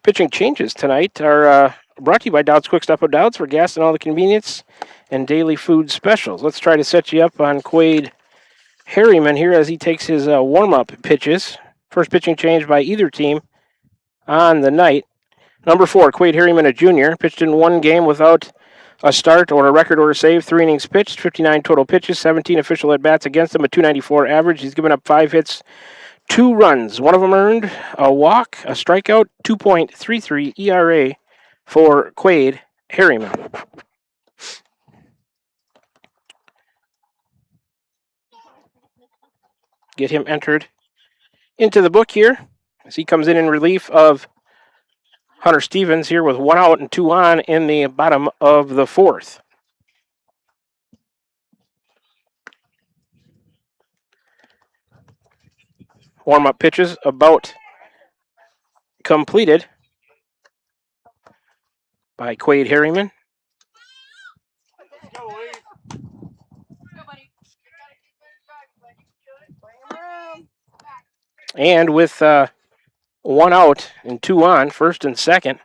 Pitching changes tonight are brought to you by Dowd's Quick Stop of Dowd's for gas and all the convenience and daily food specials. Let's try to set you up on Quade Harriman here as he takes his warm-up pitches. First pitching change by either team on the night. Number 4, Quade Harriman, a junior, pitched in 1 game without a start or a record or a save. 3 innings pitched, 59 total pitches, 17 official at-bats against him, a .294 average. He's given up 5 hits, 2 runs. One of them earned, a walk, a strikeout, 2.33 ERA for Quade Harriman. Get him entered into the book here as he comes in relief of Hunter Stevens here with 1 out and 2 on in the bottom of the 4th. Warm-up pitches about completed by Quade Harriman. And with 1 out and 2 on, first and second,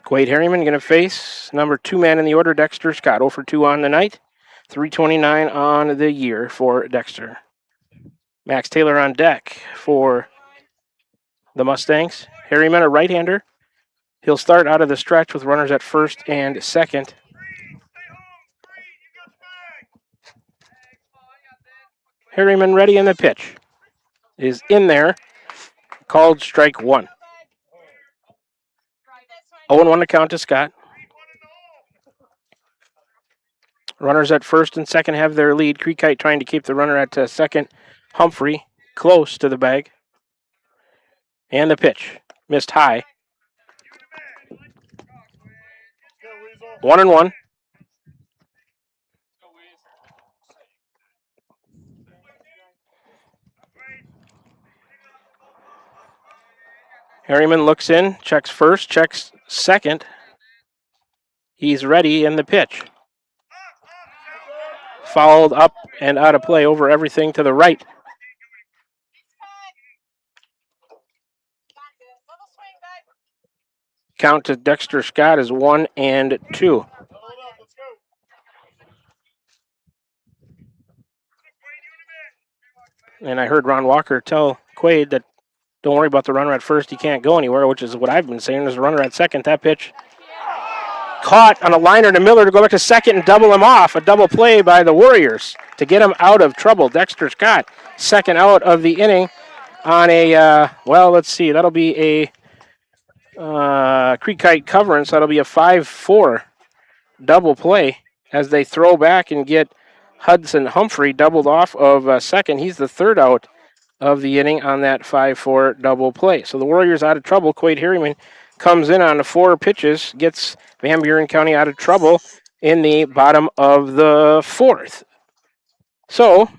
Quade Harriman going to face number 2 man in the order, Dexter Scott. 0 for 2 on the night, 329 on the year for Dexter. Max Taylor on deck for the Mustangs. Harriman, a right-hander. He'll start out of the stretch with runners at first and second. Harriman ready, and the pitch is in there. Called strike 1. 0-1 to count to Scott. Runners at first and second have their lead. Creekite trying to keep the runner at second. Humphrey close to the bag. And the pitch missed high. 1-1. Harriman looks in, checks first, checks second. He's ready in the pitch. Fouled up and out of play over everything to the right. Count to Dexter Scott is 1-2. And I heard Ron Walker tell Quade that don't worry about the runner at first. He can't go anywhere, which is what I've been saying. There's a runner at second. That pitch caught on a liner to Miller to go back to second and double him off. A double play by the Warriors to get him out of trouble. Dexter Scott, second out of the inning on a, let's see. That'll be a Creekite covering, so that'll be a 5-4 double play as they throw back and get Hudson Humphrey doubled off of second. He's the third out of the inning on that 5-4 double play. So the Warriors out of trouble. Quade Harriman comes in on the 4 pitches, gets Van Buren County out of trouble in the bottom of the 4th. So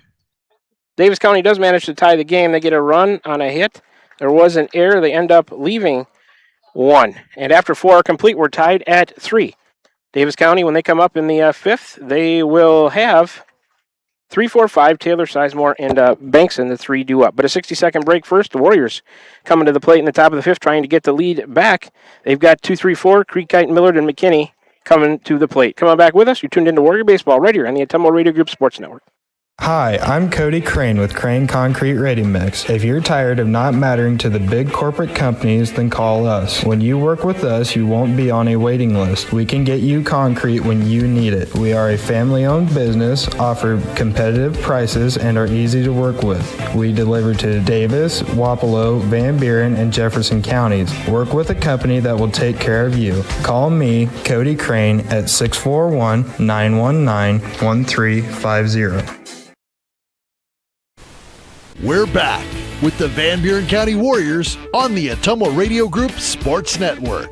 Davis County does manage to tie the game. They get a run on a hit. There was an error. They end up leaving 1. And after 4 are complete, we're tied at 3. Davis County, when they come up in the 5th, they will have 3-4-5, Taylor, Sizemore, and Bankson, the three due up. But a 60-second break first. The Warriors coming to the plate in the top of the fifth, trying to get the lead back. They've got 2-3-4, Creek, Kite, Millard, and McKinney coming to the plate. Come on back with us. You're tuned into Warrior Baseball right here on the Ottumwa Radio Group Sports Network. Hi, I'm Cody Crane with Crane Concrete Ready Mix. If you're tired of not mattering to the big corporate companies, then call us. When you work with us, you won't be on a waiting list. We can get you concrete when you need it. We are a family-owned business, offer competitive prices, and are easy to work with. We deliver to Davis, Wapello, Van Buren, and Jefferson counties. Work with a company that will take care of you. Call me, Cody Crane, at 641-919-1350. We're back with the Van Buren County Warriors on the Ottumwa Radio Group Sports Network.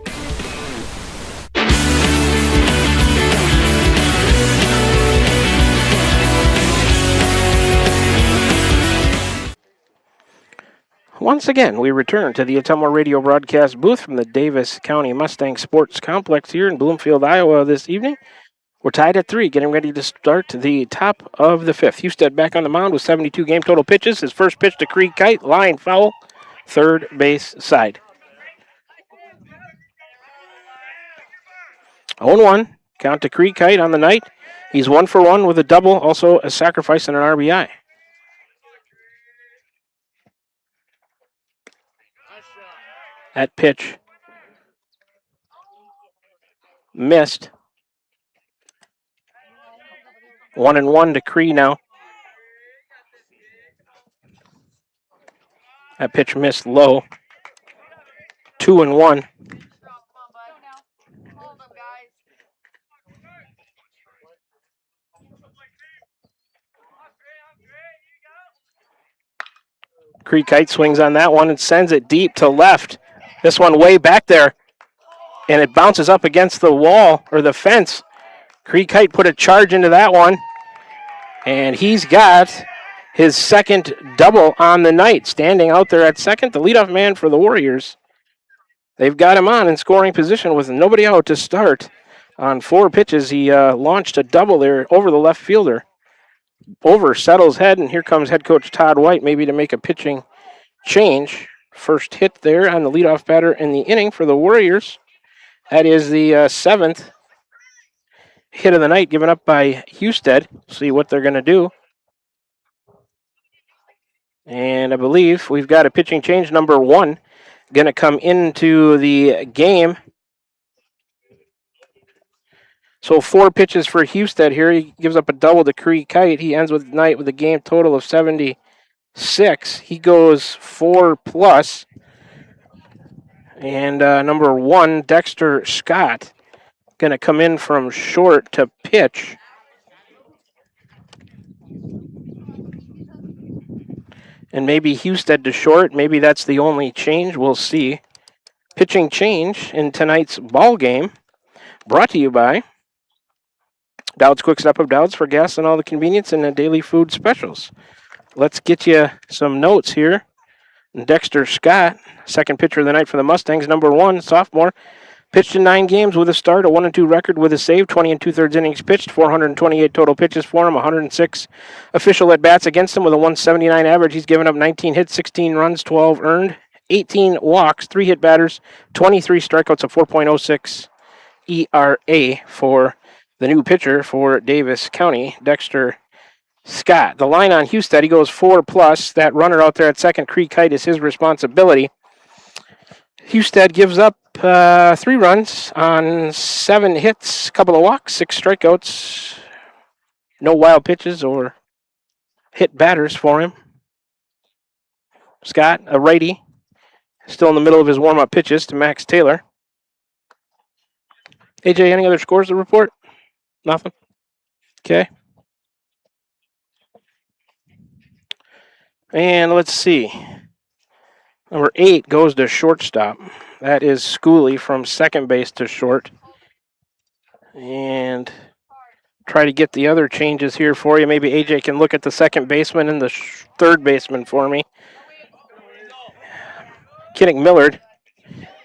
Once again, we return to the Ottumwa Radio broadcast booth from the Davis County Mustang Sports Complex here in Bloomfield, Iowa this evening. We're tied at 3, getting ready to start the top of the fifth. Husted back on the mound with 72 game total pitches. His first pitch to Creek Kite, line foul, third base side. 0-1, count to Creek Kite on the night. He's 1 for 1 with a double, also a sacrifice and an RBI. That pitch missed. 1-1 to Cree now. That pitch missed low. 2-1. Cree Kite swings on that one and sends it deep to left. This one way back there. And it bounces up against the wall or the fence. Cree Kite put a charge into that one. And he's got his second double on the night. Standing out there at second, the leadoff man for the Warriors. They've got him on in scoring position with nobody out to start. On 4 pitches, he launched a double there over the left fielder. Over settles head, and here comes head coach Todd White maybe to make a pitching change. First hit there on the leadoff batter in the inning for the Warriors. That is the 7th hit of the night given up by Husted. See what they're going to do. And I believe we've got a pitching change, number 1, going to come into the game. So 4 pitches for Husted here. He gives up a double to Cree Kite. He ends with the night with a game total of 76. He goes 4+. And number 1, Dexter Scott, going to come in from short to pitch. And maybe Husted to short. Maybe that's the only change. We'll see. Pitching change in tonight's ball game. Brought to you by Dowd's Quick Stop of Dowd's for gas and all the convenience and the daily food specials. Let's get you some notes here. Dexter Scott, second pitcher of the night for the Mustangs, number 1, sophomore. Pitched in 9 games with a start, a 1-2 record with a save, 20 2/3 innings pitched, 428 total pitches for him, 106 official at-bats against him with a 179 average. He's given up 19 hits, 16 runs, 12 earned, 18 walks, 3 hit batters, 23 strikeouts, a 4.06 ERA for the new pitcher for Davis County, Dexter Scott. The line on Husted, he goes 4+. That runner out there at second, Cree Kite, is his responsibility. Husted gives up 3 runs on 7 hits, a couple of walks, 6 strikeouts. No wild pitches or hit batters for him. Scott, a righty, still in the middle of his warm-up pitches to Max Taylor. AJ, any other scores to report? Nothing? Okay. And let's see. Number 8 goes to shortstop. That is Schooley from second base to short. And try to get the other changes here for you. Maybe AJ can look at the second baseman and the third baseman for me. Kennick Millard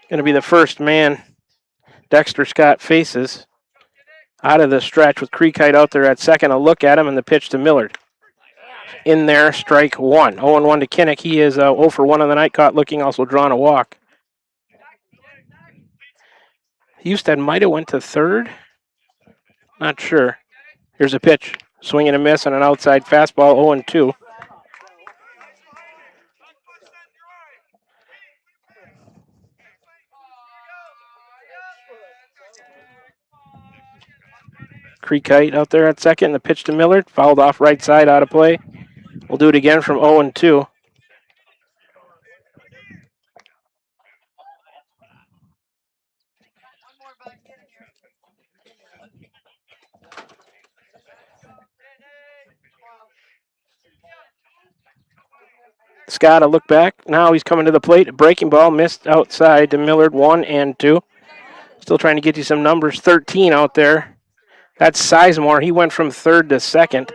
going to be the first man Dexter Scott faces out of the stretch with Cree Kite out there at second. A look at him and the pitch to Millard. in there, strike one. 0-1 to Kinnick. He is 0 for 1 on the night, caught looking, also drawn a walk. Husted might have went to third. Not sure. Here's a pitch. Swing and a miss on an outside fastball, 0-2. Creekite out there at second. The pitch to Millard. Fouled off right side, out of play. We'll do it again from 0-2. Scott, a look back. Now he's coming to the plate. Breaking ball missed outside to Millard, 1-2. Still trying to get you some numbers. 13 out there. That's Sizemore. He went from third to second.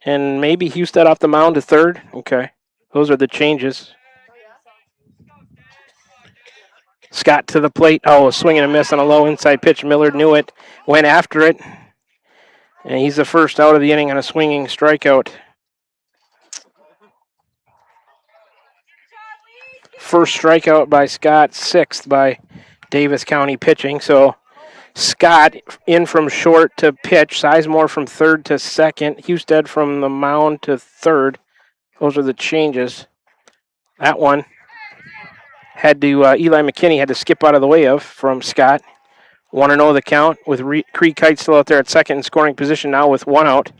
And maybe Husted off the mound to third. Okay. Those are the changes. Scott to the plate. Oh, a swing and a miss on a low inside pitch. Millard knew it. Went after it. And he's the first out of the inning on a swinging strikeout. First strikeout by Scott, sixth by Davis County pitching. So Scott in from short to pitch. Sizemore from third to second. Husted from the mound to third. Those are the changes. That one had to, Eli McKinney had to skip out of the way of from Scott. 1-0 the count with Creekite still out there at second in scoring position now with one out.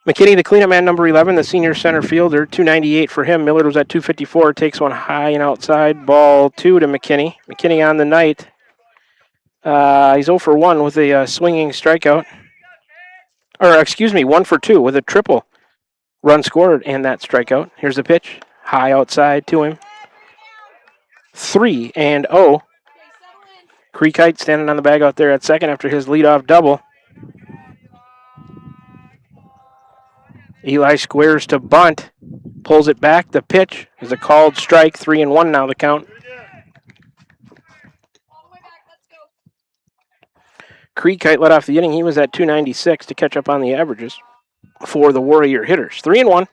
McKinney, the cleanup man, number 11, the senior center fielder, 298 for him. Millard was at 254, takes one high and outside. Ball 2 to McKinney. McKinney on the night. He's 0 for 1 with a swinging strikeout. Or, excuse me, 1 for 2 with a triple run scored and that strikeout. Here's the pitch. High outside to him. 3-0. Creekite standing on the bag out there at second after his leadoff double. Eli squares to bunt, pulls it back. The pitch is a called strike. 3-1 now the count. Creekite led off the inning. He was at 296 to catch up on the averages for the Warrior hitters. 3-1.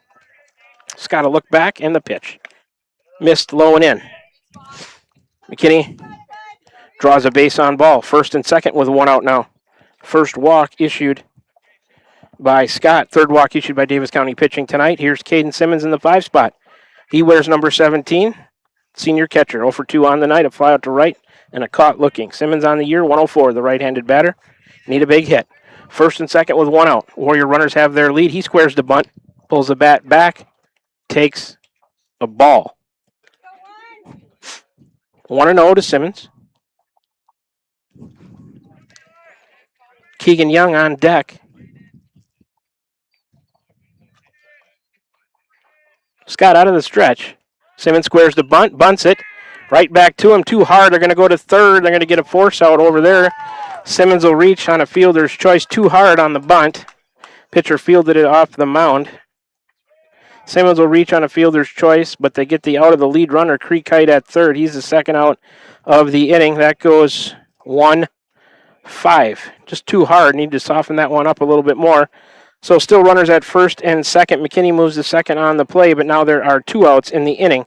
Scott a look back and the pitch. Missed low and in. McKinney draws a base on ball. First and second with one out now. First walk issued by Scott. Third walk issued by Davis County pitching tonight. Here's Caden Simmons in the 5 spot. He wears number 17, senior catcher. 0 for 2 on the night. A fly out to right and a caught looking. Simmons on the year, 104, the right-handed batter. Need a big hit. First and second with one out. Warrior runners have their lead. He squares the bunt, pulls the bat back, takes a ball. 1-0 to Simmons. Keegan Young on deck. Scott out of the stretch. Simmons squares the bunt, bunts it. Right back to him, too hard. They're going to go to third. They're going to get a force out over there. Simmons will reach on a fielder's choice, too hard on the bunt. Pitcher fielded it off the mound. Simmons will reach on a fielder's choice, but they get the out of the lead runner, Creekite at third. He's the second out of the inning. That goes 1-5. Just too hard. Need to soften that one up a little bit more. So still runners at first and second. McKinney moves to second on the play, but now there are 2 outs in the inning.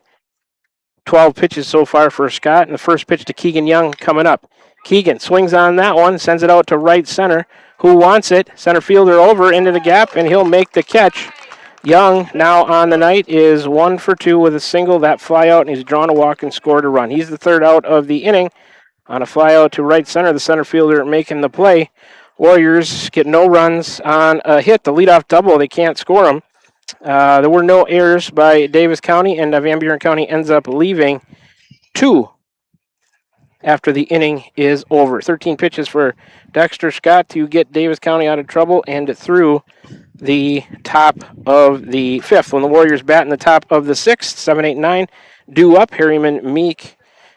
12 pitches so far for Scott, and the first pitch to Keegan Young coming up. Keegan swings on that one, sends it out to right center. Who wants it? Center fielder over into the gap, and he'll make the catch. Young, now on the night, is 1 for 2 with a single. That fly out, and he's drawn a walk and scored a run. He's the third out of the inning on a fly out to right center. The center fielder making the play. Warriors get no runs on a hit. The leadoff double, they can't score them. There were no errors by Davis County, and Van Buren County ends up leaving 2 after the inning is over. 13 pitches for Dexter Scott to get Davis County out of trouble and through the top of the 5th. When the Warriors bat in the top of the 6th, 7, 8, 9, due up Harriman, Meek,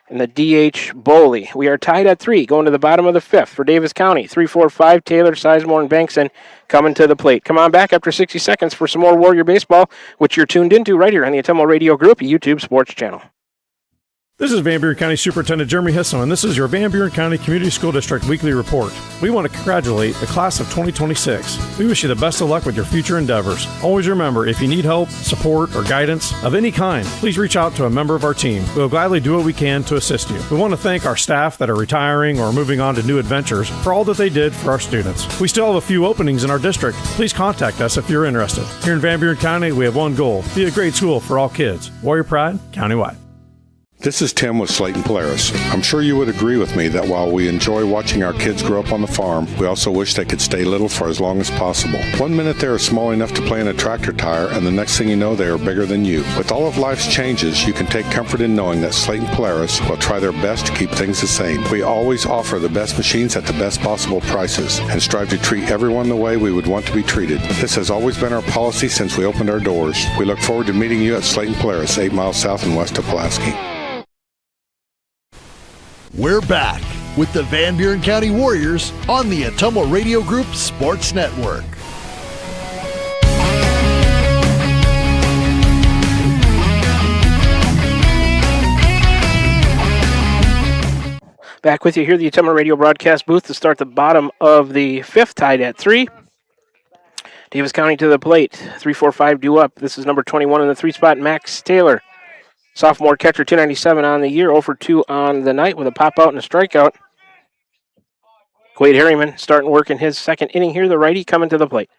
and the DH Boley. We are tied at 3, going to the bottom of the 5th for Davis County. 3, 4, 5, Taylor, Sizemore, and Bankson coming to the plate. Come on back after 60 seconds for some more Warrior baseball, which you're tuned into right here on the Atomo Radio Group YouTube Sports Channel. This is Van Buren County Superintendent Jeremy Hisson, and this is your Van Buren County Community School District Weekly Report. We want to congratulate the class of 2026. We wish you the best of luck with your future endeavors. Always remember, if you need help, support, or guidance of any kind, please reach out to a member of our team. We will gladly do what we can to assist you. We want to thank our staff that are retiring or moving on to new adventures for all that they did for our students. We still have a few openings in our district. Please contact us if you're interested. Here in Van Buren County, we have one goal: be a great school for all kids. Warrior Pride, countywide. This is Tim with Slayton Polaris. I'm sure you would agree with me that while we enjoy watching our kids grow up on the farm, we also wish they could stay little for as long as possible. 1 minute they are small enough to play in a tractor tire, and the next thing you know, they are bigger than you. With all of life's changes, you can take comfort in knowing that Slayton Polaris will try their best to keep things the same. We always offer the best machines at the best possible prices and strive to treat everyone the way we would want to be treated. This has always been our policy since we opened our doors. We look forward to meeting you at Slayton Polaris, 8 miles south and west of Pulaski. We're back with the Van Buren County Warriors on the Atomo Radio Group Sports Network. Back with you here, the Atomo Radio broadcast booth to start the bottom of the fifth, tied at 3. Davis County to the plate, 3-4-5 due up. This is number 21 in the 3 spot, Max Taylor. Sophomore catcher, 297 on the year, 0 for 2 on the night with a pop-out and a strikeout. Quade Harriman starting work in his second inning here, the righty coming to the plate.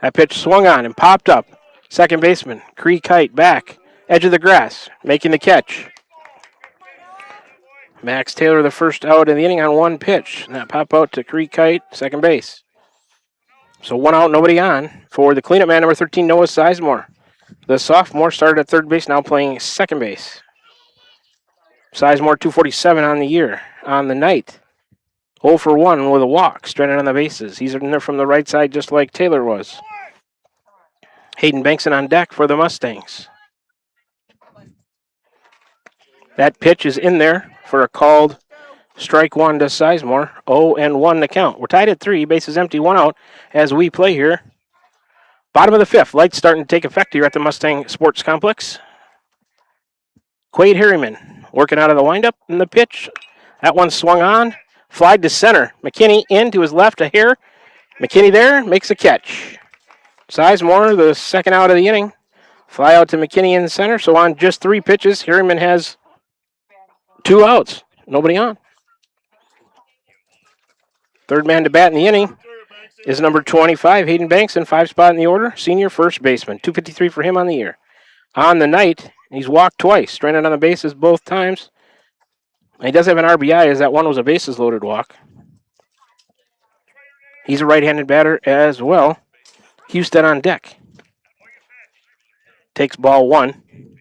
That pitch swung on and popped up. Second baseman, Cree Kite back, edge of the grass, making the catch. Max Taylor, the first out of the inning on one pitch. And that pop-out to Cree Kite, second base. So 1 out, nobody on for the cleanup man, number 13, Noah Sizemore. The sophomore started at third base, now playing second base. Sizemore, 247 on the year, on the night. 0 for 1 with a walk, stranded on the bases. He's in there from the right side just like Taylor was. Hayden Bankson on deck for the Mustangs. That pitch is in there for a called strike 1 to Sizemore. 0-1 the count. We're tied at 3, bases empty, 1 out as we play here. Bottom of the fifth, lights starting to take effect here at the Mustang Sports Complex. Quade Harriman working out of the windup in the pitch. That one swung on, flied to center. McKinney in to his left, a hair. McKinney there, makes a catch. Sizemore, the second out of the inning. Fly out to McKinney in center, so on just 3 pitches, Harriman has 2 outs. Nobody on. Third man to bat in the inning is number 25, Hayden Bankson, 5 spot in the order, senior first baseman. 253 for him on the year. On the night, he's walked twice, stranded on the bases both times. And he does have an RBI, as that one was a bases loaded walk. He's a right-handed batter as well. Houston on deck. Takes ball 1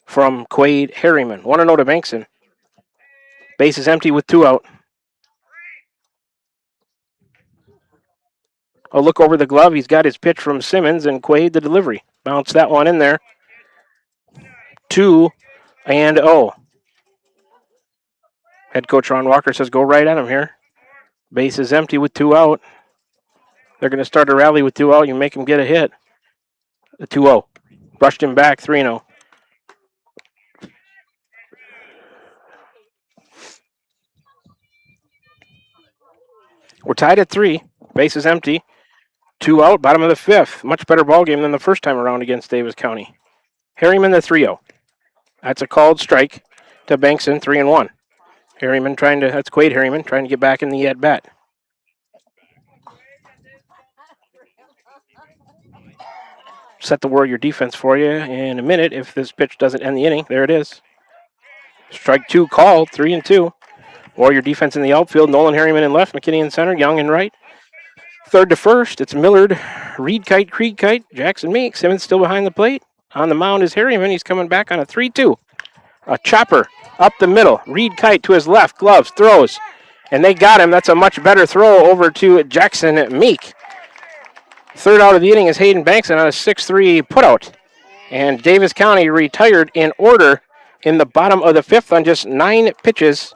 from Quade Harriman. 1-0 to Bankson. Base is empty with 2 out. A look over the glove. He's got his pitch from Simmons, and Quade the delivery. Bounce that one in there. 2-0. Head coach Ron Walker says go right at him here. Base is empty with 2 out. They're going to start a rally with 2 out. You make him get a hit. The 2-0. Brushed him back, 3-0. We're tied at 3. Base is empty. 2 out, bottom of the fifth. Much better ball game than the first time around against Davis County. Harriman the 3-0. That's a called strike to Bankson, 3-1. Harriman that's Quade Harriman trying to get back in the at-bat. Set the Warrior defense for you in a minute if this pitch doesn't end the inning. There it is. Strike 2 called, 3-2. Warrior defense in the outfield. Nolan Harriman in left, McKinney in center, Young in right. Third to first, it's Millard, Reed Kite, Creed Kite, Jackson Meeks. Simmons still behind the plate. On the mound is Harriman. He's coming back on a 3-2. A chopper up the middle. Reed Kite to his left, gloves, throws. And they got him. That's a much better throw over to Jackson Meek. Third out of the inning is Hayden Bankson on a 6-3 putout. And Davis County retired in order in the bottom of the fifth on just 9 pitches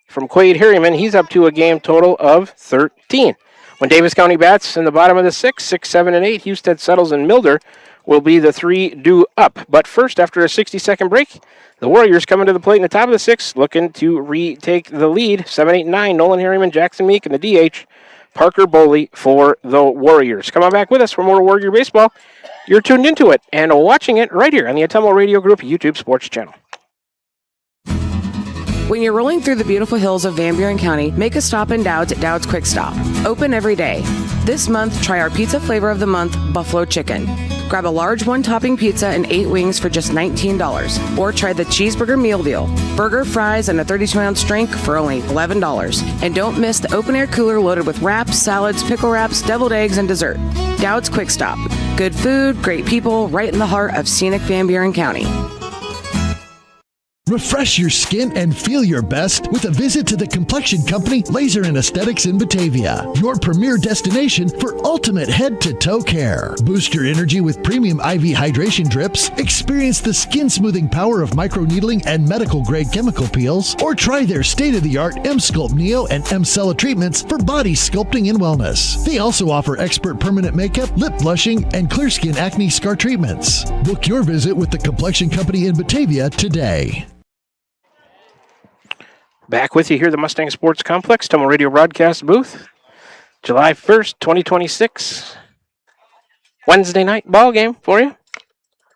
from Quade Harriman. He's up to a game total of 13. When Davis County bats in the bottom of the 6, 7, and 8, Husted, Settles, and Milder will be the 3 due up. But first, after a 60-second break, the Warriors coming to the plate in the top of the 6th, looking to retake the lead. 7, 8, 9, Nolan Harriman, Jackson Meek, and the DH, Parker Boley for the Warriors. Come on back with us for more Warrior Baseball. You're tuned into it and watching it right here on the Atomo Radio Group YouTube Sports Channel. When you're rolling through the beautiful hills of Van Buren County, make a stop in Dowd's at Dowd's Quick Stop. Open every day. This month, try our pizza flavor of the month, Buffalo Chicken. Grab a large one-topping pizza and 8 wings for just $19. Or try the Cheeseburger Meal Deal. Burger, fries, and a 32-ounce drink for only $11. And don't miss the open-air cooler loaded with wraps, salads, pickle wraps, deviled eggs, and dessert. Dowd's Quick Stop. Good food, great people, right in the heart of scenic Van Buren County. Refresh your skin and feel your best with a visit to the complexion company Laser and Aesthetics in Batavia, your premier destination for ultimate head-to-toe care. Boost your energy with premium IV hydration drips, experience the skin-smoothing power of microneedling and medical-grade chemical peels, or try their state-of-the-art M-Sculpt Neo and M-Cella treatments for body sculpting and wellness. They also offer expert permanent makeup, lip blushing, and clear skin acne scar treatments. Book your visit with the complexion company in Batavia today. Back with you here at the Mustang Sports Complex, Atomo Radio broadcast booth. July 1st, 2026. Wednesday night ball game for you.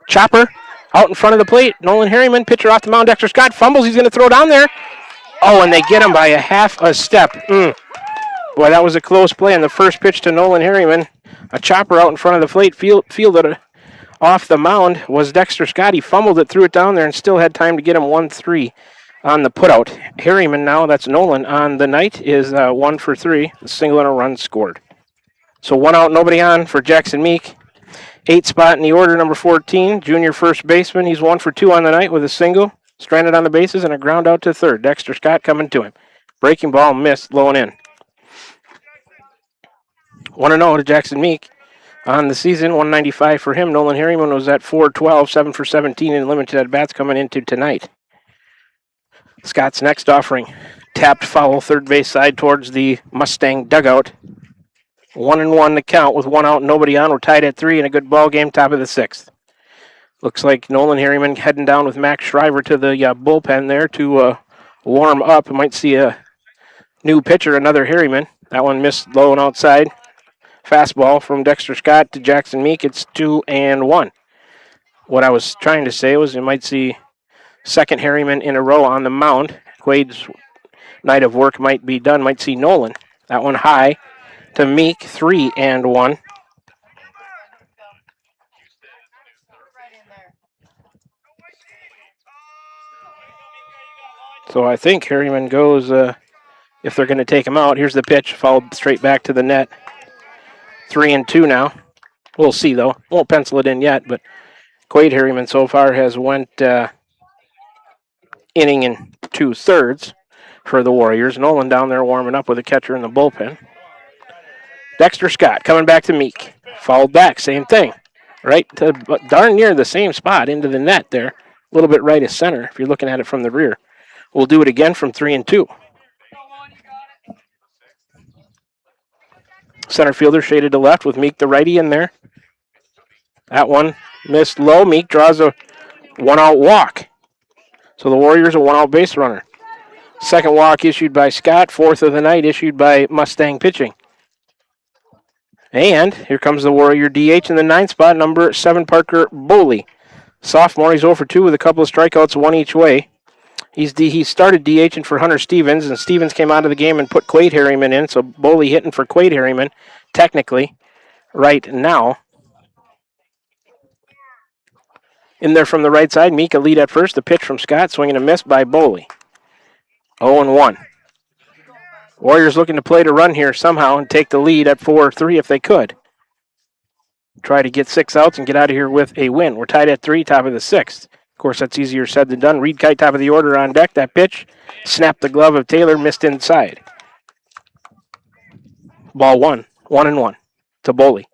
Chopper out in front of the plate. Nolan Harriman, pitcher off the mound. Dexter Scott fumbles. He's going to throw down there. Oh, and they get him by a half a step. Boy, that was a close play. And the first pitch to Nolan Harriman, a chopper out in front of the plate, fielded off the mound, was Dexter Scott. He fumbled it, threw it down there, and still had time to get him 1-3. On the putout. Harriman now, that's Nolan, on the night is 1 for 3, a single and a run scored. So 1 out, nobody on for Jackson Meek. 8th spot in the order, number 14, junior first baseman. He's 1 for 2 on the night with a single, stranded on the bases, and a ground out to third. Dexter Scott coming to him. Breaking ball missed, low and in. 1-0 to Jackson Meek. On the season, 195 for him. Nolan Harriman was at 4-12, 7 for 17 in limited at-bats coming into tonight. Scott's next offering. Tapped foul, third base side towards the Mustang dugout. 1-1 the count with 1 out, nobody on. We're tied at 3 in a good ball game, top of the 6th. Looks like Nolan Harriman heading down with Max Shriver to the bullpen there to warm up. We might see a new pitcher, another Harriman. That one missed low and outside. Fastball from Dexter Scott to Jackson Meek. It's 2-1. What I was trying to say was you might see second Harriman in a row on the mound. Quade's night of work might be done. Might see Nolan. That one high to Meek. 3-1. So I think Harriman goes, if they're going to take him out. Here's the pitch, followed straight back to the net. 3-2 now. We'll see, though. Won't pencil it in yet, but Quade Harriman so far has went inning and 2/3 for the Warriors. Nolan down there warming up with a catcher in the bullpen. Dexter Scott coming back to Meek. Fouled back, same thing. Right to darn near the same spot into the net there. A little bit right of center if you're looking at it from the rear. We'll do it again from 3-2. Center fielder shaded to left with Meek the righty in there. That one missed low. Meek draws a 1-out walk. So the Warriors a 1-out base runner. Second walk issued by Scott. 4th of the night issued by Mustang pitching. And here comes the Warrior DH in the 9th spot, number 7, Parker Boley. Sophomore, he's 0 for 2 with a couple of strikeouts, 1 each way. He started DHing for Hunter Stevens, and Stevens came out of the game and put Quade Harriman in, so Boley hitting for Quade Harriman, technically, right now. In there from the right side, Meek a lead at first. The pitch from Scott, swinging a miss by Boley. 0-1. Warriors looking to play to run here somehow and take the lead at 4-3 if they could. Try to get 6 outs and get out of here with a win. We're tied at 3, top of the 6th. Of course, that's easier said than done. Reed Kite, top of the order on deck. That pitch snapped the glove of Taylor, missed inside. Ball 1-1 to Boley.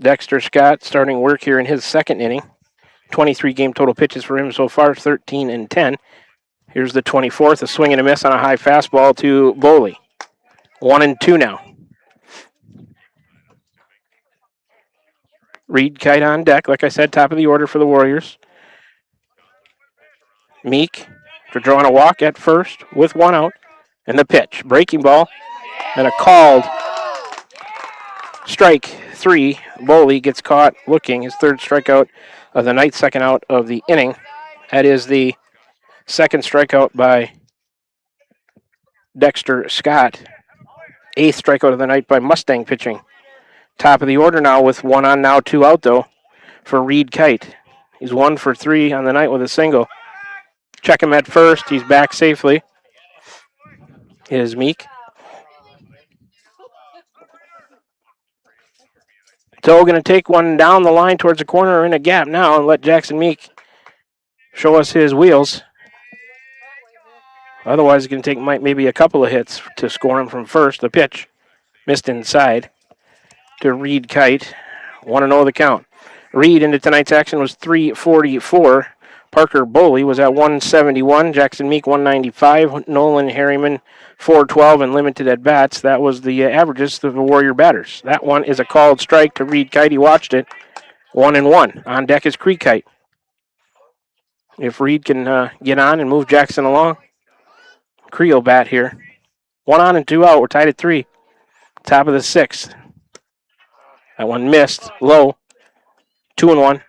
Dexter Scott starting work here in his second inning. 23 game total pitches for him so far, 13-10. Here's the 24th, a swing and a miss on a high fastball to Boley. 1-2 now. Reed Kite on deck. Like I said, top of the order for the Warriors. Meek for drawing a walk at first with one out. And the pitch. Breaking ball. And a called strike 3. Boley gets caught looking. His third strikeout of the night, second out of the inning. That is the second strikeout by Dexter Scott. 8th strikeout of the night by Mustang pitching. Top of the order now with one on, now 2 out, though, for Reed Kite. He's 1 for 3 on the night with a single. Check him at first. He's back safely. Is Meek. So we're going to take one down the line towards the corner or in a gap now and let Jackson Meek show us his wheels. Otherwise, it's going to take maybe a couple of hits to score him from first. The pitch missed inside to Reed Kite. 1-0 the count. Reed into tonight's action was 344. Parker Boley was at 171. Jackson Meek 195. Nolan Harriman 412 and limited at bats. That was the averages of the Warrior batters. That one is a called strike to Reed Kite. He watched it. 1-1. On deck is Creek Kite. If Reed can get on and move Jackson along, Creel bat here. 1 on and 2 out. We're tied at 3. Top of the 6th. That one missed. Low. 2-1.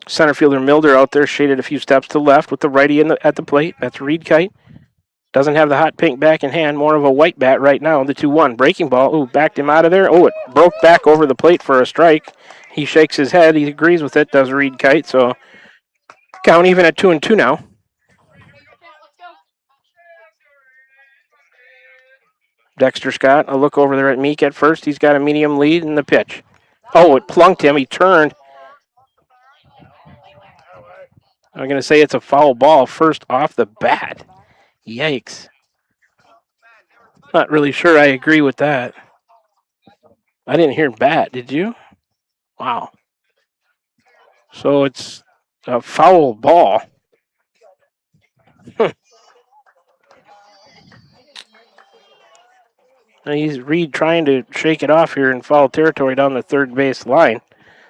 Center fielder Milder out there shaded a few steps to left with the righty at the plate. That's Reed Kite. Doesn't have the hot pink back in hand. More of a white bat right now. The 2-1. Breaking ball. Ooh, backed him out of there. Oh, it broke back over the plate for a strike. He shakes his head. He agrees with it, does Reed Kite. So count even at 2-2 now. Dexter Scott, a look over there at Meek at first. He's got a medium lead in the pitch. Oh, it plunked him. He turned. I'm going to say it's a foul ball first off the bat. Yikes. Not really sure I agree with that. I didn't hear bat, did you? Wow. So it's a foul ball. He's Reed trying to shake it off here in foul territory down the third base line.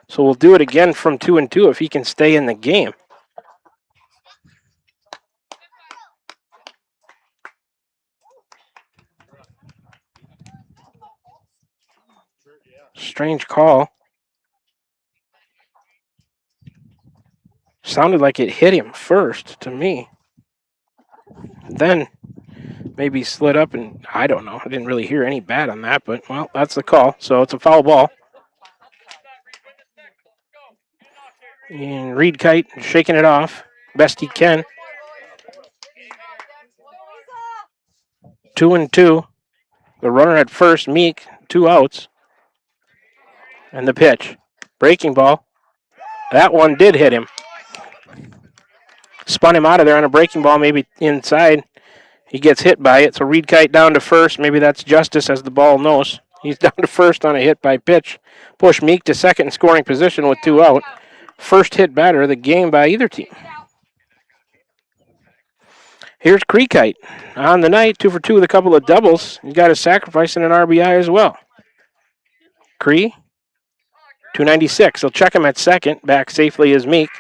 So we'll do it again from 2-2 if he can stay in the game. Strange call. Sounded like it hit him first to me. Then maybe slid up and I don't know. I didn't really hear any bat on that, but well, that's the call. So it's a foul ball. And Reed Kite shaking it off best he can. 2-2. The runner at first, Meek, 2 outs. And the pitch. Breaking ball. That one did hit him. Spun him out of there on a breaking ball, maybe inside. He gets hit by it, so Reed Kite down to first. Maybe that's justice as the ball knows. He's down to first on a hit by pitch. Push Meek to second in scoring position with 2 out. First hit batter of the game by either team. Here's Creek Kite on the night, 2 for 2 with a couple of doubles. He got a sacrifice and an RBI as well. Cree, 296. They'll check him at second. Back safely is Meek.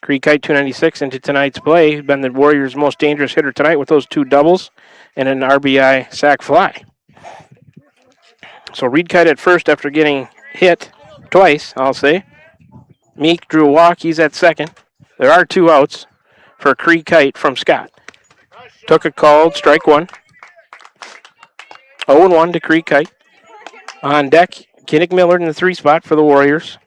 Creek Kite 296 into tonight's play. Been the Warriors' most dangerous hitter tonight with those 2 doubles and an RBI sac fly. So Reed Kite at first after getting hit twice, I'll say. Meek drew a walk. He's at second. There are 2 outs for Creek Kite from Scott. Took a called strike 1. 0-1 to Creek Kite. On deck, Kinnick Miller in the 3 spot for the Warriors.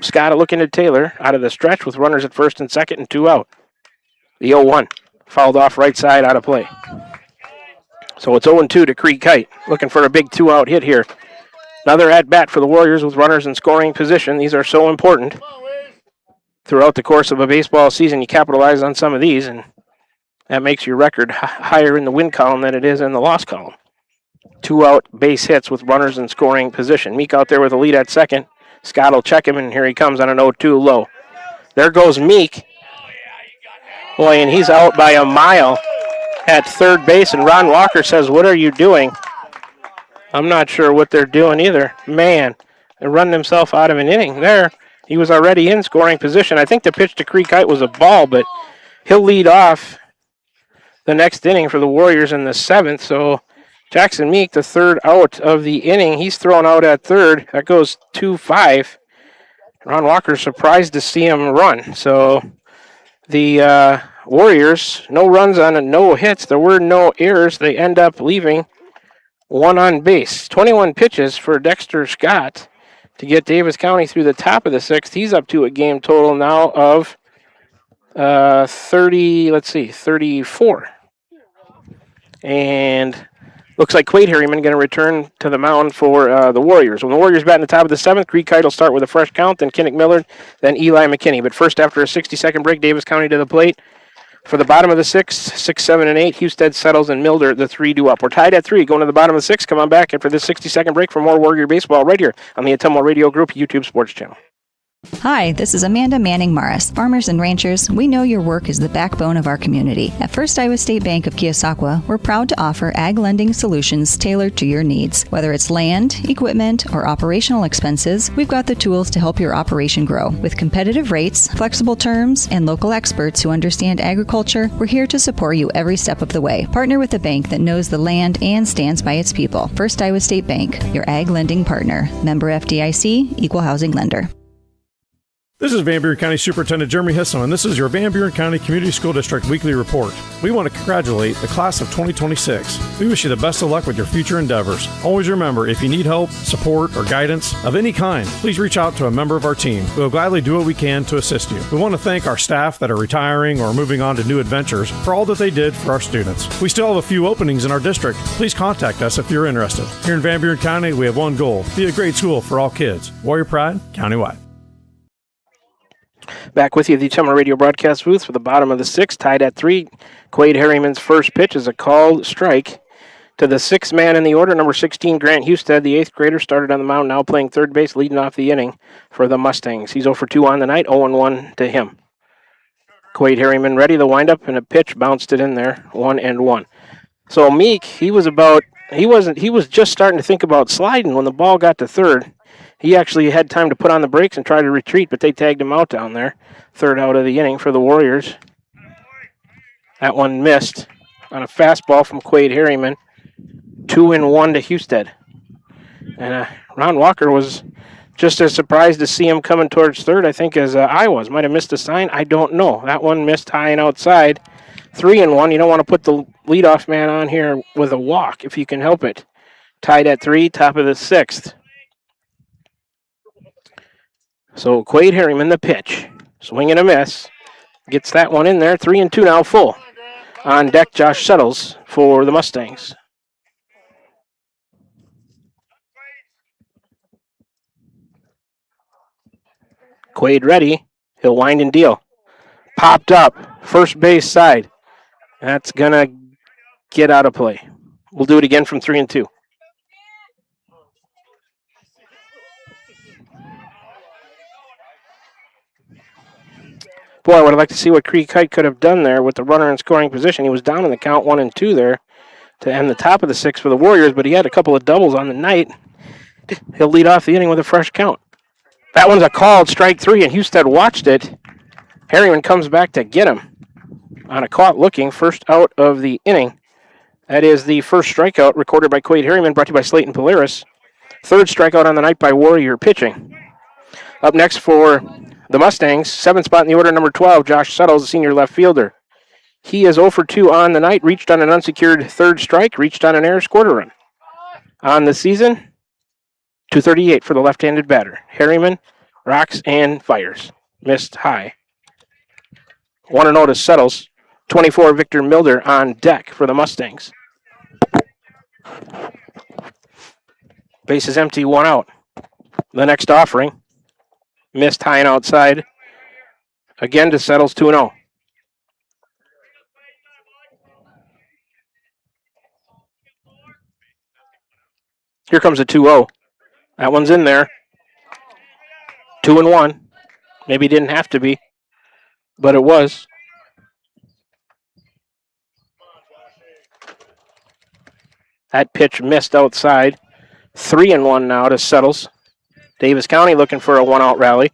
Scott looking at Taylor out of the stretch with runners at first and second and 2 out. The 0-1 fouled off right side out of play. So it's 0-2 to Creek Kite. Looking for a big 2-out hit here. Another at-bat for the Warriors with runners in scoring position. These are so important. Throughout the course of a baseball season, you capitalize on some of these, and that makes your record higher in the win column than it is in the loss column. 2-out base hits with runners in scoring position. Meek out there with a lead at second. Scott will check him, and here he comes on an 0-2 low. There goes Meek. Boy, and he's out by a mile at third base, and Ron Walker says, "What are you doing?" I'm not sure what they're doing either. Man, they're running himself out of an inning there. He was already in scoring position. I think the pitch to Creek Kite was a ball, but he'll lead off the next inning for the Warriors in the seventh. So Jackson Meek, the third out of the inning, he's thrown out at third. That goes 2-5. Ron Walker's surprised to see him run. So the Warriors, no runs on it, no hits. There were no errors. They end up leaving one on base. 21 pitches for Dexter Scott to get Davis County through the top of the sixth. He's up to a game total now of 34. And looks like Quade Harriman going to return to the mound for the Warriors. When the Warriors bat in the top of the seventh, Creek Kite will start with a fresh count, then Kinnick Millard, then Eli McKinney. But first, after a 60-second break, Davis County to the plate. For the bottom of the sixth, 6, 7, and 8, Husted, Settles, and Milder, the three due up. We're tied at 3, going to the bottom of the sixth. Come on back after this 60-second break for more Warrior Baseball right here on the Ottumwa Radio Group YouTube Sports Channel. Hi, this is Amanda Manning Morris. Farmers and ranchers, we know your work is the backbone of our community. At First Iowa State Bank of Keosauqua, we're proud to offer ag lending solutions tailored to your needs. Whether it's land, equipment, or operational expenses, we've got the tools to help your operation grow. With competitive rates, flexible terms, and local experts who understand agriculture, we're here to support you every step of the way. Partner with a bank that knows the land and stands by its people. First Iowa State Bank, your ag lending partner. Member FDIC, Equal Housing Lender. This is Van Buren County Superintendent Jeremy Hisson, and this is your Van Buren County Community School District Weekly Report. We want to congratulate the class of 2026. We wish you the best of luck with your future endeavors. Always remember, if you need help, support, or guidance of any kind, please reach out to a member of our team. We'll gladly do what we can to assist you. We want to thank our staff that are retiring or moving on to new adventures for all that they did for our students. We still have a few openings in our district. Please contact us if you're interested. Here in Van Buren County, we have one goal: be a great school for all kids. Warrior Pride, countywide. Back with you at the Ottumwa Radio broadcast booth for the bottom of the sixth, tied at 3. Quade Harriman's first pitch is a called strike to the sixth man in the order, number 16, Grant Husted, the eighth grader, started on the mound, now playing third base, leading off the inning for the Mustangs. He's 0 for 2 on the night, 0-1 to him. Quade Harriman ready, the windup, and a pitch bounced it in there, 1-1. So Meek, he was just starting to think about sliding when the ball got to third. He actually had time to put on the brakes and try to retreat, but they tagged him out down there. Third out of the inning for the Warriors. That one missed on a fastball from Quade Harriman. 2-1 to Husted. And Ron Walker was just as surprised to see him coming towards third, I think, as I was. Might have missed a sign. I don't know. That one missed high and outside. 3-1. You don't want to put the leadoff man on here with a walk if you can help it. Tied at 3, top of the sixth. So Quade Harriman, the pitch. Swing and a miss. Gets that one in there. 3-2 now full. On deck, Josh Settles for the Mustangs. Quade ready. He'll wind and deal. Popped up. First base side. That's going to get out of play. We'll do it again from 3-2. Boy, I would have liked to see what Creek Kite could have done there with the runner in scoring position. He was down in the count 1-2 there to end the top of the sixth for the Warriors, but he had a couple of doubles on the night. He'll lead off the inning with a fresh count. That one's a called strike 3, and Husted watched it. Harriman comes back to get him on a caught looking first out of the inning. That is the first strikeout recorded by Quade Harriman, brought to you by Slayton Polaris. Third strikeout on the night by Warrior pitching. Up next for the Mustangs, 7th spot in the order, number 12, Josh Settles, the senior left fielder. He is 0 for 2 on the night, reached on an unsecured third strike, reached on an error, scored a run. On the season, 238 for the left-handed batter. Harriman rocks and fires. Missed high. 1-0 to Settles. 24, Victor Milder on deck for the Mustangs. Base is empty, 1 out. The next offering. Missed high and outside. Again to Settles, 2-0. Here comes a 2-0. That one's in there. 2-1. Maybe didn't have to be, but it was. That pitch missed outside. 3-1 now to Settles. Davis County looking for a one-out rally.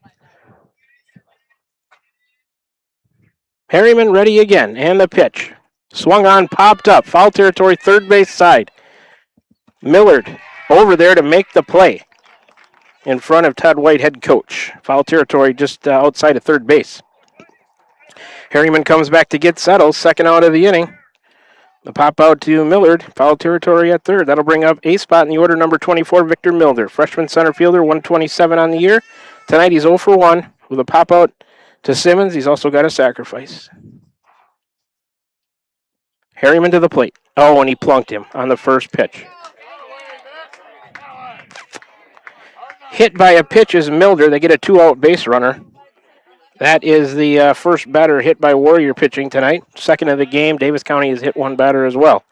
Harriman ready again, and the pitch. Swung on, popped up. Foul territory, third base side. Millard over there to make the play in front of Todd White, head coach. Foul territory just outside of third base. Harriman comes back to get Settles, second out of the inning. The pop out to Millard, foul territory at third. That'll bring up a spot in the order, number 24, Victor Milder. Freshman center fielder, 127 on the year. Tonight he's 0 for 1 with a pop out to Simmons. He's also got a sacrifice. Harriman to the plate. Oh, and he plunked him on the first pitch. Hit by a pitch is Milder. They get a 2-out base runner. That is the first batter hit by Warrior pitching tonight. Second of the game. Davis County has hit one batter as well.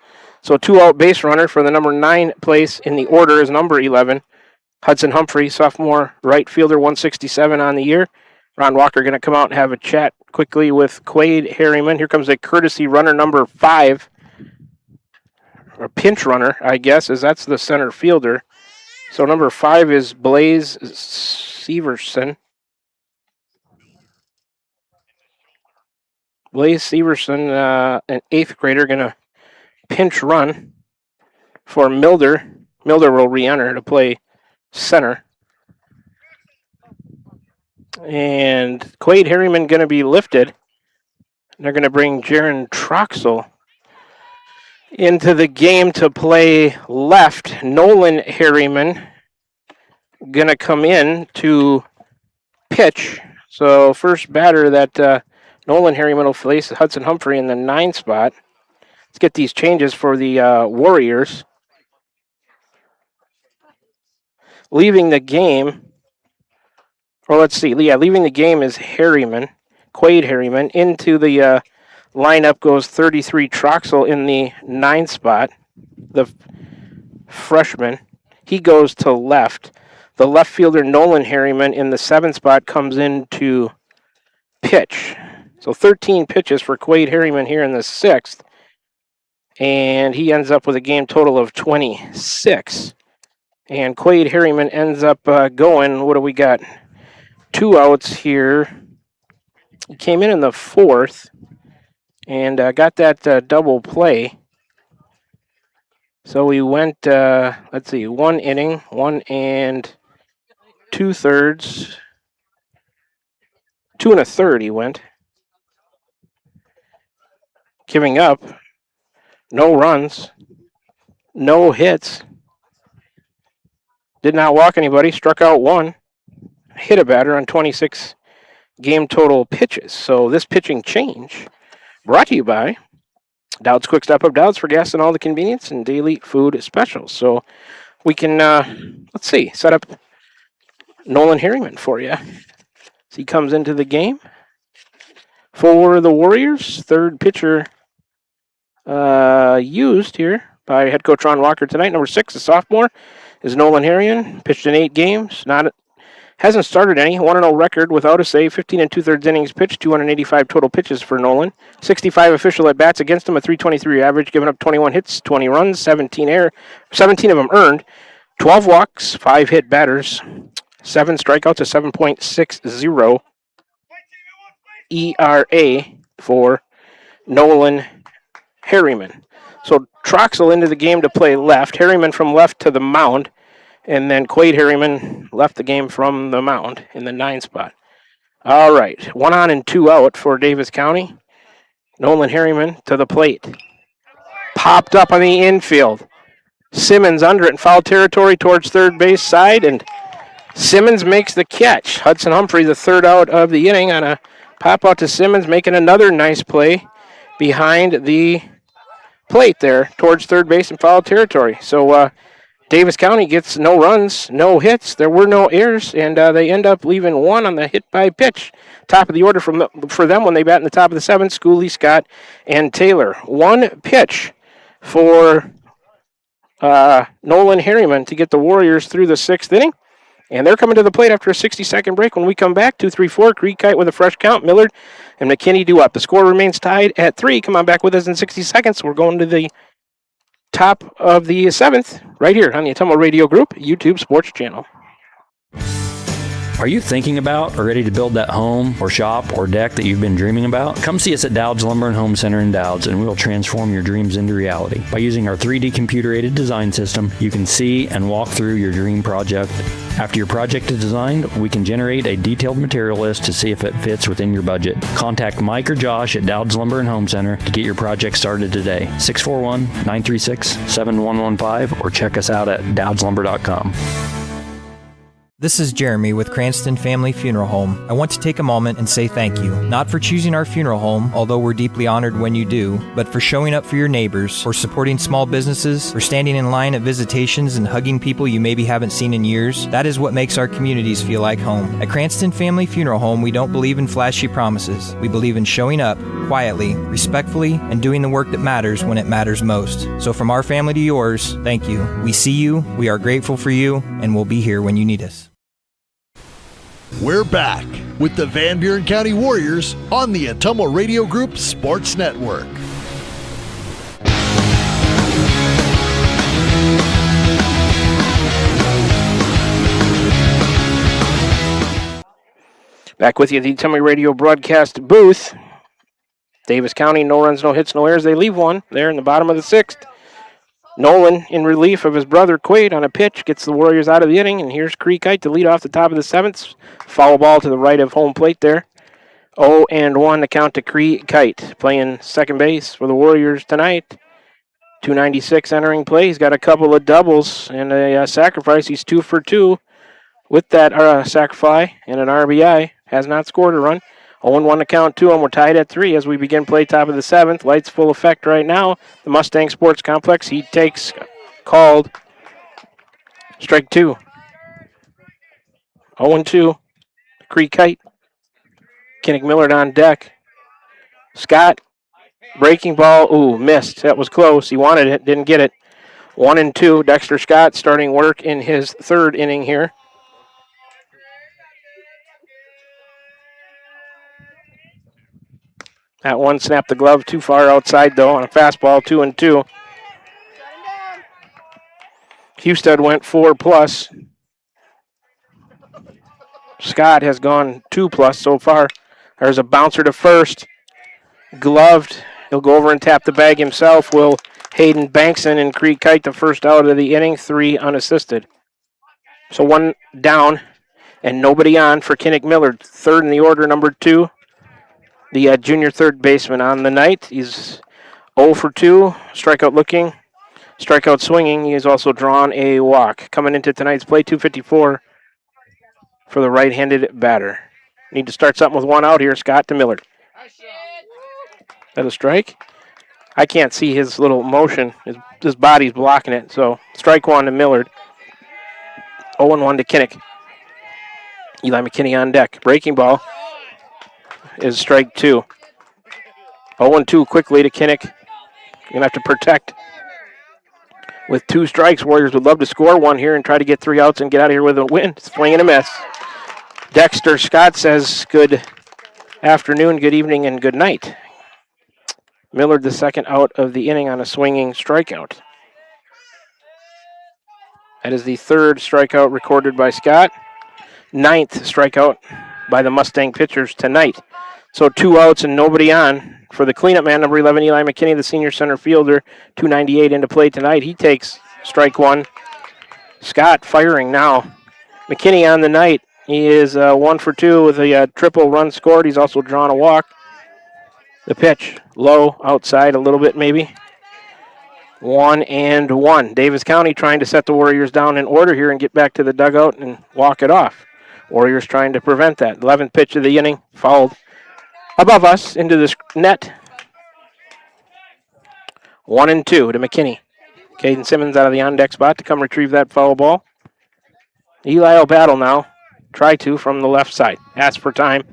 So 2-out base runner for the number 9 place in the order is number 11. Hudson Humphrey, sophomore right fielder, 167 on the year. Ron Walker going to come out and have a chat quickly with Quade Harriman. Here comes a courtesy runner, number 5. Or pinch runner, I guess, as that's the center fielder. So number 5 is Blaze Severson. Blaze Severson, an 8th grader, going to pinch run for Milder. Milder will re-enter to play center. And Quade Harriman going to be lifted. They're going to bring Jaron Troxel into the game to play left. Nolan Harriman going to come in to pitch. So first batter that Nolan Harriman will face Hudson Humphrey in the 9 spot. Let's get these changes for the Warriors. Leaving the game, or let's see, leaving the game is Harriman, Quade Harriman. Into the lineup goes 33 Troxel in the 9 spot, the freshman. He goes to left. The left fielder, Nolan Harriman, in the 7 spot comes in to pitch. So 13 pitches for Quade Harriman here in the 6th. And he ends up with a game total of 26. And Quade Harriman ends up going, what do we got? 2 outs here. He came in the 4th and got that double play. So we went, 1 inning, 1 2/3, 2 1/3 he went. Giving up no runs, no hits. Did not walk anybody, struck out 1, hit a batter on 26 game total pitches. So this pitching change brought to you by Dowd's Quick Stop of Dowd's for gas and all the convenience and daily food specials. So we can, set up Nolan Harriman for you. As he comes into the game for the Warriors. Third pitcher used here by head coach Ron Walker tonight. Number 6, a sophomore, is Nolan Harriman. Pitched in 8 games. Hasn't started any. 1-0 record without a save. 15 2/3 innings pitched. 285 total pitches for Nolan. 65 official at bats against him. A 3.23 average. Giving up 21 hits, 20 runs, 17 of them earned. 12 walks, 5 hit batters, 7 strikeouts, a 7.60 ERA for Nolan Harriman. So Troxel into the game to play left. Harriman from left to the mound. And then Quade Harriman left the game from the mound in the 9 spot. All right, 1 on and 2 out for Davis County. Nolan Harriman to the plate. Popped up on the infield. Simmons under it in foul territory towards third base side, and Simmons makes the catch. Hudson Humphrey, the 3rd out of the inning, on a pop out to Simmons, making another nice play behind the plate there towards third base in foul territory. So Davis County gets no runs, no hits. There were no errors, and they end up leaving 1 on the hit by pitch. Top of the order for them when they bat in the top of the 7th, Schooley, Scott, and Taylor. 1 pitch for Nolan Harriman to get the Warriors through the 6th inning. And they're coming to the plate after a 60-second break. When we come back, 2-3-4, Creek Kite with a fresh count. Millard and McKinney do up. The score remains tied at 3. Come on back with us in 60 seconds. We're going to the top of the 7th right here on the Ottumwa Radio Group YouTube Sports Channel. Are you thinking about or ready to build that home or shop or deck that you've been dreaming about? Come see us at Dowd's Lumber and Home Center in Dowd's, and we'll transform your dreams into reality. By using our 3D computer-aided design system, you can see and walk through your dream project. After your project is designed, we can generate a detailed material list to see if it fits within your budget. Contact Mike or Josh at Dowd's Lumber and Home Center to get your project started today. 641-936-7115 or check us out at dowdslumber.com. This is Jeremy with Cranston Family Funeral Home. I want to take a moment and say thank you, not for choosing our funeral home, although we're deeply honored when you do, but for showing up for your neighbors, for supporting small businesses, for standing in line at visitations and hugging people you maybe haven't seen in years. That is what makes our communities feel like home. At Cranston Family Funeral Home, we don't believe in flashy promises. We believe in showing up quietly, respectfully, and doing the work that matters when it matters most. So from our family to yours, thank you. We see you, we are grateful for you, and we'll be here when you need us. We're back with the Van Buren County Warriors on the Ottumwa Radio Group Sports Network. Back with you at the Ottumwa Radio broadcast booth. Davis County, no runs, no hits, no errors. They leave one there in the bottom of the 6th. Nolan, in relief of his brother Quaid on a pitch, gets the Warriors out of the inning, and here's Creekite to lead off the top of the 7th. Foul ball to the right of home plate there. 0-1 to count to Creekite, playing second base for the Warriors tonight. 296 entering play. He's got a couple of doubles and a sacrifice. He's 2 for 2 with that sacrifice and an RBI. Has not scored a run. 0-1 to count to him. We're tied at 3 as we begin play top of the 7th. Lights full effect right now. The Mustang Sports Complex. He takes called strike 2. 0-2. Creekite. Kinnick Millard on deck. Scott. Breaking ball. Ooh, missed. That was close. He wanted it. Didn't get it. 1-2. Dexter Scott starting work in his 3rd inning here. That one snapped the glove too far outside, though, on a fastball, 2-2. Husted went 4+. Scott has gone 2+ so far. There's a bouncer to first. Gloved. He'll go over and tap the bag himself. Will Hayden Bankson and Creekite the first out of the inning, 3 unassisted. So 1 down and nobody on for Kinnick Millard. 3rd in the order, number 2. The junior 3rd baseman on the night. He's 0 for 2, strikeout looking, strikeout swinging. He has also drawn a walk. Coming into tonight's play, 254 for the right-handed batter. Need to start something with 1 out here. Scott to Millard. Is that a strike? I can't see his little motion. His body's blocking it. So strike 1 to Millard. 0-1 to Kinnick. Eli McKinney on deck. Breaking ball is strike 2. 0-2 quickly to Kinnick. Going to have to protect with 2 strikes. Warriors would love to score 1 here and try to get 3 outs and get out of here with a win. Swing and a miss. Dexter Scott says good afternoon, good evening, and good night. Millard the 2nd out of the inning on a swinging strikeout. That is the 3rd strikeout recorded by Scott. 9th strikeout by the Mustang pitchers tonight. So 2 outs and nobody on for the cleanup man, number 11, Eli McKinney, the senior center fielder, 298 into play tonight. He takes strike 1. Scott firing now. McKinney on the night. He is 1 for 2 with a triple run scored. He's also drawn a walk. The pitch low outside a little bit maybe. 1-1. Davis County trying to set the Warriors down in order here and get back to the dugout and walk it off. Warriors trying to prevent that. 11th pitch of the inning, fouled above us into the net. 1-2 to McKinney. Caden Simmons out of the on-deck spot to come retrieve that foul ball. Eli will battle now. Try to from the left side. Ask for time.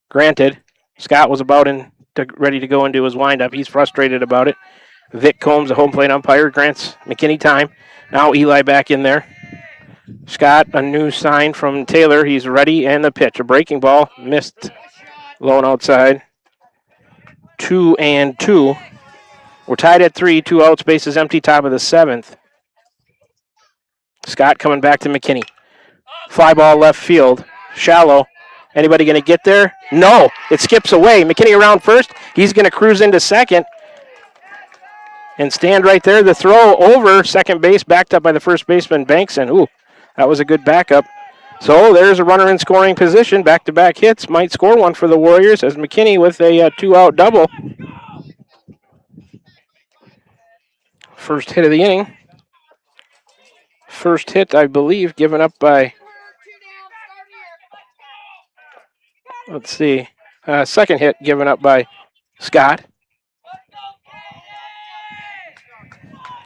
Granted. Scott was ready to go into his windup. He's frustrated about it. Vic Combs, the home plate umpire, grants McKinney time. Now Eli back in there. Scott, a new sign from Taylor. He's ready, and the pitch. A breaking ball. Missed. Low and outside. 2-2. We're tied at 3, 2 outs, bases empty, top of the 7th. Scott coming back to McKinney. Fly ball left field, shallow. Anybody going to get there? No, it skips away. McKinney around first. He's going to cruise into second and stand right there. The throw over second base, backed up by the first baseman, Bankson. Ooh, that was a good backup. So there's a runner in scoring position. Back-to-back hits. Might score one for the Warriors as McKinney with a 2-out double. First hit of the inning. First hit, I believe, given up by... Let's see. Second hit given up by Scott.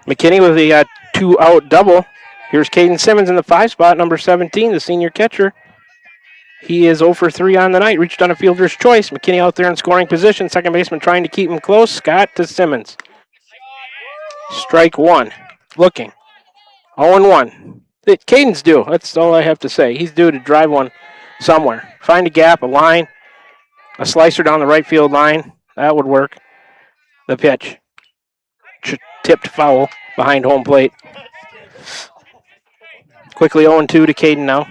McKinney with the 2-out double. Here's Caden Simmons in the 5 spot, number 17, the senior catcher. He is 0 for 3 on the night, reached on a fielder's choice. McKinney out there in scoring position. Second baseman trying to keep him close. Scott to Simmons. Strike one. Looking. 0-1. Caden's due. That's all I have to say. He's due to drive one somewhere. Find a gap, a line, a slicer down the right field line. That would work. The pitch. Tipped foul behind home plate. Quickly 0-2 to Caden now.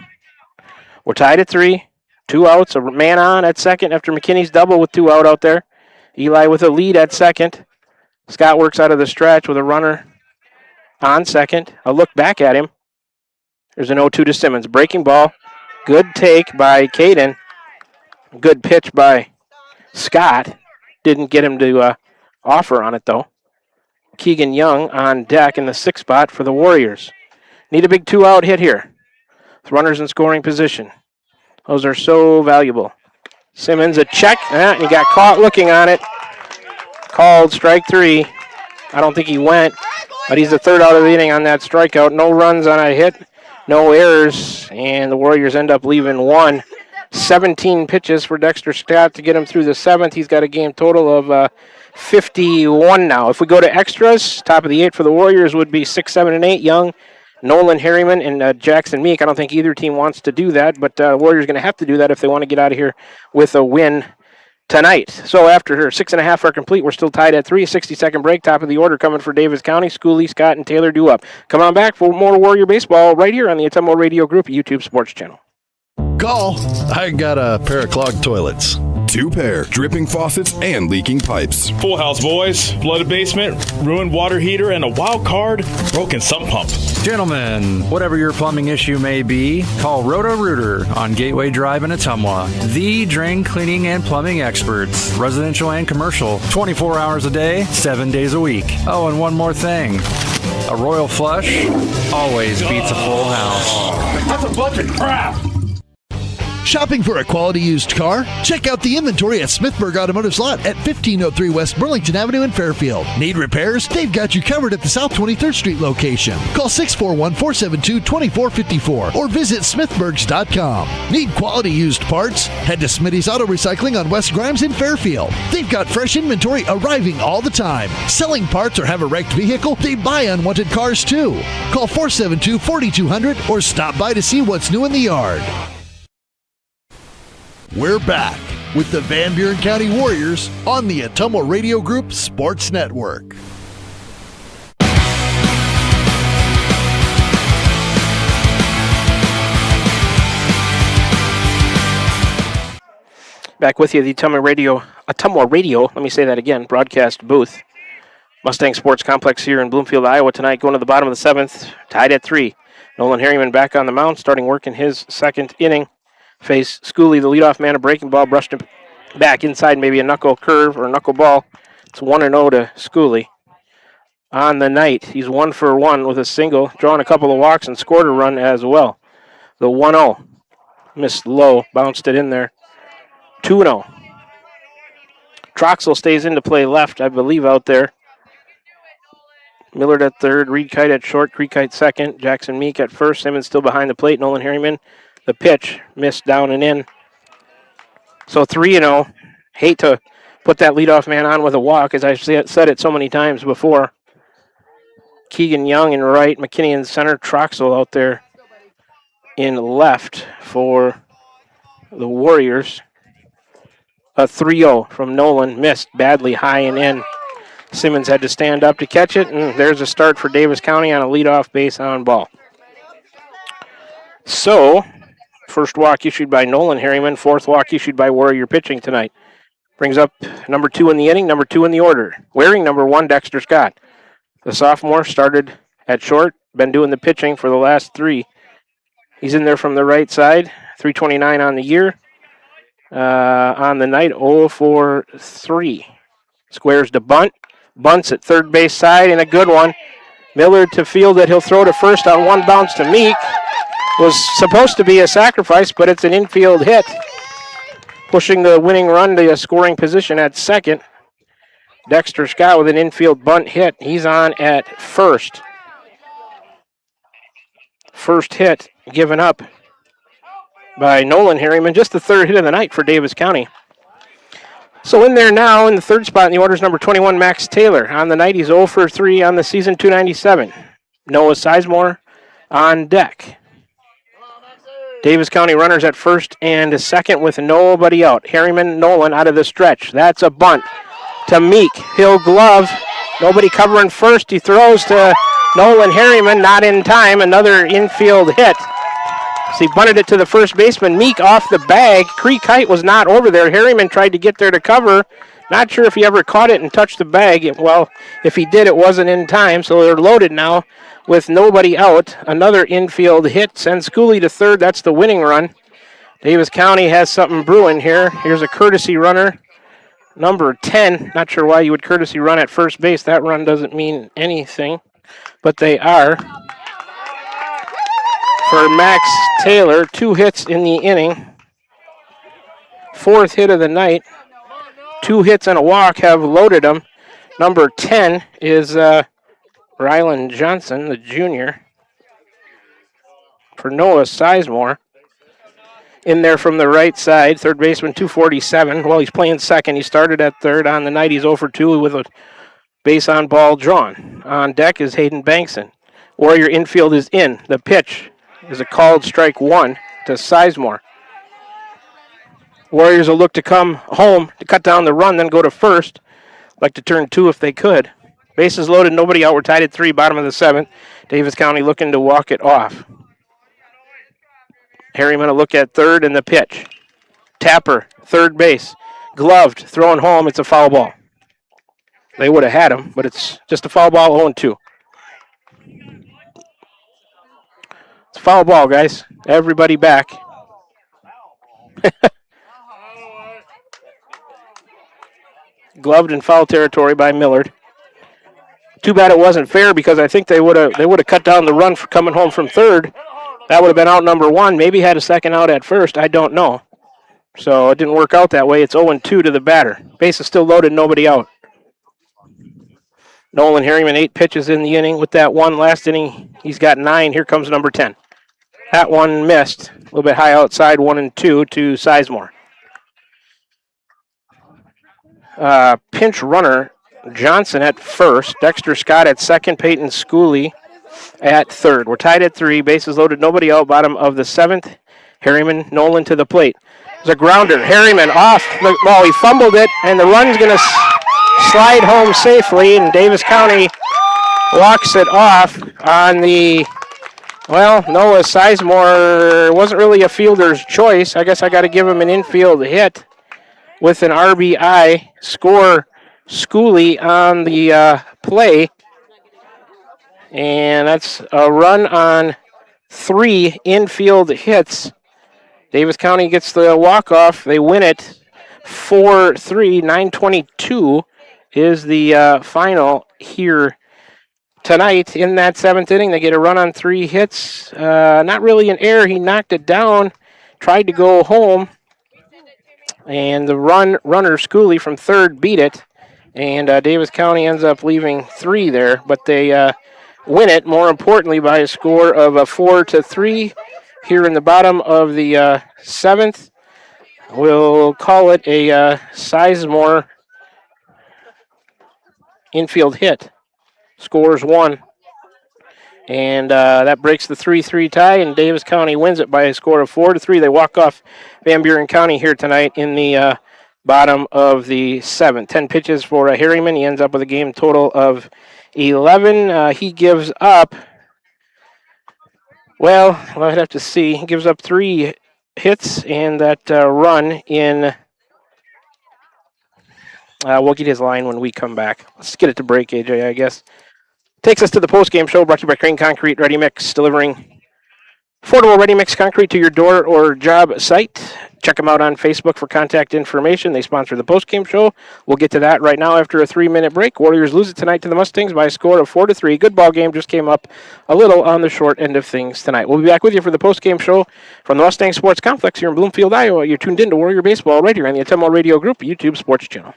We're tied at 3. 2 outs, a man on at second after McKinney's double with 2 out there. Eli with a lead at second. Scott works out of the stretch with a runner on second. A look back at him. There's an 0-2 to Simmons. Breaking ball. Good take by Caden. Good pitch by Scott. Didn't get him to offer on it, though. Keegan Young on deck in the 6th spot for the Warriors. Need a big 2-out hit here. With runners in scoring position. Those are so valuable. Simmons, a check. He got caught looking on it. Called strike 3. I don't think he went, but he's the 3rd out of the inning on that strikeout. No runs on a hit. No errors, and the Warriors end up leaving 1. 17 pitches for Dexter Scott to get him through the 7th. He's got a game total of 51 now. If we go to extras, top of the 8 for the Warriors would be 6, 7, and 8. Young, Nolan Harriman, and Jackson Meek. I don't think either team wants to do that, but the Warriors are going to have to do that if they want to get out of here with a win tonight. So after 6.5 are complete, we're still tied at 3. 60-second break. Top of the order coming for Davis County. Schooley, Scott, and Taylor due up. Come on back for more Warrior Baseball right here on the Atomo Radio Group YouTube Sports Channel. Call. I got a pair of clogged toilets. 2 pair, dripping faucets and leaking pipes. Full house, boys. Flooded basement, ruined water heater, and a wild card, broken sump pump. Gentlemen, whatever your plumbing issue may be, call Roto-Rooter on Gateway Drive in Ottumwa. The drain cleaning and plumbing experts, residential and commercial, 24 hours a day, 7 days a week. Oh, and one more thing. A royal flush always beats a full house. That's a bunch of crap. Shopping for a quality used car? Check out the inventory at Smithburg Automotive's lot at 1503 West Burlington Avenue in Fairfield. Need repairs? They've got you covered at the South 23rd Street location. Call 641-472-2454 or visit smithburgs.com. Need quality used parts? Head to Smitty's Auto Recycling on West Grimes in Fairfield. They've got fresh inventory arriving all the time. Selling parts or have a wrecked vehicle? They buy unwanted cars too. Call 472-4200 or stop by to see what's new in the yard. We're back with the Van Buren County Warriors on the Atomo Radio Group Sports Network. Back with you, the Atomo Radio, let me say that again, broadcast booth. Mustang Sports Complex here in Bloomfield, Iowa tonight, going to the bottom of the 7th, tied at 3. Nolan Harriman back on the mound, starting work in his 2nd inning. Face Schooley, the leadoff man, a breaking ball, brushed him back inside, maybe a knuckle curve or a knuckle ball. It's 1-0 to Schooley. On the night, he's 1 for 1 with a single, drawing a couple of walks and scored a run as well. The 1-0. Missed low, bounced it in there. 2-0. Troxel stays into play left, I believe, out there. Millard at 3rd, Reed Kite at short, Creek Kite 2nd, Jackson Meek at 1st, Simmons still behind the plate, Nolan Harriman. The pitch missed down and in. So 3-0. Hate to put that leadoff man on with a walk, as I've said it so many times before. Keegan Young in right, McKinney in center, Troxel out there in left for the Warriors. A 3-0 from Nolan, missed badly high and in. Simmons had to stand up to catch it, and there's a start for Davis County on a leadoff base on ball. So, first walk issued by Nolan Harriman, fourth walk issued by Warrior pitching tonight. Brings up number 2 in the inning, number 2 in the order. Wearing number 1, Dexter Scott. The sophomore started at short, been doing the pitching for the last 3. He's in there from the right side, 329 on the year. On the night, 0 for 3. Squares to bunt. Bunts at third base side, and a good one. Miller to field it. He'll throw to first on one bounce to Meek. Was supposed to be a sacrifice, but it's an infield hit. Pushing the winning run to a scoring position at second. Dexter Scott with an infield bunt hit. He's on at first. First hit given up by Nolan Harriman. Just the third hit of the night for Davis County. So in there now, in the third spot in the order is number 21, Max Taylor. On the night, he's 0 for 3 on the season, 297. Noah Sizemore on deck. Davis County runners at first and second with nobody out. Harriman, Nolan out of the stretch. That's a bunt to Meek. He'll glove. Nobody covering first. He throws to Nolan Harriman, not in time. Another infield hit. So he bunted it to the first baseman. Meek off the bag. Creek Height was not over there. Harriman tried to get there to cover. Not sure if he ever caught it and touched the bag. Well, if he did, it wasn't in time. So they're loaded now with nobody out. Another infield hit. Sends Schooley to third. That's the winning run. Davis County has something brewing here. Here's a courtesy runner. Number 10. Not sure why you would courtesy run at first base. That run doesn't mean anything. But they are. For Max Taylor, 2 hits in the inning. 4th hit of the night. 2 hits and a walk have loaded him. Number 10 is Rylan Johnson, the junior. For Noah Sizemore. In there from the right side, third baseman, 247. Well, he's playing second. He started at third. On the night, he's 0 for 2 with a base on ball drawn. On deck is Hayden Bankson. Warrior infield is in. The pitch is a called strike 1 to Sizemore. Warriors will look to come home to cut down the run, then go to first. Like to turn 2 if they could. Bases loaded, nobody out. We're tied at 3, bottom of the 7th. Davis County looking to walk it off. Harriman will look at third and the pitch. Tapper, third base. Gloved, thrown home. It's a foul ball. They would have had him, but it's just a foul ball, 0-2. It's a foul ball, guys. Everybody back. Gloved in foul territory by Millard. Too bad it wasn't fair because I think they would have cut down the run for coming home from third. That would have been out number 1. Maybe had a second out at first. I don't know. So it didn't work out that way. It's 0-2 to the batter. Base is still loaded, nobody out. Nolan Harriman, 8 pitches in the inning. With that one last inning, he's got 9. Here comes number 10. That one missed. A little bit high outside, 1-2 to Sizemore. Pinch runner, Johnson at first. Dexter Scott at second. Peyton Schooley at third. We're tied at 3. Bases loaded, nobody out. Bottom of the 7th. Harriman, Nolan to the plate. There's a grounder. Harriman off the ball. He fumbled it, and the run's going to slide home safely, and Davis County walks it off on the, well, Noah Sizemore wasn't really a fielder's choice. I guess I got to give him an infield hit with an RBI. Score Schooley on the play. And that's a run on 3 infield hits. Davis County gets the walk-off. They win it 4-3. 9:22 is the final here tonight. In that 7th inning, they get a run on 3 hits. Not really an error. He knocked it down, tried to go home. And the runner, Schooley, from third beat it. And Davis County ends up leaving 3 there. But they win it, more importantly, by a score of 4-3 here in the bottom of the 7th. We'll call it a Sizemore infield hit. Scores 1. And that breaks the 3-3 tie, and Davis County wins it by a score of 4-3. They walk off Van Buren County here tonight in the Bottom of the 7th. 10 pitches for Harriman. He ends up with a game total of 11. He gives up, well, I'd have to see. He gives up 3 hits and that run in. We'll get his line when we come back. Let's get it to break, AJ, I guess. Takes us to the post-game show brought to you by Crane Concrete Ready Mix, delivering affordable ready-mix concrete to your door or job site. Check them out on Facebook for contact information. They sponsor the post-game show. We'll get to that right now after a 3-minute break. Warriors lose it tonight to the Mustangs by a score of 4-3. Good ball game. Just came up a little on the short end of things tonight. We'll be back with you for the post-game show from the Mustang Sports Complex here in Bloomfield, Iowa. You're tuned in to Warrior Baseball right here on the Ottumwa Radio Group YouTube Sports Channel.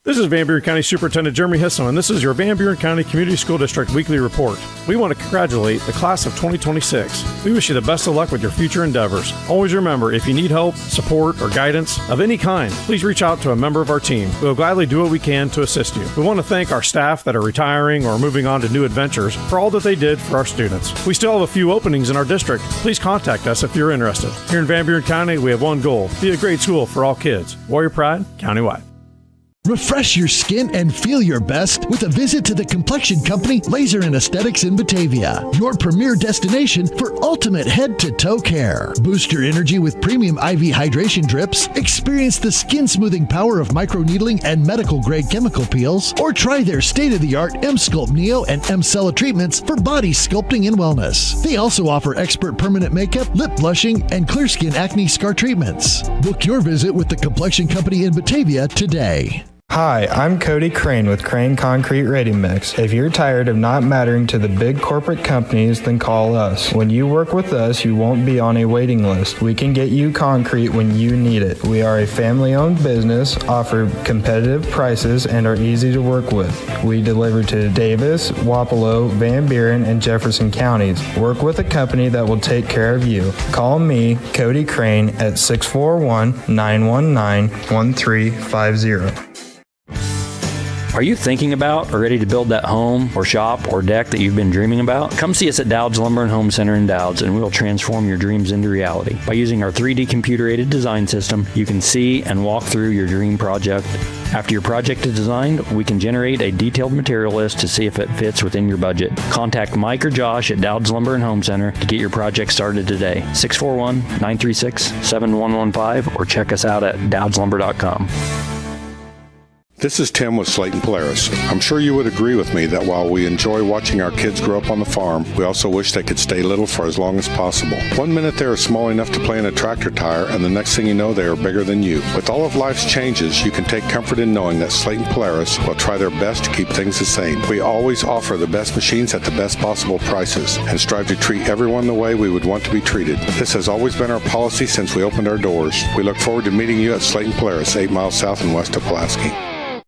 This is Van Buren County Superintendent Jeremy Hisson, and this is your Van Buren County Community School District Weekly Report. We want to congratulate the class of 2026. We wish you the best of luck with your future endeavors. Always remember, if you need help, support, or guidance of any kind, please reach out to a member of our team. We'll gladly do what we can to assist you. We want to thank our staff that are retiring or moving on to new adventures for all that they did for our students. We still have a few openings in our district. Please contact us if you're interested. Here in Van Buren County, we have one goal: be a great school for all kids. Warrior Pride, countywide. Refresh your skin and feel your best with a visit to the complexion company Laser and Aesthetics in Batavia, your premier destination for ultimate head-to-toe care. Boost your energy with premium IV hydration drips, experience the skin-smoothing power of microneedling and medical-grade chemical peels, or try their state-of-the-art M-Sculpt Neo and M-Cella treatments for body sculpting and wellness. They also offer expert permanent makeup, lip blushing, and clear skin acne scar treatments. Book your visit with the complexion company in Batavia today. Hi, I'm Cody Crane with Crane Concrete Ready Mix. If you're tired of not mattering to the big corporate companies, then call us. When you work with us, you won't be on a waiting list. We can get you concrete when you need it. We are a family-owned business, offer competitive prices, and are easy to work with. We deliver to Davis, Wapello, Van Buren, and Jefferson counties. Work with a company that will take care of you. Call me, Cody Crane, at 641-919-1350. Are you thinking about or ready to build that home or shop or deck that you've been dreaming about? Come see us at Dowd's Lumber and Home Center in Dowd's, and we'll transform your dreams into reality. By using our 3D computer-aided design system, you can see and walk through your dream project. After your project is designed, we can generate a detailed material list to see if it fits within your budget. Contact Mike or Josh at Dowd's Lumber and Home Center to get your project started today. 641-936-7115 or check us out at dowdslumber.com. This is Tim with Slayton Polaris. I'm sure you would agree with me that while we enjoy watching our kids grow up on the farm, we also wish they could stay little for as long as possible. 1 minute they are small enough to play in a tractor tire, and the next thing you know, they are bigger than you. With all of life's changes, you can take comfort in knowing that Slayton Polaris will try their best to keep things the same. We always offer the best machines at the best possible prices and strive to treat everyone the way we would want to be treated. This has always been our policy since we opened our doors. We look forward to meeting you at Slayton Polaris, 8 miles south and west of Pulaski.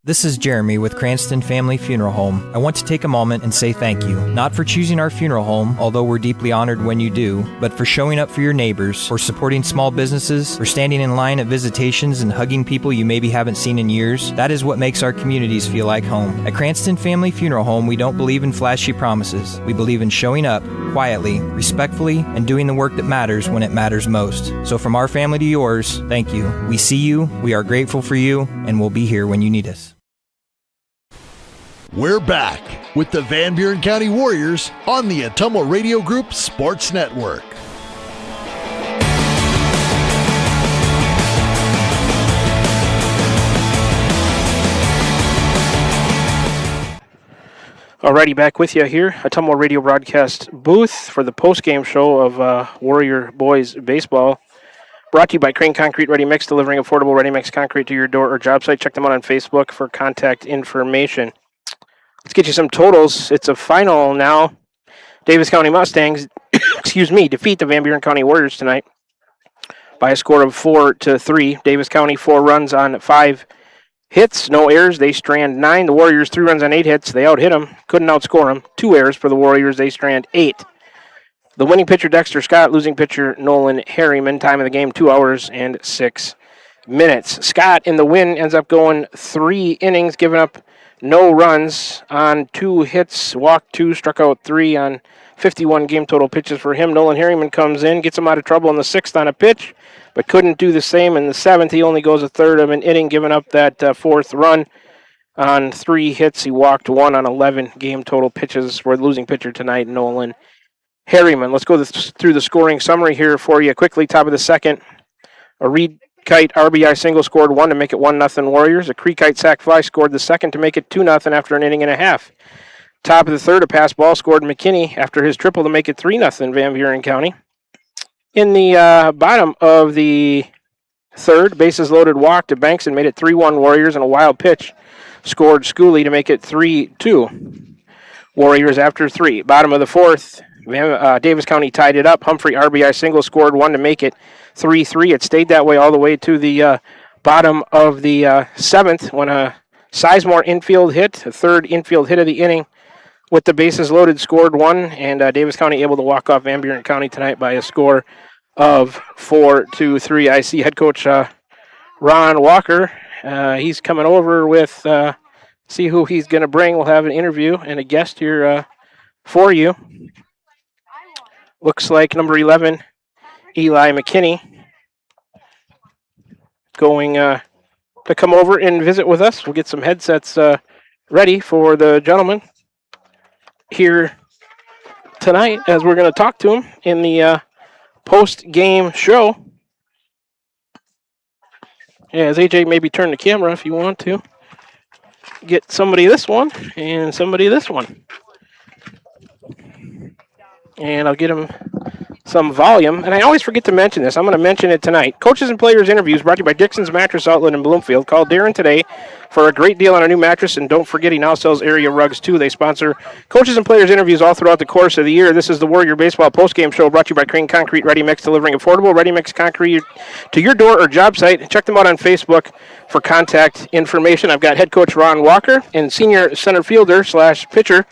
This is Jeremy with Cranston Family Funeral Home. I want to take a moment and say thank you, not for choosing our funeral home, although we're deeply honored when you do, but for showing up for your neighbors, for supporting small businesses, for standing in line at visitations and hugging people you maybe haven't seen in years. That is what makes our communities feel like home. At Cranston Family Funeral Home, we don't believe in flashy promises. We believe in showing up quietly, respectfully, and doing the work that matters when it matters most. So from our family to yours, thank you. We see you, we are grateful for you, and we'll be here when you need us. We're back with the Van Buren County Warriors on the Ottumwa Radio Group Sports Network. Alrighty, back with you here, Ottumwa Radio broadcast booth for the post-game show of Warrior Boys Baseball. Brought to you by Crane Concrete Ready Mix, delivering affordable ready mix concrete to your door or job site. Check them out on Facebook for contact information. Let's get you some totals. It's a final now. Davis County Mustangs, defeat the Van Buren County Warriors tonight by a score of 4-3. Davis County 4 runs on 5 hits, no errors. They strand 9. The Warriors 3 runs on 8 hits. They out-hit them, couldn't outscore them. 2 errors for the Warriors. They strand 8. The winning pitcher Dexter Scott, losing pitcher Nolan Harriman. Time of the game 2 hours and 6 minutes. Scott in the win ends up going 3 innings, giving up no runs on 2 hits, walked 2, struck out 3 on 51 game total pitches for him. Nolan Harriman comes in, gets him out of trouble in the 6th on a pitch, but couldn't do the same in the 7th. He only goes a third of an inning, giving up that 4th run on 3 hits. He walked 1 on 11 game total pitches. We're losing pitcher tonight, Nolan Harriman. Let's go through the scoring summary here for you quickly. Top of the 2nd, a Reed Kite RBI single scored 1 to make it 1-0 Warriors. A Creekite sac fly scored the 2nd to make it 2-0 after an inning and a half. Top of the 3rd, a pass ball scored McKinney after his triple to make it 3-0 Van Buren County. In the bottom of the 3rd, bases loaded walk to Banks and made it 3-1 Warriors, and a wild pitch scored Schooley to make it 3-2 Warriors after 3. Bottom of the 4th, Davis County tied it up. Humphrey RBI single scored 1 to make it 3-3. It stayed that way all the way to the bottom of the 7th when a Sizemore infield hit, a 3rd infield hit of the inning with the bases loaded, scored 1, and Davis County able to walk off Van Buren County tonight by a score of 4-3. I see head coach Ron Walker. He's coming over with, see who he's going to bring. We'll have an interview and a guest here for you. Looks like number 11, Eli McKinney, going to come over and visit with us. We'll get some headsets ready for the gentleman here tonight as we're going to talk to him in the post-game show. Yeah, as AJ, maybe turn the camera if you want to. Get somebody this one and somebody this one. And I'll get him some volume. And I always forget to mention this. I'm going to mention it tonight. Coaches and Players interviews brought to you by Dixon's Mattress Outlet in Bloomfield. Call Darren today for a great deal on a new mattress. And don't forget, he now sells area rugs, too. They sponsor Coaches and Players interviews all throughout the course of the year. This is the Warrior Baseball postgame show brought to you by Crane Concrete Ready Mix, delivering affordable ready mix concrete to your door or job site. Check them out on Facebook for contact information. I've got head coach Ron Walker and senior center fielder / pitcher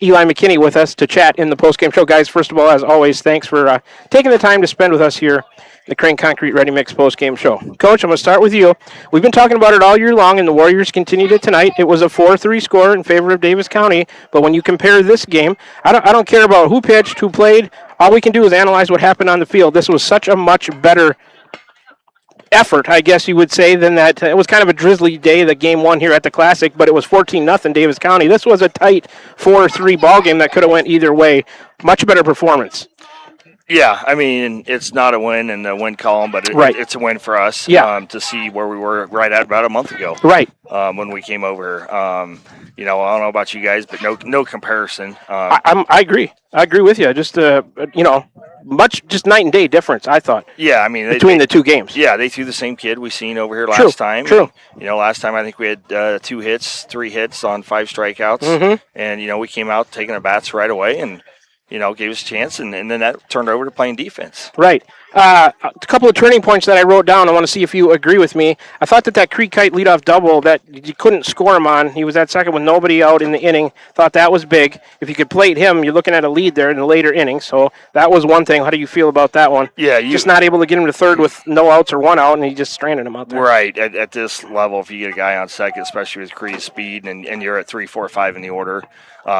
Eli McKinney with us to chat in the postgame show. Guys, first of all, as always, thanks for taking the time to spend with us here in the Crane Concrete Ready Mix postgame show. Coach, I'm going to start with you. We've been talking about it all year long, and the Warriors continued it tonight. It was a 4-3 score in favor of Davis County, but when you compare this game, I don't care about who pitched, who played. All we can do is analyze what happened on the field. This was such a much better effort, I guess you would say, than that. It was kind of a drizzly day, the game one here at the Classic, but it was 14-0 Davis County. This was a tight 4-3 ball game that could have went either way. Much better performance. Yeah, I mean, it's not a win in the win column, but it's a win for us to see where we were right at about a month ago. Right. When we came over. I don't know about you guys, but no comparison. I agree. I agree with you. Just, just night and day difference, I thought. Yeah, I mean. Between the two games. Yeah, they threw the same kid we seen over here last time. True. And, last time I think we had 2 hits, 3 hits on 5 strikeouts. Mm-hmm. And, we came out taking our bats right away and, gave us a chance, and then that turned over to playing defense. Right. A couple of turning points that I wrote down. I want to see if you agree with me. I thought that Creek Kite leadoff double that you couldn't score him on. He was at second with nobody out in the inning. Thought that was big. If you could plate him, you're looking at a lead there in the later innings. So that was one thing. How do you feel about that one? Yeah, just not able to get him to third with no outs or 1 out, and he just stranded him out there. Right. At this level, if you get a guy on second, especially with Cree's speed, and you're at 3, 4, 5 in the order,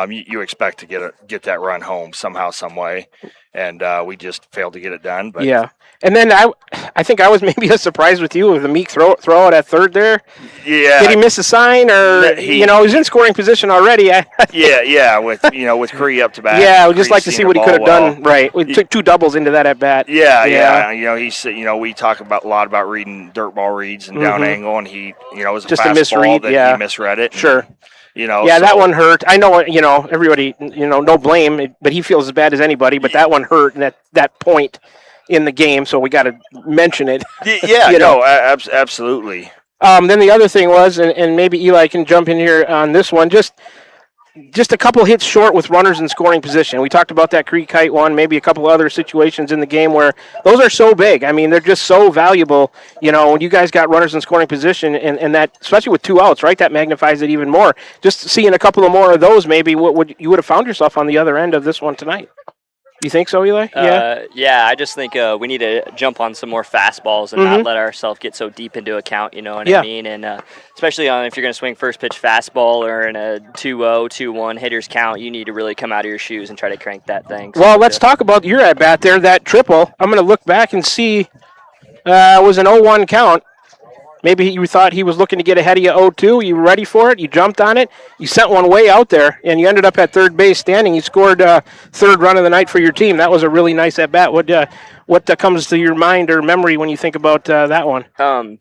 you expect to get that run home somehow, some way, and we just failed to get it done. But yeah, and then I think I was maybe a surprise with you with the Meek throw out at third there. Yeah, did he miss a sign or he was in scoring position already? yeah, with Cree up to bat. Yeah, I would just like to see what he could have done. Right, we took 2 doubles into that at bat. Yeah. He's we talk a lot about reading dirt ball reads and down angle, and he it was just a misread. That he misread it. Sure. So. That one hurt. I know, everybody, no blame, but he feels as bad as anybody. But that one hurt at that point in the game, so we got to mention it. Yeah, absolutely. Then the other thing was, and maybe Eli can jump in here on this one, just a couple hits short with runners in scoring position. We talked about that Creek Kite one, maybe a couple other situations in the game where those are so big. I mean, they're just so valuable. When you guys got runners in scoring position, and that, especially with 2 outs, right, that magnifies it even more. Just seeing a couple of more of those, maybe you would have found yourself on the other end of this one tonight. You think so, Eli? Yeah, I just think we need to jump on some more fastballs and not let ourselves get so deep into account, you know what I mean? And especially if you're going to swing first pitch fastball or in a 2-0, 2-1 hitters count, you need to really come out of your shoes and try to crank that thing. Well, let's talk about your at-bat there, that triple. I'm going to look back and see it was an 0-1 count. Maybe you thought he was looking to get ahead of you 0-2. You were ready for it. You jumped on it. You sent one way out there, and you ended up at third base standing. You scored third run of the night for your team. That was a really nice at-bat. What comes to your mind or memory when you think about that one? I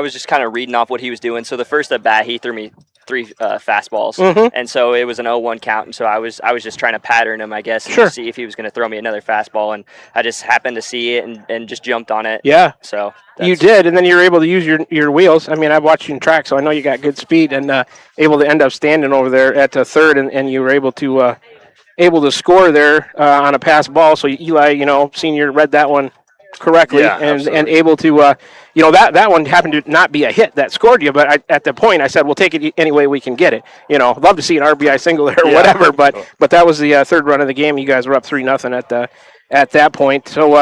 was just kind of reading off what he was doing. So the first at-bat, he threw me 3 fastballs, and so it was an 0-1 count, and so I was just trying to pattern him, I guess, and see if he was going to throw me another fastball, and I just happened to see it and just jumped on it. Yeah. So you did, and then you were able to use your wheels. I mean, I've watched you in track, so I know you got good speed, and able to end up standing over there at third, and you were able to score there on a pass ball. So Eli, senior read that one correctly, and able to, that one happened to not be a hit that scored you, but at the point I said, we'll take it any way we can get it. Love to see an RBI single there or whatever, but that was the third run of the game. You guys were up 3-0 at that point. So,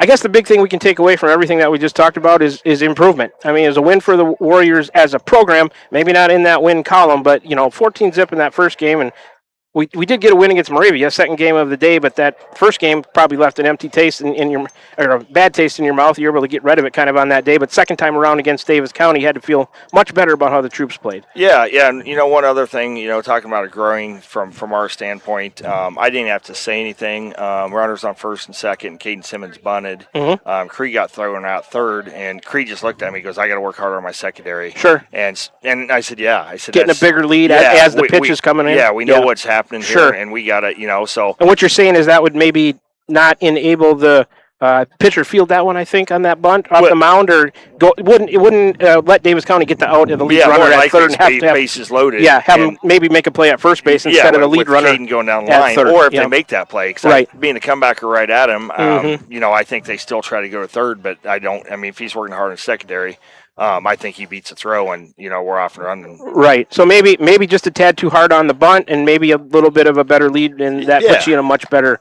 I guess the big thing we can take away from everything that we just talked about is improvement. I mean, it was a win for the Warriors as a program, maybe not in that win column, but 14-0 in that first game, and we did get a win against Moravia, second game of the day, but that first game probably left an empty taste in your, or a bad taste in your mouth. You were able to get rid of it kind of on that day, but second time around against Davis County, you had to feel much better about how the troops played. Yeah, and one other thing, talking about it growing from our standpoint, I didn't have to say anything. Runners on first and second, and Caden Simmons bunted. Creed got thrown out third, and Creed just looked at me and goes, I got to work harder on my secondary. Sure. And I said, yeah. I said, getting a bigger lead as the pitch is coming in. Yeah, we know what's happening here, and we got to, so. And what you're saying is that would maybe not enable the pitcher field that one, I think, on that bunt off the mound, or it wouldn't let Davis County get the out of the lead runner at third and have to have bases loaded. Yeah, have him maybe make a play at first base instead of the lead runner going down the line, third, or if they make that play, because being a comebacker right at him, Mm-hmm. I think they still try to go to third, but I don't. I mean, if he's working hard in secondary, I think he beats a throw, and we're off and running. Right. So maybe just a tad too hard on the bunt, and maybe a little bit of a better lead, and that puts you in a much better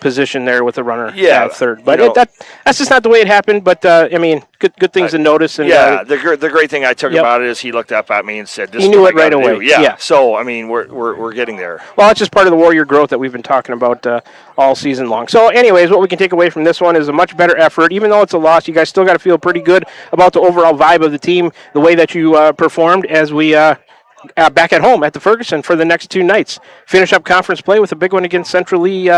position there with the runner at third. But that's just not the way it happened. But I mean, good things to notice. And the great thing I took about it is he looked up at me and said, "This." He knew it right away. Yeah. So I mean, we're getting there. Well, it's just part of the Warrior growth that we've been talking about all season long. So, anyways, what we can take away from this one is a much better effort. Even though it's a loss, you guys still got to feel pretty good about the overall vibe of the team, the way that you performed as we back at home at the Ferguson for the next 2 nights. Finish up conference play with a big one against Central Lee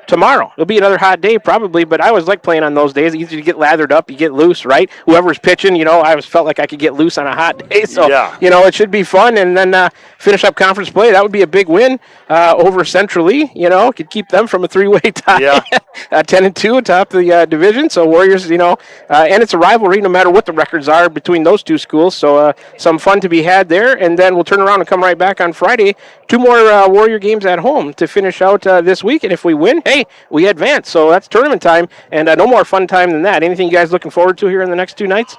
tomorrow. It'll be another hot day probably, but I always like playing on those days. It's easy to get lathered up, you get loose, right? Whoever's pitching, I always felt like I could get loose on a hot day, so it should be fun. And then finish up conference play. That would be a big win over Central Lee. Could keep them from a 3-way tie. 10-2 atop the division. So Warriors, and it's a rivalry no matter what the records are between those two schools. So some fun to be had there. And then we'll turn around and come right back on Friday. 2 more Warrior games at home to finish out this week. And if we win, hey, we advance. So that's tournament time, and no more fun time than that. Anything you guys looking forward to here in the next 2 nights?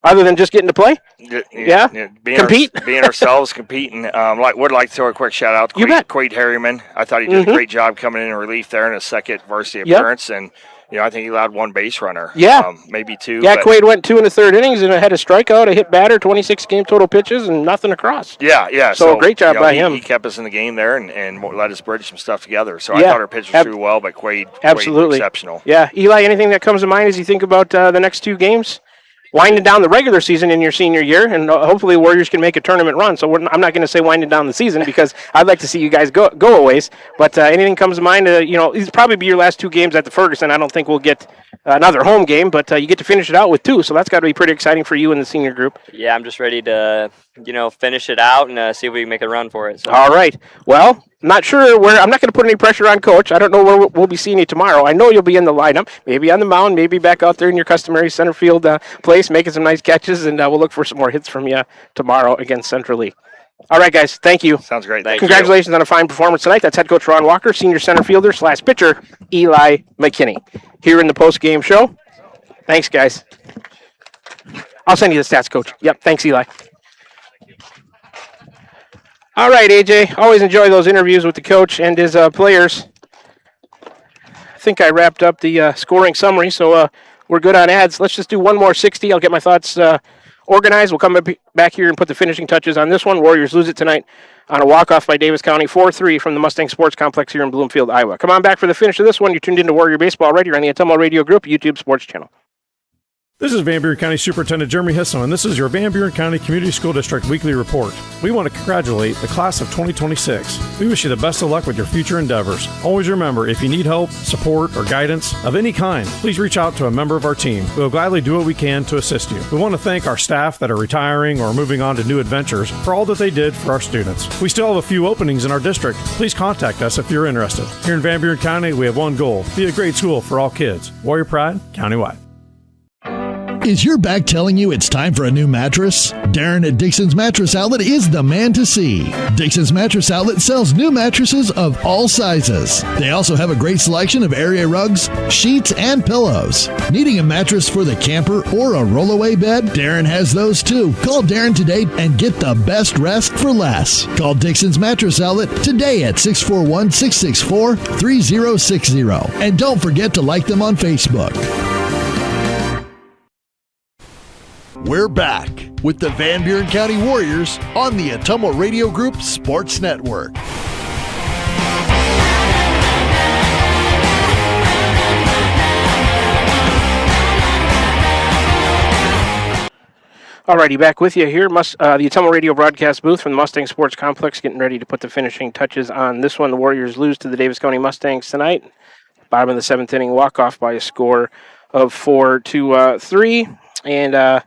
Other than just getting to play? Compete? Being ourselves, competing. Would like to throw a quick shout out to Quade Harriman. I thought he did a great job coming in relief there in his second varsity appearance, and I think he allowed 1 base runner. Maybe 2. Yeah, Quade went 2 in the third innings and had a strikeout, a hit batter, 26 game total pitches, and nothing across. Yeah. So great job by him. He kept us in the game there and let us bridge some stuff together. So I thought our pitchers threw well, but Quade was exceptional. Yeah, Eli, anything that comes to mind as you think about the next 2 games? Winding down the regular season in your senior year, and hopefully Warriors can make a tournament run. So I'm not going to say winding down the season because I'd like to see you guys go a ways. But anything comes to mind, these probably be your last 2 games at the Ferguson. I don't think we'll get another home game, but you get to finish it out with 2. So that's got to be pretty exciting for you and the senior group. Yeah, I'm just ready to, finish it out and see if we can make a run for it. So. All right. Well, not sure where. I'm not going to put any pressure on Coach. I don't know where we'll be seeing you tomorrow. I know you'll be in the lineup, maybe on the mound, maybe back out there in your customary center field place, making some nice catches, and we'll look for some more hits from you tomorrow against Central Lee. All right, guys. Thank you. Sounds great. Congratulations on a fine performance tonight. That's head coach Ron Walker, senior center fielder / pitcher Eli McKinney. Here in the post-game show. Thanks, guys. I'll send you the stats, Coach. Yep. Thanks, Eli. All right, AJ. Always enjoy those interviews with the coach and his players. think I wrapped up the scoring summary, so we're good on ads. Let's just do one more 60. I'll get my thoughts organized. We'll come back here and put the finishing touches on this one. Warriors lose it tonight on a walk-off by Davis County, 4-3 from the Mustang Sports Complex here in Bloomfield, Iowa. Come on back for the finish of this one. You're tuned into Warrior Baseball right here on the Atomo Radio Group YouTube Sports Channel. This is Van Buren County Superintendent Jeremy Hisson, and this is your Van Buren County Community School District Weekly Report. We want to congratulate the class of 2026. We wish you the best of luck with your future endeavors. Always remember, if you need help, support, or guidance of any kind, please reach out to a member of our team. We will gladly do what we can to assist you. We want to thank our staff that are retiring or moving on to new adventures for all that they did for our students. We still have a few openings in our district. Please contact us if you're interested. Here in Van Buren County, we have one goal: be a great school for all kids. Warrior Pride, countywide. Is your back telling you it's time for a new mattress? Darren at Dixon's Mattress Outlet is the man to see. Dixon's Mattress Outlet sells new mattresses of all sizes. They also have a great selection of area rugs, sheets, and pillows. Needing a mattress for the camper or a rollaway bed? Darren has those too. Call Darren today and get the best rest for less. Call Dixon's Mattress Outlet today at 641-664-3060. And don't forget to like them on Facebook. We're back with the Van Buren County Warriors on the Atomo Radio Group Sports Network. Alrighty, back with you here. The Atomo Radio broadcast booth from the Mustang Sports Complex, getting ready to put the finishing touches on this one. The Warriors lose to the Davis County Mustangs tonight. Bottom of the seventh inning, walk-off by a score of 4-3. And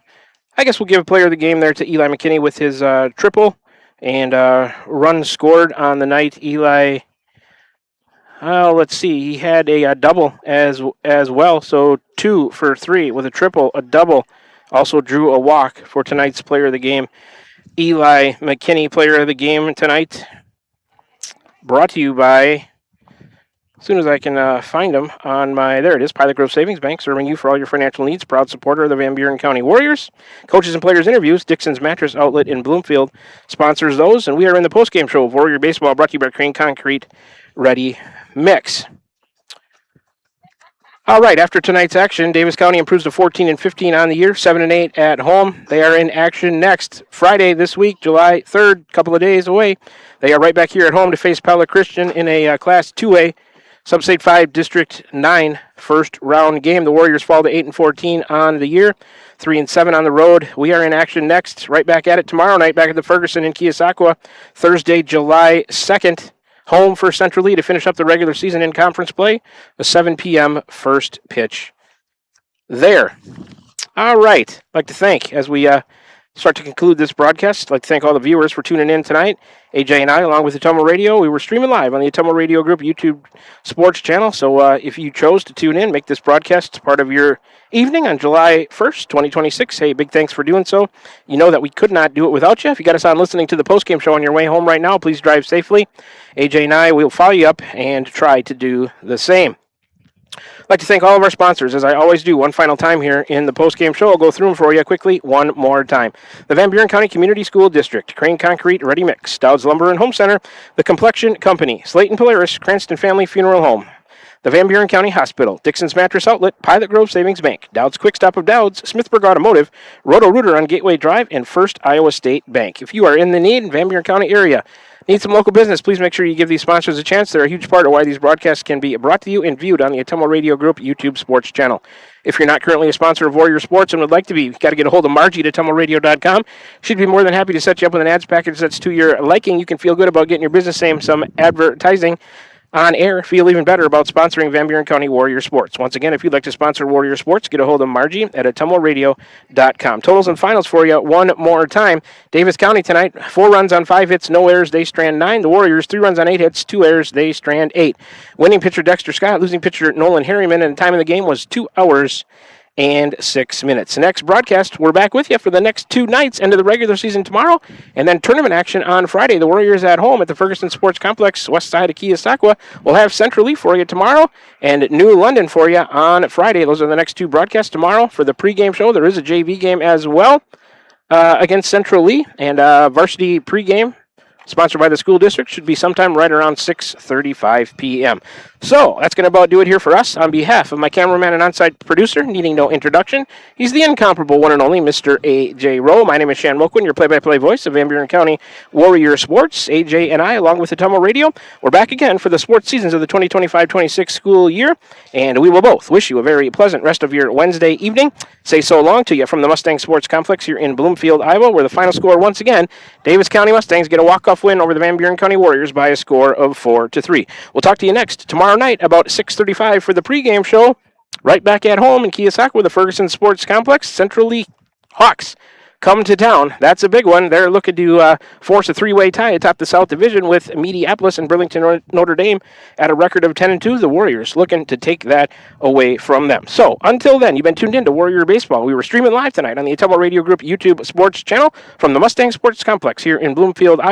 I guess we'll give a player of the game there to Eli McKinney with his triple and run scored on the night. Eli, let's see, he had a double as well, so 2 for 3 with a triple, a double. Also drew a walk for tonight's player of the game. Eli McKinney, player of the game tonight, brought to you by, as soon as I can find them on there it is, Pilot Grove Savings Bank, serving you for all your financial needs. Proud supporter of the Van Buren County Warriors. Coaches and players interviews. Dixon's Mattress Outlet in Bloomfield sponsors those. And we are in the postgame show of Warrior Baseball, brought to you by Crane Concrete Ready Mix. All right, after tonight's action, Davis County improves to 14-15 on the year, 7-8 at home. They are in action next Friday this week, July 3rd, couple of days away. They are right back here at home to face Pella Christian in a Class 2A Substate 5, District 9, first round game. The Warriors fall to 8-14 on the year, 3-7 on the road. We are in action next, right back at it tomorrow night, back at the Ferguson in Keosauqua, Thursday, July 2nd. Home for Central Lee to finish up the regular season in conference play, a 7 p.m. first pitch there. All right, I'd like to thank, as we start to conclude this broadcast, I'd like to thank all the viewers for tuning in tonight. AJ and I, along with Atomo Radio, we were streaming live on the Atomo Radio Group YouTube Sports channel. So if you chose to tune in, make this broadcast part of your evening on July 1st, 2026. Hey, big thanks for doing so. You know that we could not do it without you. If you got us on listening to the postgame show on your way home right now, please drive safely. AJ and I will follow you up and try to do the same. I'd like to thank all of our sponsors, as I always do, one final time here in the postgame show. I'll go through them for you quickly one more time. The Van Buren County Community School District, Crane Concrete Ready Mix, Dowd's Lumber and Home Center, The Complexion Company, Slayton Polaris, Cranston Family Funeral Home, the Van Buren County Hospital, Dixon's Mattress Outlet, Pilot Grove Savings Bank, Dowd's Quick Stop of Dowd's, Smithburg Automotive, Roto-Rooter on Gateway Drive, and First Iowa State Bank. If you are in the need, Van Buren County area, need some local business, please make sure you give these sponsors a chance. They're a huge part of why these broadcasts can be brought to you and viewed on the Atomo Radio Group YouTube Sports channel. If you're not currently a sponsor of Warrior Sports and would like to be, you've got to get a hold of Margie at AtomoRadio.com. She'd be more than happy to set you up with an ads package that's to your liking. You can feel good about getting your business name some advertising on air. Feel even better about sponsoring Van Buren County Warrior Sports. Once again, if you'd like to sponsor Warrior Sports, get a hold of Margie at AtomoRadio.com. Totals and finals for you one more time. Davis County tonight, 4 runs on 5 hits, no errors, they strand 9. The Warriors, 3 runs on 8 hits, 2 errors, they strand 8. Winning pitcher Dexter Scott, losing pitcher Nolan Harriman, and the time of the game was 2 hours and 6 minutes. Next broadcast, we're back with you for the next 2 nights, end of the regular season tomorrow, and then tournament action on Friday. The Warriors at home at the Ferguson Sports Complex, west side of Keosauqua. We'll have Central Lee for you tomorrow, and New London for you on Friday. Those are the next 2 broadcasts tomorrow. For the pregame show, there is a JV game as well against Central Lee, and varsity pregame sponsored by the school district. Should be sometime right around 6:35 p.m. So that's going to about do it here for us. On behalf of my cameraman and on-site producer, needing no introduction, he's the incomparable one and only Mr. A.J. Rowe. My name is Shan Moquin, your play-by-play voice of Van Buren County Warrior Sports. A.J. and I, along with the Tummo Radio, we're back again for the sports seasons of the 2025-26 school year, and we will both wish you a very pleasant rest of your Wednesday evening. Say so long to you from the Mustang Sports Complex here in Bloomfield, Iowa, where the final score once again, Davis County Mustangs get a walk-off win over the Van Buren County Warriors by a score of 4-3. We'll talk to you next tomorrow night about 6:35 for the pregame show. Right back at home in Keosauqua, the Ferguson Sports Complex. Central Lee Hawks come to town. That's a big one. They're looking to force a three-way tie atop the South Division with Mediapolis and Burlington Notre Dame at a record of 10-2. The Warriors looking to take that away from them. So until then, you've been tuned in to Warrior Baseball. We were streaming live tonight on the Tummo Radio Group YouTube Sports channel from the Mustang Sports Complex here in Bloomfield, Iowa.